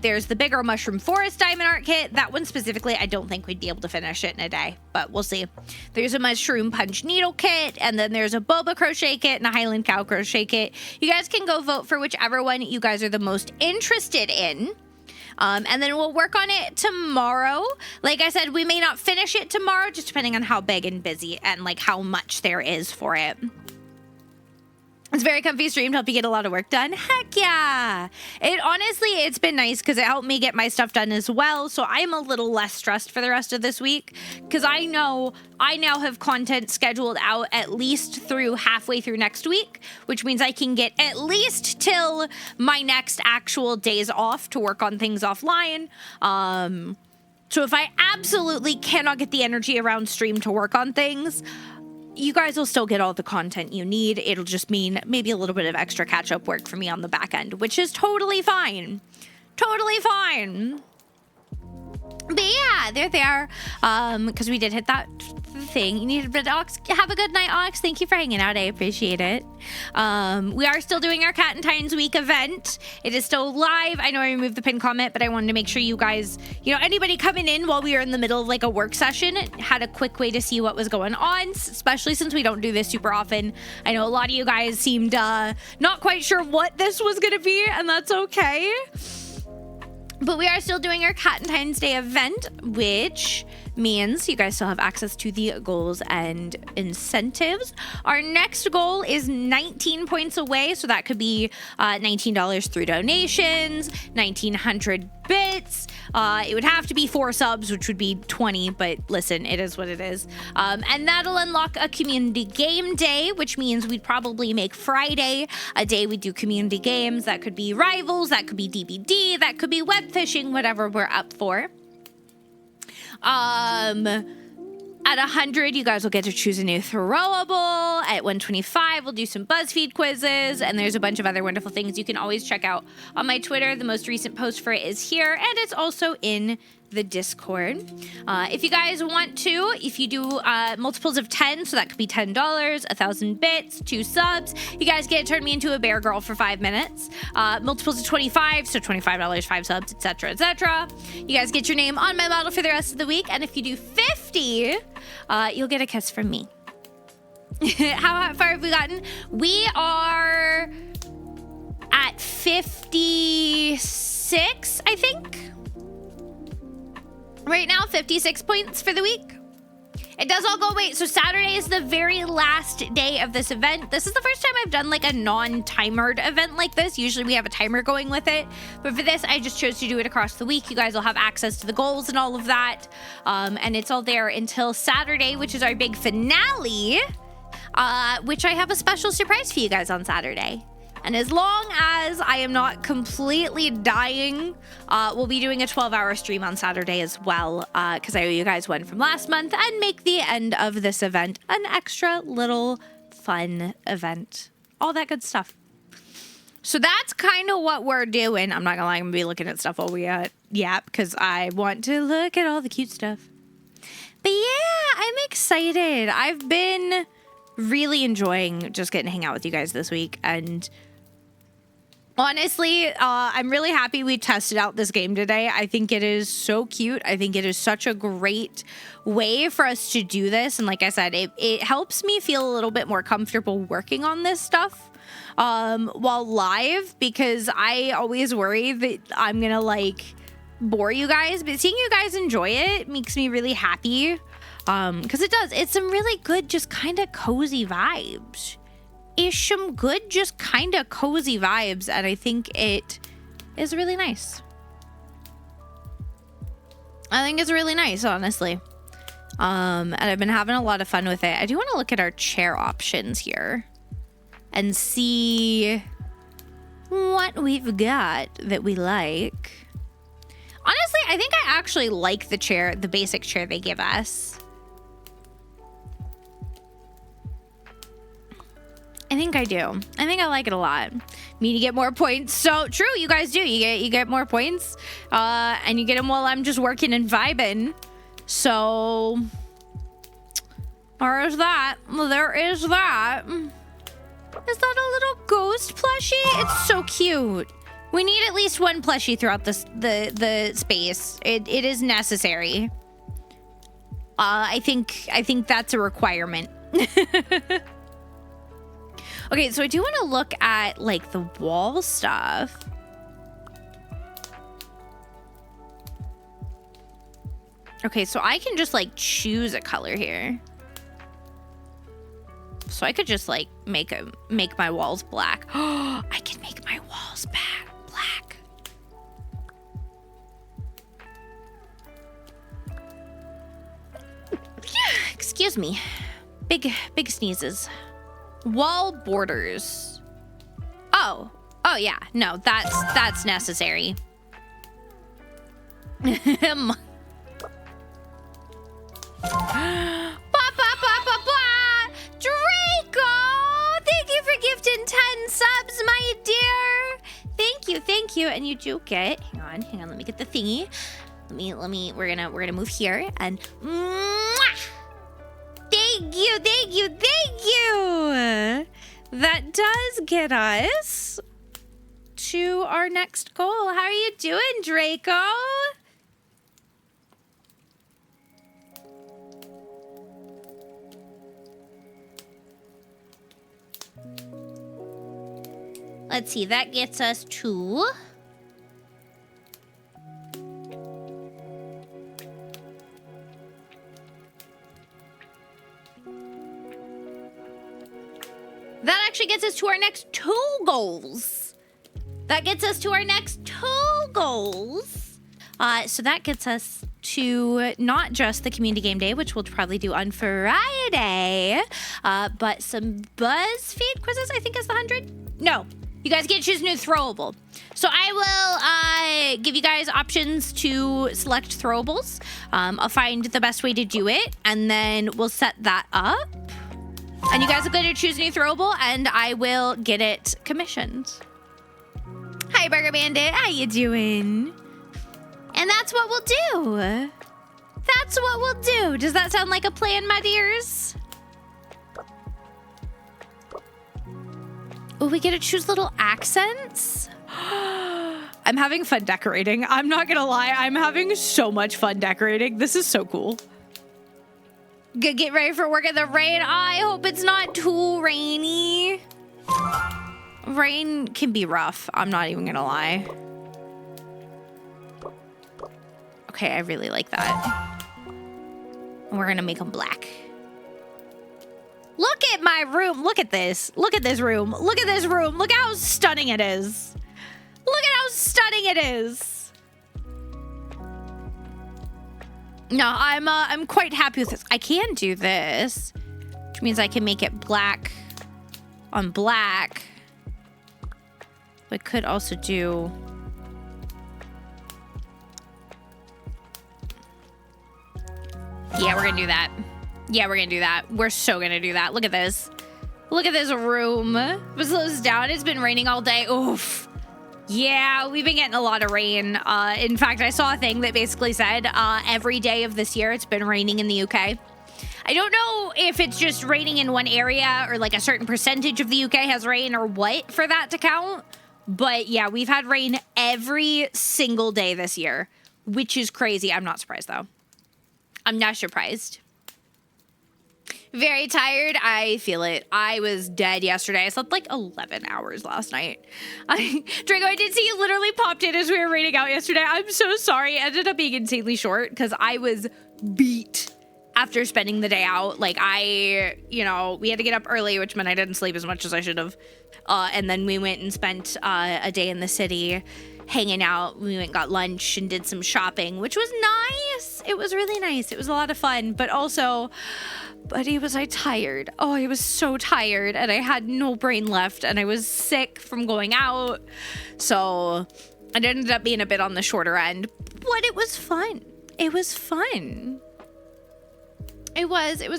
There's the bigger Mushroom Forest diamond art kit. That one specifically, I don't think we'd be able to finish it in a day, but we'll see. There's a Mushroom Punch Needle kit, and then there's a Boba crochet kit and a Highland Cow crochet kit. You guys can go vote for whichever one you guys are the most interested in. And then we'll work on it tomorrow. Like I said, we may not finish it tomorrow, just depending on how big and busy and like how much there is for it. It's very comfy stream to help you get a lot of work done. Heck yeah. It's been nice because it helped me get my stuff done as well. So I'm a little less stressed for the rest of this week because I know I now have content scheduled out at least through halfway through next week, which means I can get at least till my next actual days off to work on things offline. So if I absolutely cannot get the energy around stream to work on things, you guys will still get all the content you need. It'll just mean maybe a little bit of extra catch-up work for me on the back end, which is totally fine. Totally fine. But yeah, there they are. Because we did hit that thing. You need a bit, Ox. Have a good night, Ox. Thank you for hanging out. I appreciate it. We are still doing our Catentines week event. It is still live. I know I removed the pinned comment, but I wanted to make sure you guys, you know, anybody coming in while we were in the middle of like a work session had a quick way to see what was going on, especially since we don't do this super often. I know a lot of you guys seemed not quite sure what this was going to be, and that's okay. But we are still doing our Catentines Day event, which means you guys still have access to the goals and incentives. Our next goal is 19 points away, so that could be $19 through donations, 1,900 bits. It would have to be 4 subs, which would be 20, but listen, it is what it is. And that'll unlock a community game day, which means we'd probably make Friday a day we do community games. That could be Rivals, that could be DBD, that could be web fishing, whatever we're up for. At 100, you guys will get to choose a new throwable. At 125, we'll do some BuzzFeed quizzes, and there's a bunch of other wonderful things you can always check out on my Twitter. The most recent post for it is here, and it's also in the Discord. If you guys want to, if you do multiples of 10, so that could be $10, 1,000 bits, 2 subs, you guys get to turn me into a bear girl for 5 minutes. Multiples of 25, so $25, 5 subs, etc., etc. You guys get your name on my model for the rest of the week, and if you do 50, you'll get a kiss from me. How far have we gotten? We are at 56, I think. Right now, 56 points for the week. It does all go away. So Saturday is the very last day of this event. This is the first time I've done like a non-timered event like this. Usually we have a timer going with it. But for this, I just chose to do it across the week. You guys will have access to the goals and all of that. And it's all there until Saturday, which is our big finale, which I have a special surprise for you guys on Saturday. And as long as I am not completely dying, we'll be doing a 12-hour stream on Saturday as well, because I owe you guys one from last month, and make the end of this event an extra little fun event. All that good stuff. So that's kind of what we're doing. I'm not gonna lie, I'm gonna be looking at stuff while we yap, because I want to look at all the cute stuff. But yeah, I'm excited. I've been really enjoying just getting to hang out with you guys this week, and honestly, I'm really happy we tested out this game today. I think it is so cute. I think it is such a great way for us to do this. And like I said, it helps me feel a little bit more comfortable working on this stuff while live, because I always worry that I'm going to like bore you guys. But seeing you guys enjoy it makes me really happy, because it does. It's some really good, just kind of cozy vibes. Ish, some good, just kind of cozy vibes, and I think it is really nice. I think it's really nice, honestly. And I've been having a lot of fun with it. I do want to look at our chair options here and see what we've got that we like. Honestly, I think I actually like the chair, the basic chair they give us. I think I do. I think I like it a lot. I mean, you get more points. So true, you guys do. You get more points, and you get them while I'm just working and vibing. So there is that. There is that. Is that a little ghost plushie? It's so cute. We need at least one plushie throughout the space. It is necessary. I think that's a requirement. Okay, so I do want to look at, like, the wall stuff. Okay, so I can just, like, choose a color here. So I could just like make my walls black. Oh, I can make my walls black. Excuse me. Big sneezes. Wall borders. Oh yeah. No, that's necessary. Draco! Thank you for gifting 10 subs, my dear. Thank you. And you do get, hang on, let me get the thingy. Let me, we're gonna move here and mwah! Thank you. That does get us to our next goal. How are you doing, Draco? Let's see, that gets us to... That actually gets us to our next 2 goals. So that gets us to not just the community game day, which we'll probably do on Friday, but some BuzzFeed quizzes, I think is the 100. No, you guys get to choose a new throwable. So I will give you guys options to select throwables. I'll find the best way to do it, and then we'll set that up. And you guys are going to choose a new throwable, and I will get it commissioned. Hi, Burger Bandit. How you doing? And that's what we'll do. Does that sound like a plan, my dears? Oh, we get to choose little accents? I'm having fun decorating. I'm not going to lie. I'm having so much fun decorating. This is so cool. Get ready for work in the rain. I hope it's not too rainy. Rain can be rough. I'm not even gonna lie. Okay, I really like that. We're gonna make them black. Look at my room. Look at this. Look at this room. Look at this room. Look how stunning it is. No, I'm quite happy with this. I can do this, which means I can make it black on black. I could also do... Yeah, we're gonna do that. We're so gonna do that. Look at this. Look at this room. It slows down. It's been raining all day. Oof. Yeah, we've been getting a lot of rain. In fact, I saw a thing that basically said every day of this year it's been raining in the UK. I don't know if it's just raining in one area or like a certain percentage of the UK has rain or what for that to count. But yeah, we've had rain every single day this year, which is crazy. I'm not surprised though. I'm not surprised. Very tired. I feel it. I was dead yesterday. I slept like 11 hours last night. Draco, I did see you literally popped in as we were raiding out yesterday. I'm so sorry. It ended up being insanely short because I was beat after spending the day out. Like we had to get up early, which meant I didn't sleep as much as I should have. And then we went and spent a day in the city hanging out. We went and got lunch and did some shopping, which was nice. It was really nice. It was a lot of fun, but also... Buddy, was I tired? Oh, I was so tired and I had no brain left and I was sick from going out. So it ended up being a bit on the shorter end, but it was fun. It was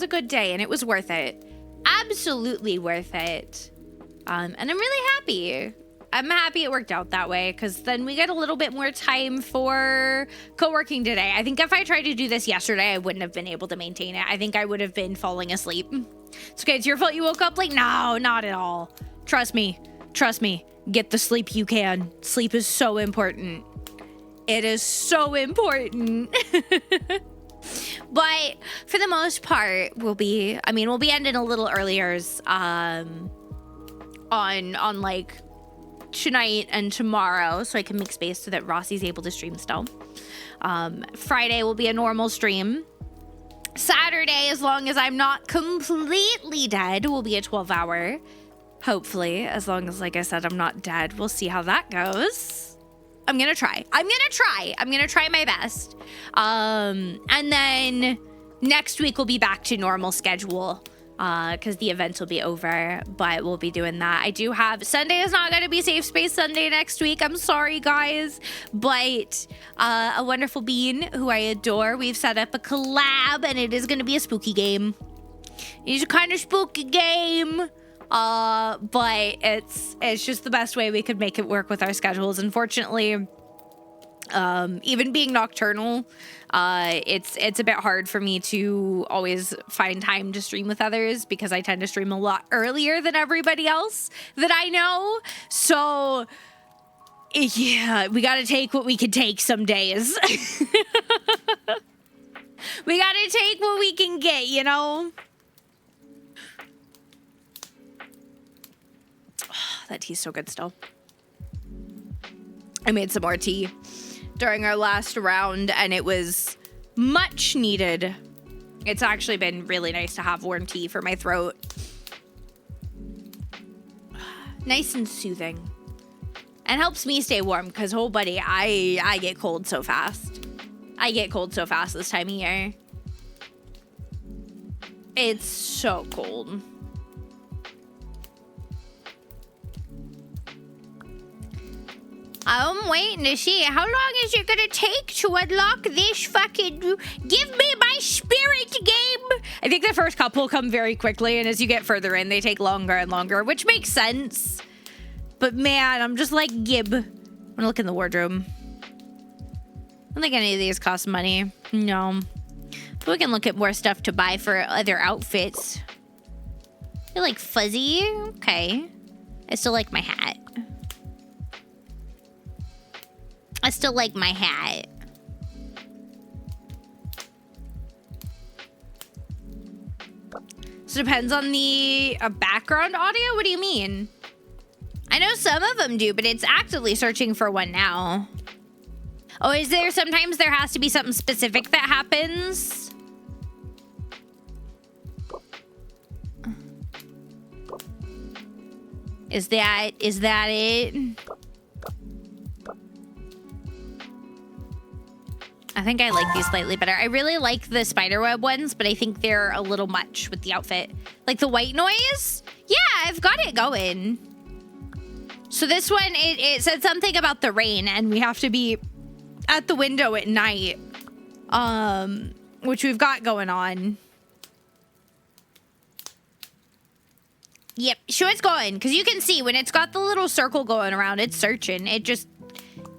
a good day and it was worth it. Absolutely worth it. And I'm really happy. I'm happy it worked out that way because then we get a little bit more time for co-working today. I think if I tried to do this yesterday, I wouldn't have been able to maintain it. I think I would have been falling asleep. It's okay. It's your fault you woke up late. No, not at all. Trust me. Get the sleep you can. Sleep is so important. It is so important. But for the most part, we'll be ending a little earlier on like tonight and tomorrow so I can make space so that Rossi's able to stream still. Friday will be a normal stream. Saturday, as long as I'm not completely dead, will be a 12-hour. Hopefully, as long as, like I said, I'm not dead. We'll see how that goes. I'm gonna try. I'm gonna try my best. And then next week we'll be back to normal schedule because the events will be over, but we'll be doing that. I do have, Sunday is not gonna be Safe Space Sunday next week. I'm sorry, guys, but a wonderful bean who I adore, we've set up a collab and it is gonna be a spooky game. It's a kind of spooky game. But it's just the best way we could make it work with our schedules. Unfortunately, even being nocturnal, it's a bit hard for me to always find time to stream with others because I tend to stream a lot earlier than everybody else that I know. So yeah, we got to take what we can take some days. We got to take what we can get, you know? That tea's so good still. I made some more tea during our last round and it was much needed. It's actually been really nice to have warm tea for my throat. Nice and soothing. And helps me stay warm because, oh buddy, I get cold so fast. I get cold so fast this time of year. It's so cold. I'm waiting to see how long is it gonna take to unlock this fucking give me my spirit game. I think the first couple come very quickly, and as you get further in, they take longer and longer, which makes sense. But man, I'm just like Gib. I'm gonna look in the wardrobe. I don't think any of these cost money. No. But we can look at more stuff to buy for other outfits. You're like fuzzy? Okay. I still like my hat. I still like my hat. So it depends on the background audio? What do you mean? I know some of them do, but it's actively searching for one now. Oh, is there sometimes there has to be something specific that happens? Is that it? I think I like these slightly better. I really like the spiderweb ones, but I think they're a little much with the outfit. Like the white noise? Yeah, I've got it going. So this one, it said something about the rain, and we have to be at the window at night, which we've got going on. Yep, sure it's going, because you can see when it's got the little circle going around, it's searching. It just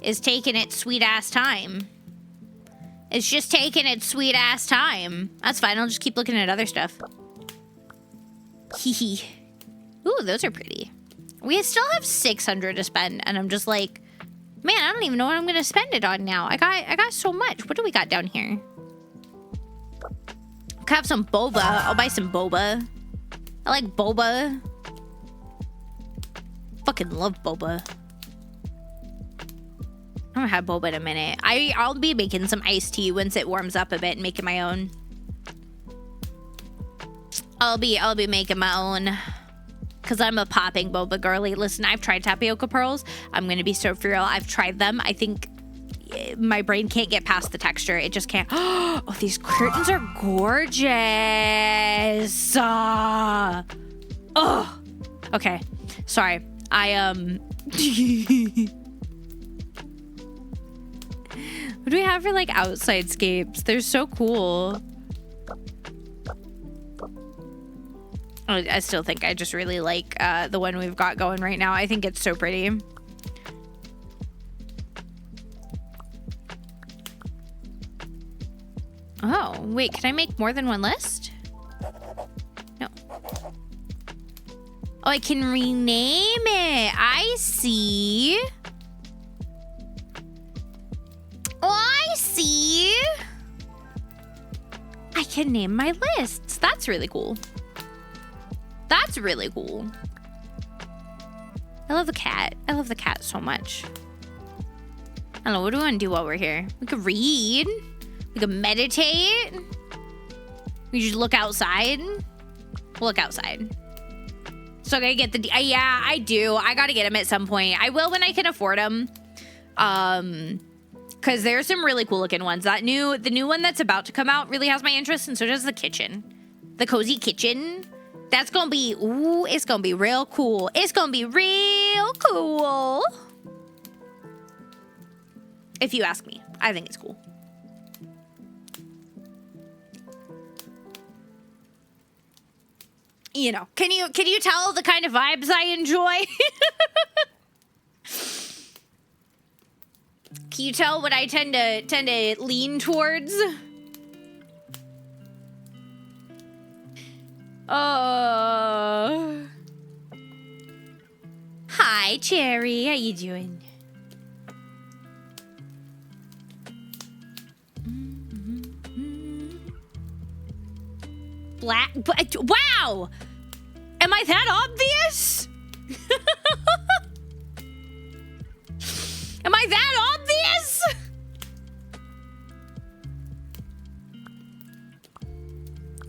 is taking its sweet-ass time. It's just taking its sweet-ass time. That's fine, I'll just keep looking at other stuff. Hee. Ooh, those are pretty. We still have 600 to spend, and I'm just like, man, I don't even know what I'm gonna spend it on now. I got so much. What do we got down here? I could have some boba. I'll buy some boba. I like boba. Fucking love boba. I haven't had boba in a minute. I'll be making some iced tea once it warms up a bit and making my own. I'll be making my own. Cause I'm a popping boba girly. Listen, I've tried tapioca pearls. I'm gonna be so for real. I've tried them. I think my brain can't get past the texture. It just can't. Oh, these curtains are gorgeous. Oh, okay. Sorry. What do we have for like outside scapes? They're so cool. I still think I just really like the one we've got going right now. I think it's so pretty. Oh, wait, can I make more than one list? No. Oh, I can rename it. I see. Oh, I see. I can name my lists. That's really cool. That's really cool. I love the cat. I love the cat so much. I don't know. What do we want to do while we're here? We could read. We could meditate. We just look outside. Look outside. So I gotta get the, yeah, I do. I gotta get them at some point. I will when I can afford them. Because there's some really cool looking ones. The new one that's about to come out really has my interest, and so does the kitchen. The cozy kitchen. That's gonna be, ooh, it's gonna be real cool. It's gonna be real cool. If you ask me, I think it's cool. You know, can you tell the kind of vibes I enjoy? Can you tell what I tend to lean towards? Hi, Cherry. How you doing? Black. Wow! Am I that obvious? Am I that obvious?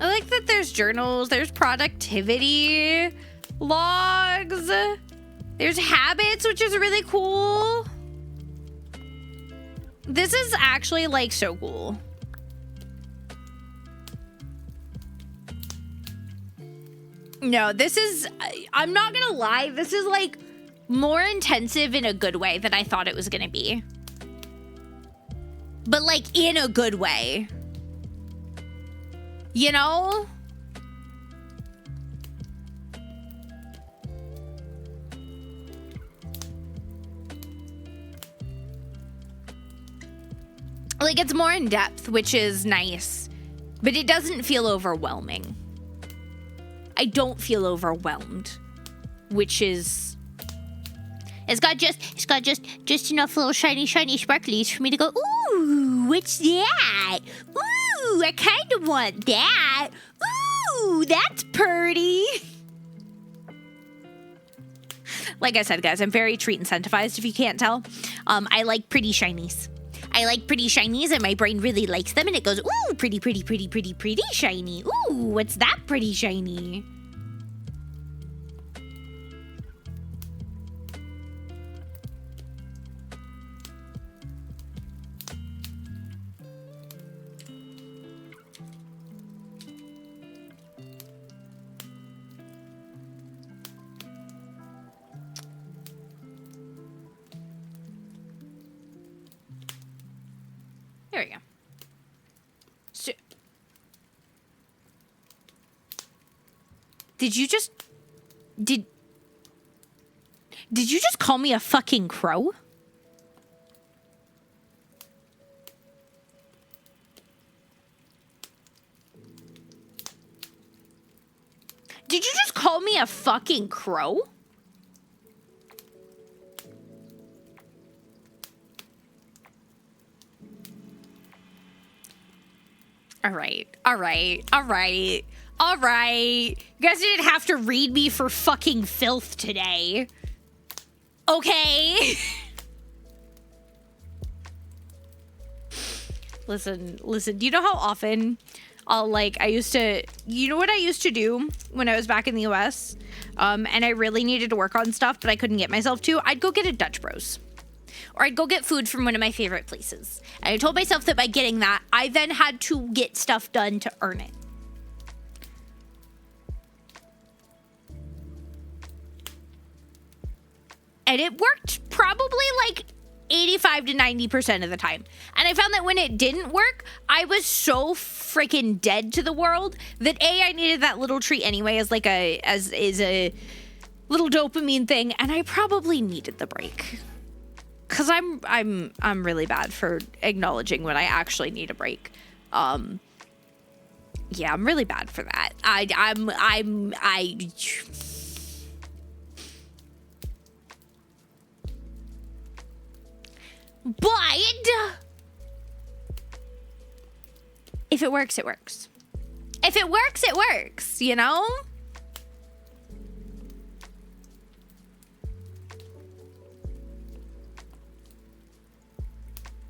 I like that there's journals, there's productivity logs, there's habits, which is really cool. This is actually like so cool. No, this is, I'm not gonna lie, this is like more intensive in a good way than I thought it was gonna be. But like in a good way. You know? Like it's more in depth, which is nice, but it doesn't feel overwhelming. I don't feel overwhelmed, which is, it's got just enough little shiny sparklies for me to go, ooh, what's that? Ooh, I kind of want that. Ooh, that's pretty. Like I said, guys, I'm very treat incentivized, if you can't tell. I like pretty shinies. I like pretty shinies, and my brain really likes them, and it goes, ooh, pretty shiny. Ooh, what's that pretty shiny? There we go. So, did you just call me a fucking crow? Did you just call me a fucking crow? All right. You guys didn't have to read me for fucking filth today. Okay. Listen, do you know how often you know what I used to do when I was back in the US? And I really needed to work on stuff, but I couldn't get myself to? I'd go get a Dutch Bros. Or I'd go get food from one of my favorite places. And I told myself that by getting that, I then had to get stuff done to earn it. And it worked probably like 85 to 90% of the time. And I found that when it didn't work, I was so freaking dead to the world that I needed that little treat anyway as a little dopamine thing, and I probably needed the break. Cause I'm really bad for acknowledging when I actually need a break. Yeah, I'm really bad for that. But if it works, it works. If it works, it works, you know?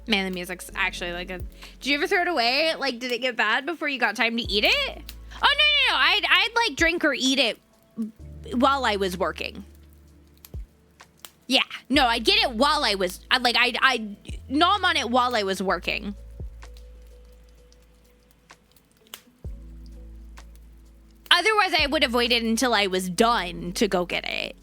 Man, the music's actually like a... Did you ever throw it away? Like, did it get bad before you got time to eat it? Oh, no. I'd like drink or eat it while I was working. Yeah. No, I'd get it while I was... I'd nom on it while I was working. Otherwise, I would have waited until I was done to go get it.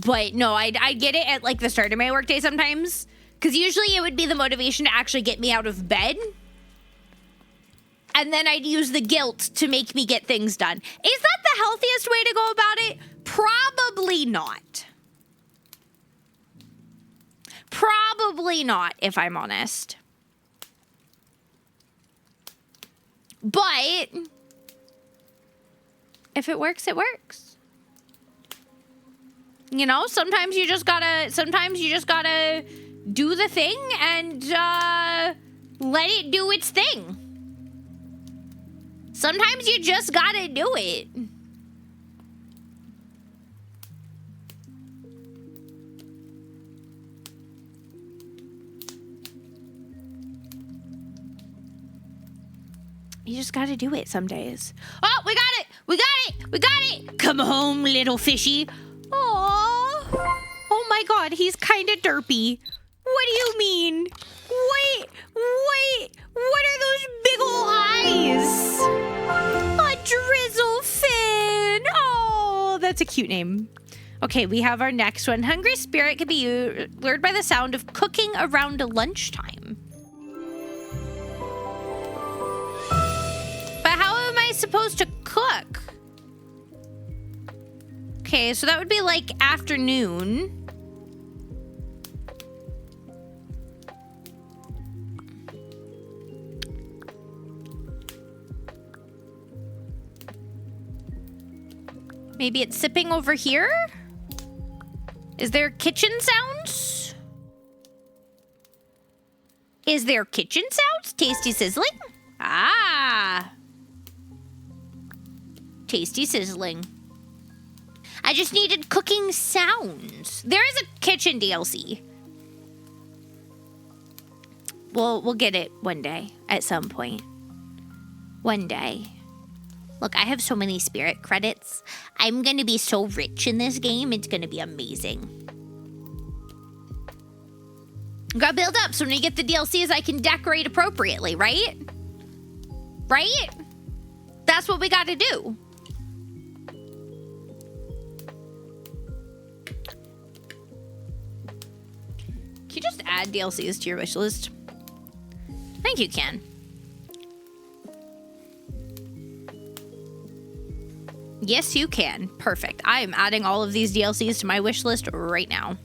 But no, I'd get it at like the start of my workday sometimes. Because usually it would be the motivation to actually get me out of bed. And then I'd use the guilt to make me get things done. Is that the healthiest way to go about it? Probably not. Probably not, if I'm honest. But if it works, it works. You know, sometimes you just gotta do the thing and let it do its thing. Sometimes you just gotta do it. You just gotta do it some days. Oh, we got it! We got it! We got it! Come home, little fishy. Aww. Oh my god, he's kind of derpy. What do you mean? Wait! What are those big ol' eyes? A drizzlefin! Oh, that's a cute name. Okay, we have our next one. Hungry spirit can be lured by the sound of cooking around lunchtime. But how am I supposed to cook? Okay, so that would be like afternoon. Maybe it's sipping over here? Is there kitchen sounds? Is there kitchen sounds? Tasty sizzling? Ah. Tasty sizzling. I just needed cooking sounds. There is a kitchen DLC. We'll get it one day at some point. One day. Look, I have so many spirit credits. I'm going to be so rich in this game. It's going to be amazing. Gotta build up so when you get the DLCs, I can decorate appropriately, right? Right? That's what we got to do. Can you just add DLCs to your wish list? I think you can. Yes, you can. Perfect. I am adding all of these DLCs to my wish list right now.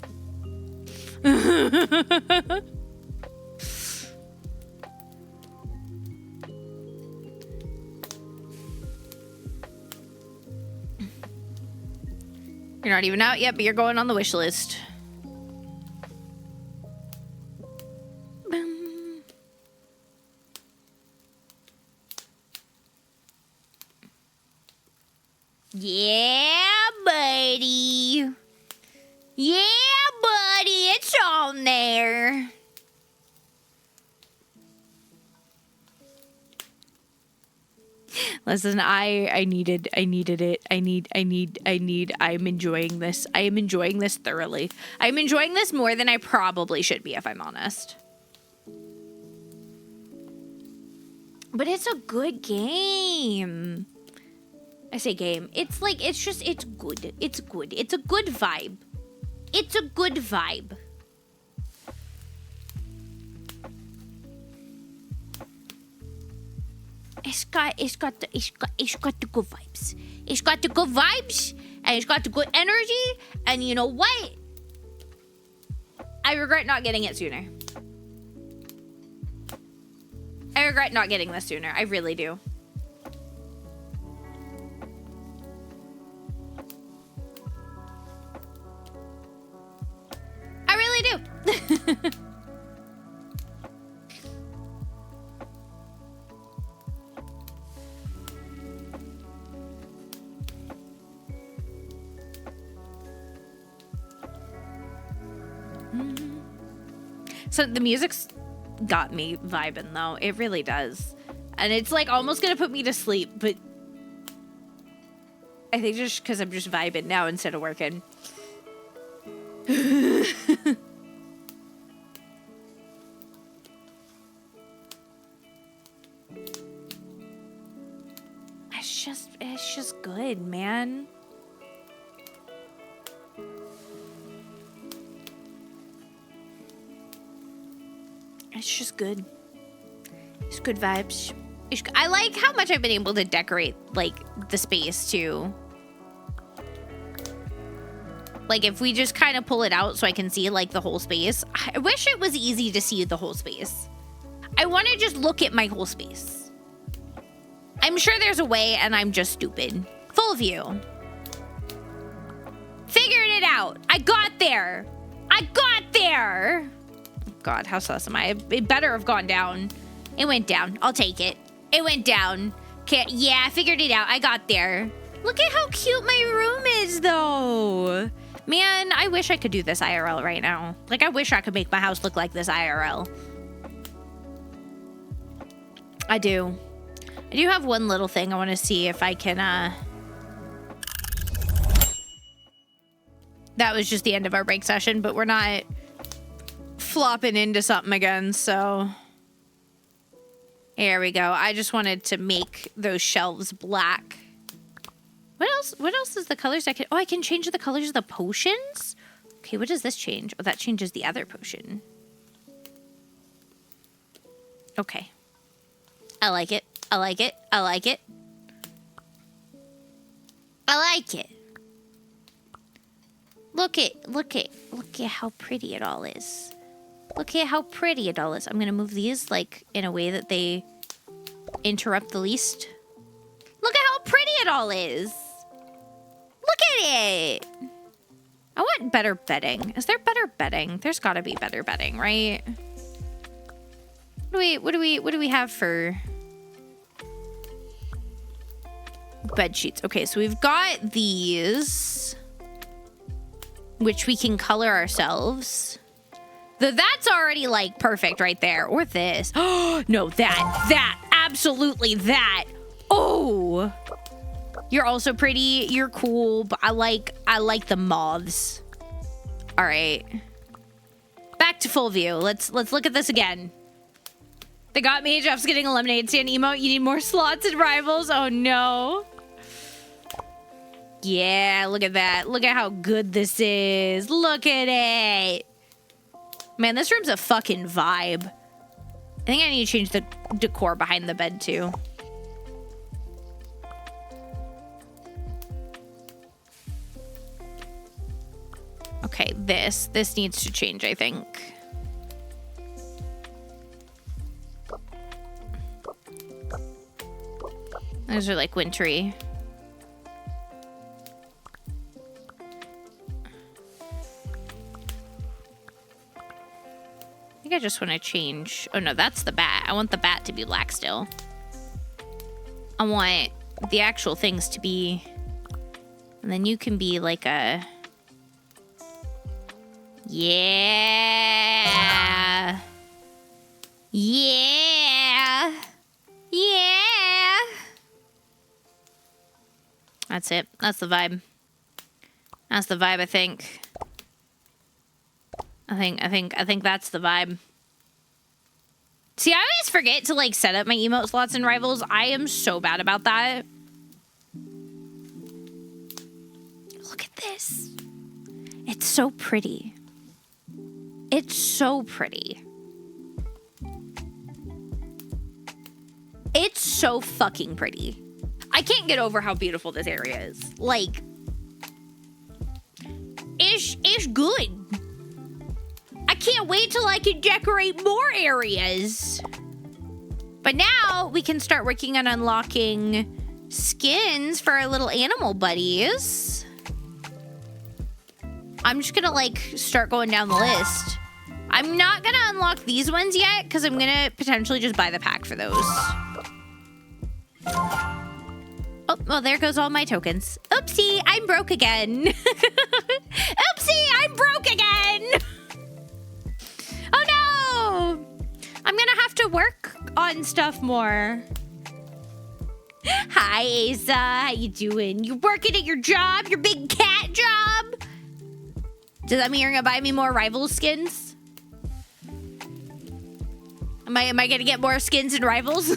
You're not even out yet, but you're going on the wish list. Yeah, buddy. Yeah, buddy, it's on there. Listen, I needed it. I'm enjoying this. I am enjoying this thoroughly. I'm enjoying this more than I probably should be, if I'm honest. But it's a good game. I say game. It's like, it's good. It's good. It's a good vibe. It's a good vibe. It's got the good vibes. It's got the good vibes, and it's got the good energy, and you know what? I regret not getting it sooner. I regret not getting this sooner. I really do. I really do. So the music's got me vibing though. It really does. And it's like almost gonna put me to sleep, but I think just because I'm just vibing now instead of working. It's just good, man. It's just good. It's good vibes. I like how much I've been able to decorate, like, the space, too. Like, if we just kind of pull it out so I can see, like, the whole space. I wish it was easy to see the whole space. I want to just look at my whole space. I'm sure there's a way, and I'm just stupid. Full view. Figured it out. I got there. I got there. God, how sus am I? It better have gone down. It went down. I'll take it. It went down. Okay, yeah, I figured it out. I got there. Look at how cute my room is, though. Man, I wish I could do this IRL right now. Like, I wish I could make my house look like this IRL. I do. I do have one little thing I want to see if I can, That was just the end of our break session, but we're not flopping into something again, so... There we go. I just wanted to make those shelves black. What else? What else is the colors I can... Oh, I can change the colors of the potions? Okay, what does this change? Oh, that changes the other potion. Okay. I like it. I like it. I like it. I like it. Look at how pretty it all is. Look at how pretty it all is. I'm gonna move these like in a way that they interrupt the least. Look at how pretty it all is. Look at it. I want better bedding. Is there better bedding? There's gotta be better bedding, right? What do we have for bed sheets? Okay, so we've got these, which we can color ourselves. That's already like perfect right there. Or this. Oh no, that absolutely that. Oh, you're also pretty. You're cool, but I like the moths. All right, back to full view. Let's look at this again. They got me. Jeff's getting a lemonade stand emote. You need more slots and rivals. Oh no. Yeah, look at that. Look at how good this is. Look at it. Man, this room's a fucking vibe. I think I need to change the decor behind the bed too. Okay, this needs to change, I think. Those are like wintry. I think I just want to change. Oh no, that's the bat. I want the bat to be black still. I want the actual things to be, and then you can be like a, yeah. Yeah. Yeah. That's it. That's the vibe. That's the vibe, I think. I think that's the vibe. See, I always forget to like set up my emote slots and rivals. I am so bad about that. Look at this. It's so pretty. It's so pretty. It's so fucking pretty. I can't get over how beautiful this area is. Like, it's good. I can't wait till I can decorate more areas. But now we can start working on unlocking skins for our little animal buddies. I'm just gonna like start going down the list. I'm not gonna unlock these ones yet because I'm gonna potentially just buy the pack for those. Oh, well, there goes all my tokens. Oopsie, I'm broke again. Oopsie, I'm broke again. Oh no! I'm to work on stuff more. Hi, Asa. How you doing? You working at your job? Your big cat job? Does that mean you're gonna buy me more Rivals skins? Am I gonna get more skins in Rivals?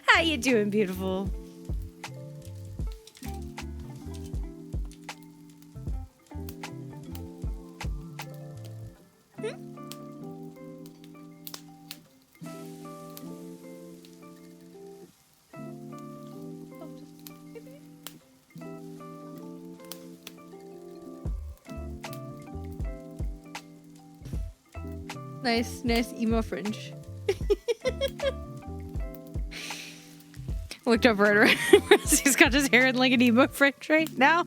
How you doing, beautiful? Nice emo fringe. Looked over at her. He's got his hair in like an emo fringe right now.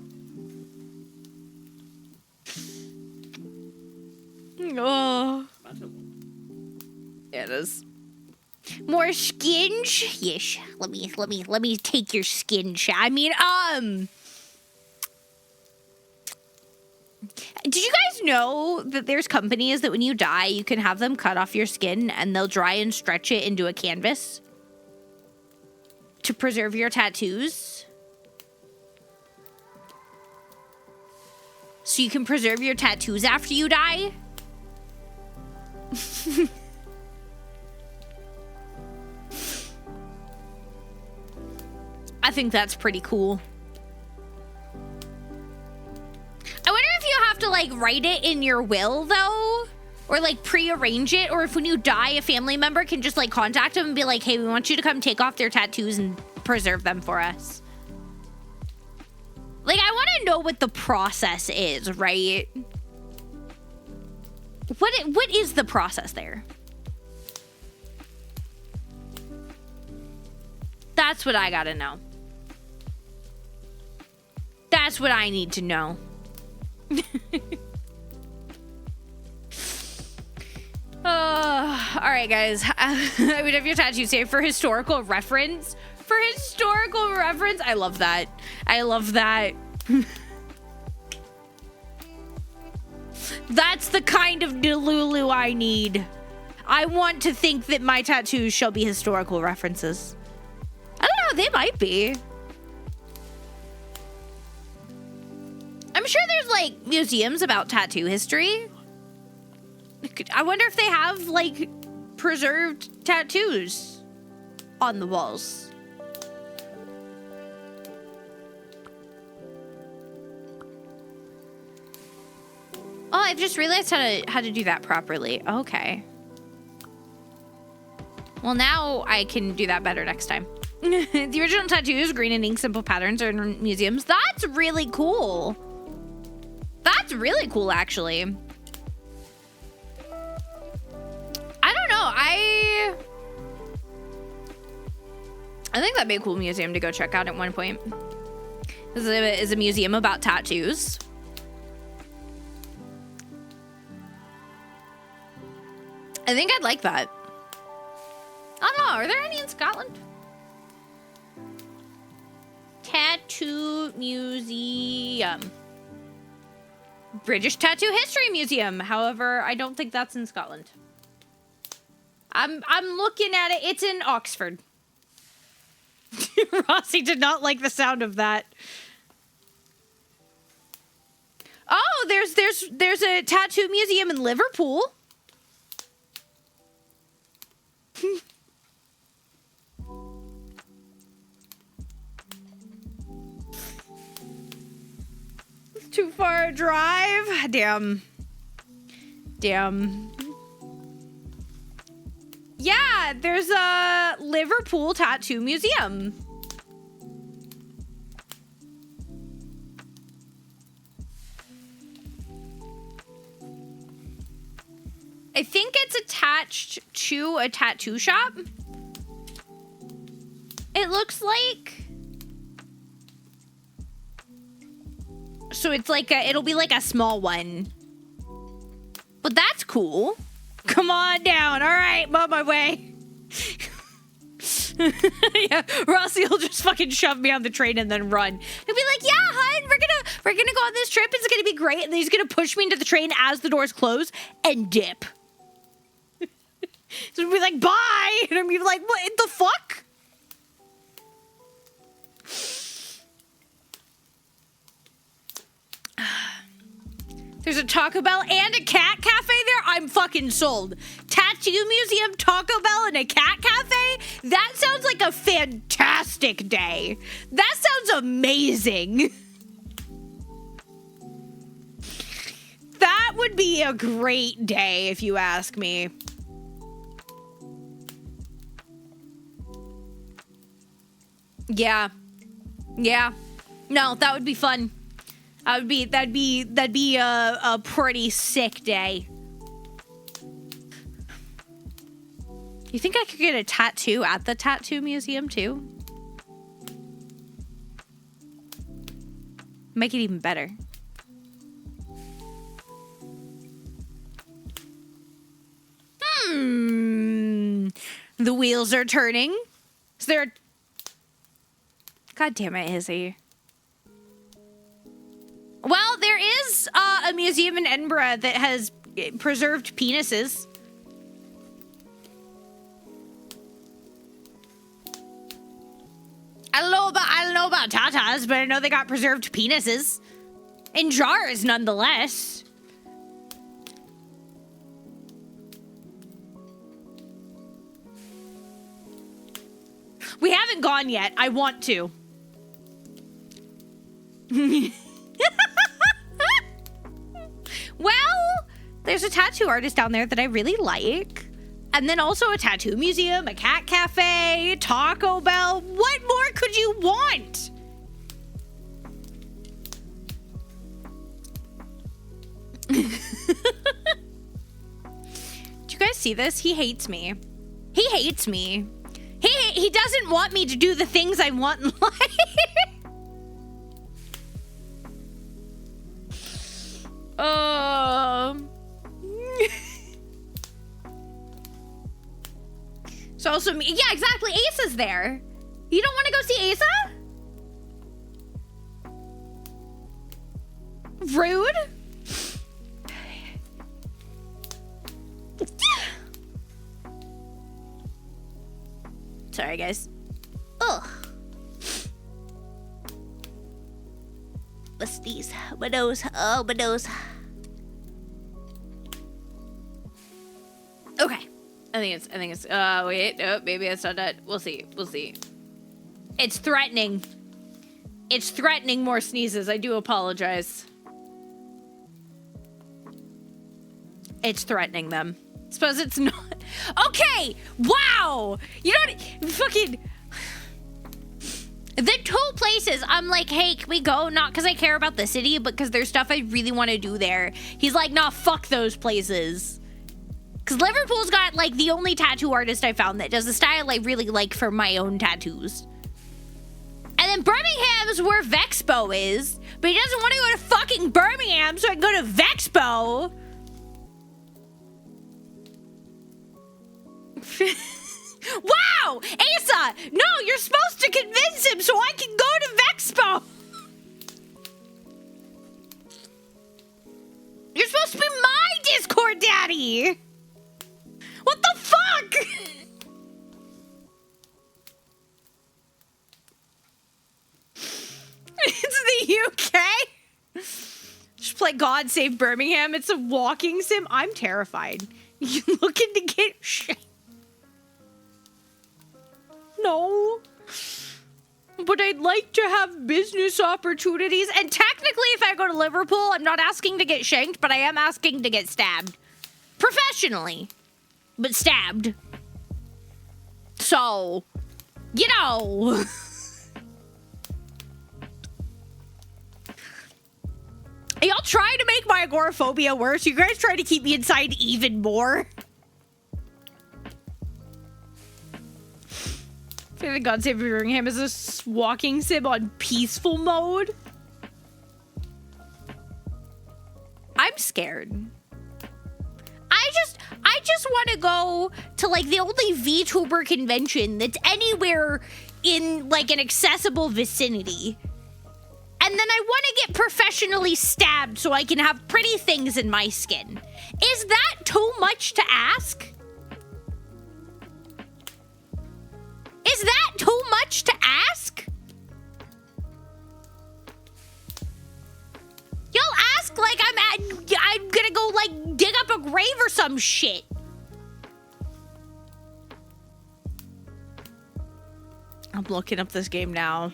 Oh. Yeah, it is. More skins? Yes. Let me take your skin. I mean, did you guys know that there's companies that when you die, you can have them cut off your skin and they'll dry and stretch it into a canvas to preserve your tattoos? So you can preserve your tattoos after you die? I think that's pretty cool. I wonder if you have to, like, write it in your will, though? Or, like, prearrange it? Or if when you die, a family member can just, like, contact them and be like, hey, we want you to come take off their tattoos and preserve them for us. Like, I want to know what the process is, right? What is the process there? That's what I gotta know. That's what I need to know. All right, guys. I would have your tattoo saved for historical reference. For historical reference, I love that. I love that. That's the kind of Delulu I need. I want to think that my tattoos shall be historical references. I don't know, they might be. I'm sure there's, like, museums about tattoo history. I wonder if they have, like, preserved tattoos on the walls. Oh, I just realized how to do that properly. Okay. Well, now I can do that better next time. The original tattoos, green and ink simple patterns, are in museums. That's really cool. That's really cool, actually. I don't know. I think that'd be a cool museum to go check out at one point. This is a museum about tattoos. I think I'd like that. I don't know. Are there any in Scotland? Tattoo Museum. British Tattoo History Museum. However, I don't think that's in Scotland. I'm looking at it. It's in Oxford. Rossi did not like the sound of that. Oh, there's a tattoo museum in Liverpool. Too far a drive. Damn. Yeah, there's a Liverpool Tattoo Museum. I think it's attached to a tattoo shop. It looks like. So it's like it'll be like a small one. But that's cool. Come on down. All right, I'm on my way. Yeah, Rossi will just fucking shove me on the train and then run. He'll be like, yeah, hun, we're gonna go on this trip. It's gonna be great. And then he's gonna push me into the train as the doors close and dip. So we'd be like, bye! And I'd be like, what the fuck? There's a Taco Bell and a cat cafe there? I'm fucking sold. Tattoo museum, Taco Bell, and a cat cafe? That sounds like a fantastic day. That sounds amazing. That would be a great day if you ask me. Yeah. Yeah. No, that would be fun. That'd be a pretty sick day. You think I could get a tattoo at the tattoo museum too? Make it even better. The wheels are turning. Is there a... God damn it, Izzy. Well, there is a museum in Edinburgh that has preserved penises. I don't know about tatas, but I know they got preserved penises. In jars, nonetheless. We haven't gone yet. I want to. Well, there's a tattoo artist down there that I really like. And then also a tattoo museum, a cat cafe, Taco Bell. What more could you want? Do you guys see this? He hates me. He hates me. He doesn't want me to do the things I want in life. So also me. Yeah, exactly. Asa's there. You don't want to go see Asa? Rude. Sorry, guys. Ugh. What's these? My nose. Oh, my nose. Okay. I think it's, wait, no, maybe it's not that. We'll see. It's threatening. It's threatening more sneezes. I do apologize. It's threatening them. Suppose it's not. Okay! Wow! You know what? Fucking... The two places, I'm like, hey, can we go? Not because I care about the city, but because there's stuff I really want to do there. He's like, nah, fuck those places. Because Liverpool's got, like, the only tattoo artist I found that does the style I really like for my own tattoos. And then Birmingham's where Vexpo is, but he doesn't want to go to fucking Birmingham, so I can go to Vexpo. Wow! Asa! No, you're supposed to convince him so I can go to Vexpo! You're supposed to be my Discord daddy! What the fuck? It's the UK? Just play God Save Birmingham. It's a walking sim. I'm terrified. You looking to get shit? No. But I'd like to have business opportunities. And technically, if I go to Liverpool, I'm not asking to get shanked, but I am asking to get stabbed. Professionally. But stabbed. So, you know. Y'all try to make my agoraphobia worse. You guys try to keep me inside even more. I think God Save Birmingham is a walking sim on peaceful mode. I'm scared. I just want to go to like the only VTuber convention that's anywhere in like an accessible vicinity. And then I want to get professionally stabbed so I can have pretty things in my skin. Is that too much to ask? much to ask? Y'all ask like I'm gonna go like dig up a grave or some shit. I'm looking up this game now.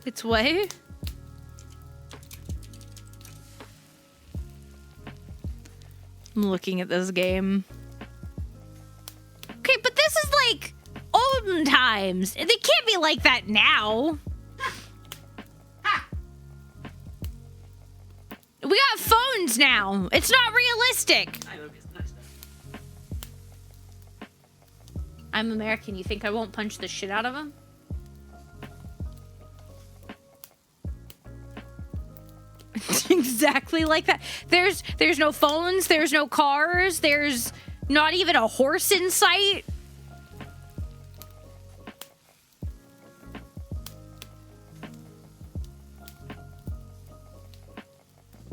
It's what? I'm looking at this game. Okay, but this is like olden times. They can't be like that now. We got phones now. It's not realistic. I'm American. You think I won't punch the shit out of him? Exactly like that. There's no phones. There's no cars. There's not even a horse in sight.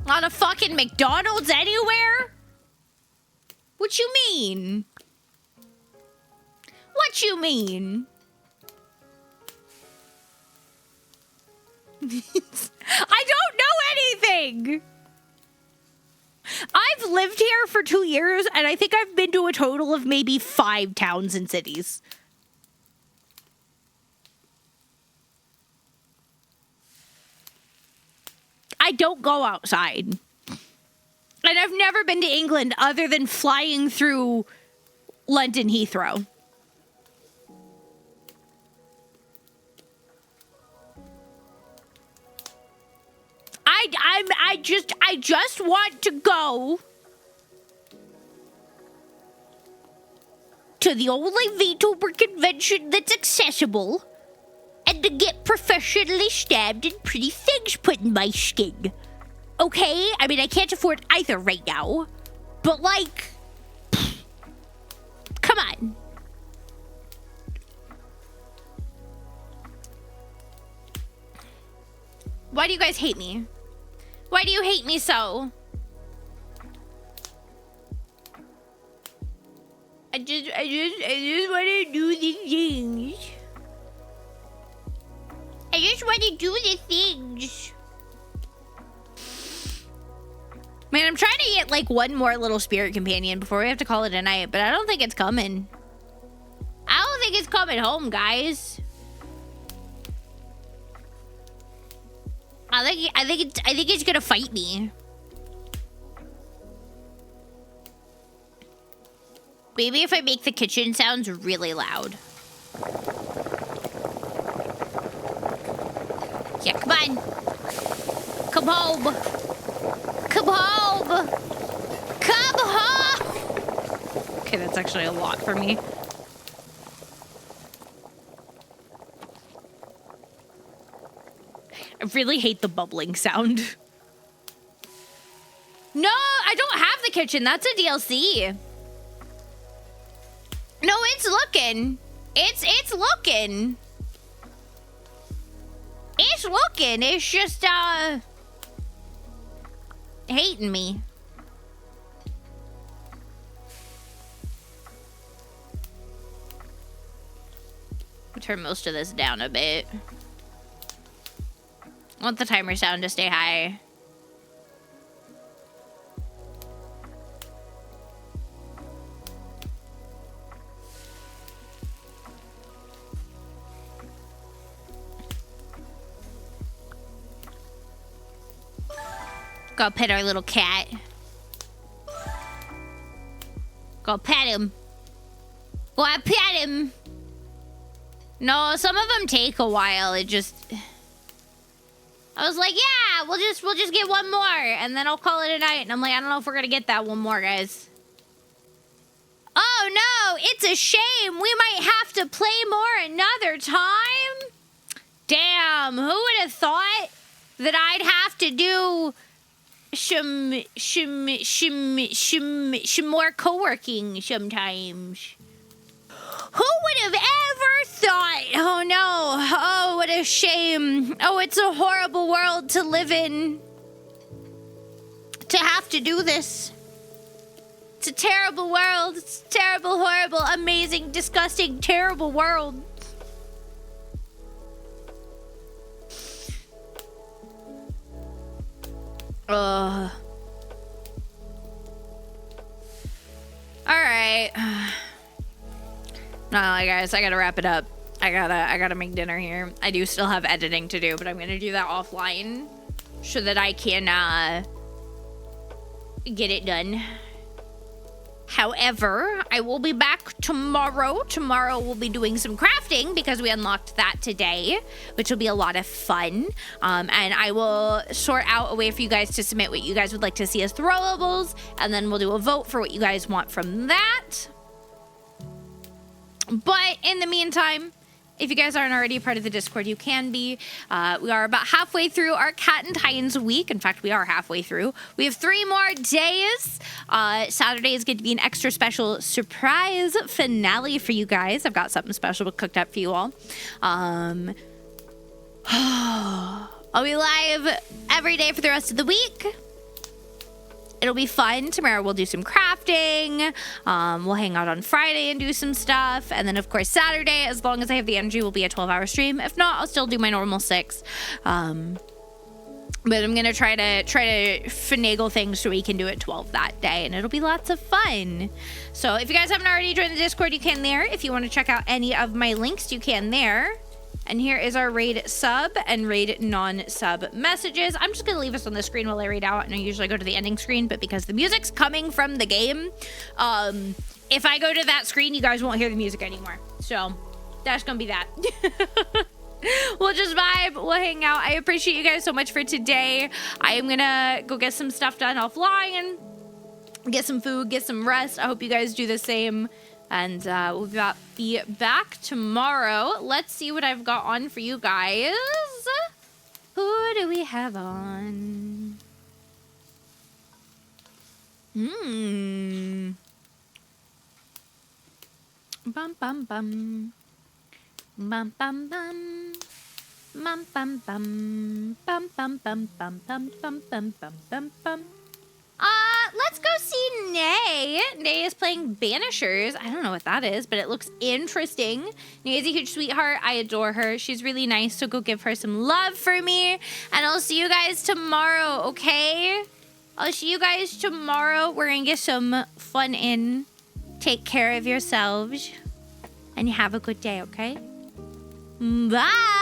Not a fucking McDonald's anywhere? What you mean? What you mean? I don't know anything. I've lived here for 2 years, and I think I've been to a total of maybe 5 towns and cities. I don't go outside. And I've never been to England other than flying through London Heathrow. I just want to go to the only VTuber convention that's accessible and to get professionally stabbed and pretty things put in my skin. Okay? I mean, I can't afford either right now, but like, come on. Why do you guys hate me? Why do you hate me so? I just want to do the things. I just want to do the things. Man, I'm trying to get like one more little spirit companion before we have to call it a night, but I don't think it's coming. I don't think it's coming home, guys. I think it's gonna fight me. Maybe if I make the kitchen sounds really loud. Yeah, come on. Come home. Come home. Come home. Okay, that's actually a lot for me. I really hate the bubbling sound. No, I don't have the kitchen. That's a DLC. No, it's looking. It's looking. It's looking. It's just, hating me. I'll turn most of this down a bit. I want the timer sound to stay high. Go pet our little cat. Go pet him. Go pet him. No, some of them take a while. It just... I was like, yeah, we'll just get one more, and then I'll call it a night. And I'm like, I don't know if we're gonna get that one more, guys. Oh no, it's a shame. We might have to play more another time. Damn, who would have thought that I'd have to do some more co-working sometimes? Who would have ever thought? Oh no, oh what a shame. Oh, it's a horrible world to live in. To have to do this. It's a terrible world. It's a terrible, horrible, amazing, disgusting, terrible world. All right. No, guys, I gotta wrap it up. I gotta make dinner here. I do still have editing to do, but I'm gonna do that offline so that I can get it done. However, I will be back tomorrow. Tomorrow we'll be doing some crafting because we unlocked that today, which will be a lot of fun. And I will sort out a way for you guys to submit what you guys would like to see as throwables, and then we'll do a vote for what you guys want from that. But in the meantime, if you guys aren't already a part of the Discord, you can be. We are about halfway through our Catentines week. In fact, we are halfway through. We have 3 more days. Saturday is going to be an extra special surprise finale for you guys. I've got something special cooked up for you all. I'll be live every day for the rest of the week. It'll be fun. Tomorrow we'll do some crafting. We'll hang out on Friday and do some stuff. And then, of course, Saturday, as long as I have the energy, will be a 12-hour stream. If not, I'll still do my normal 6. But I'm going to try to finagle things so we can do it 12 that day. And it'll be lots of fun. So if you guys haven't already joined the Discord, you can there. If you want to check out any of my links, you can there. And here is our raid sub and raid non-sub messages. I'm just going to leave this on the screen while I read out. And I usually go to the ending screen, but because the music's coming from the game, if I go to that screen, you guys won't hear the music anymore. So that's going to be that. We'll just vibe. We'll hang out. I appreciate you guys so much for today. I am going to go get some stuff done offline, get some food, get some rest. I hope you guys do the same. And we'll be back tomorrow. Let's see what I've got on for you guys. Who do we have on? Bum bum bum. Bum bum bum. Bum bum bum. Bum bum bum bum bum bum bum bum bum. Let's go see Nay. Nay is playing Banishers. I don't know what that is, but it looks interesting. Nay is a huge sweetheart. I adore her. She's really nice, so go give her some love for me. And I'll see you guys tomorrow, okay? I'll see you guys tomorrow. We're gonna get some fun in. Take care of yourselves. And have a good day, okay? Bye!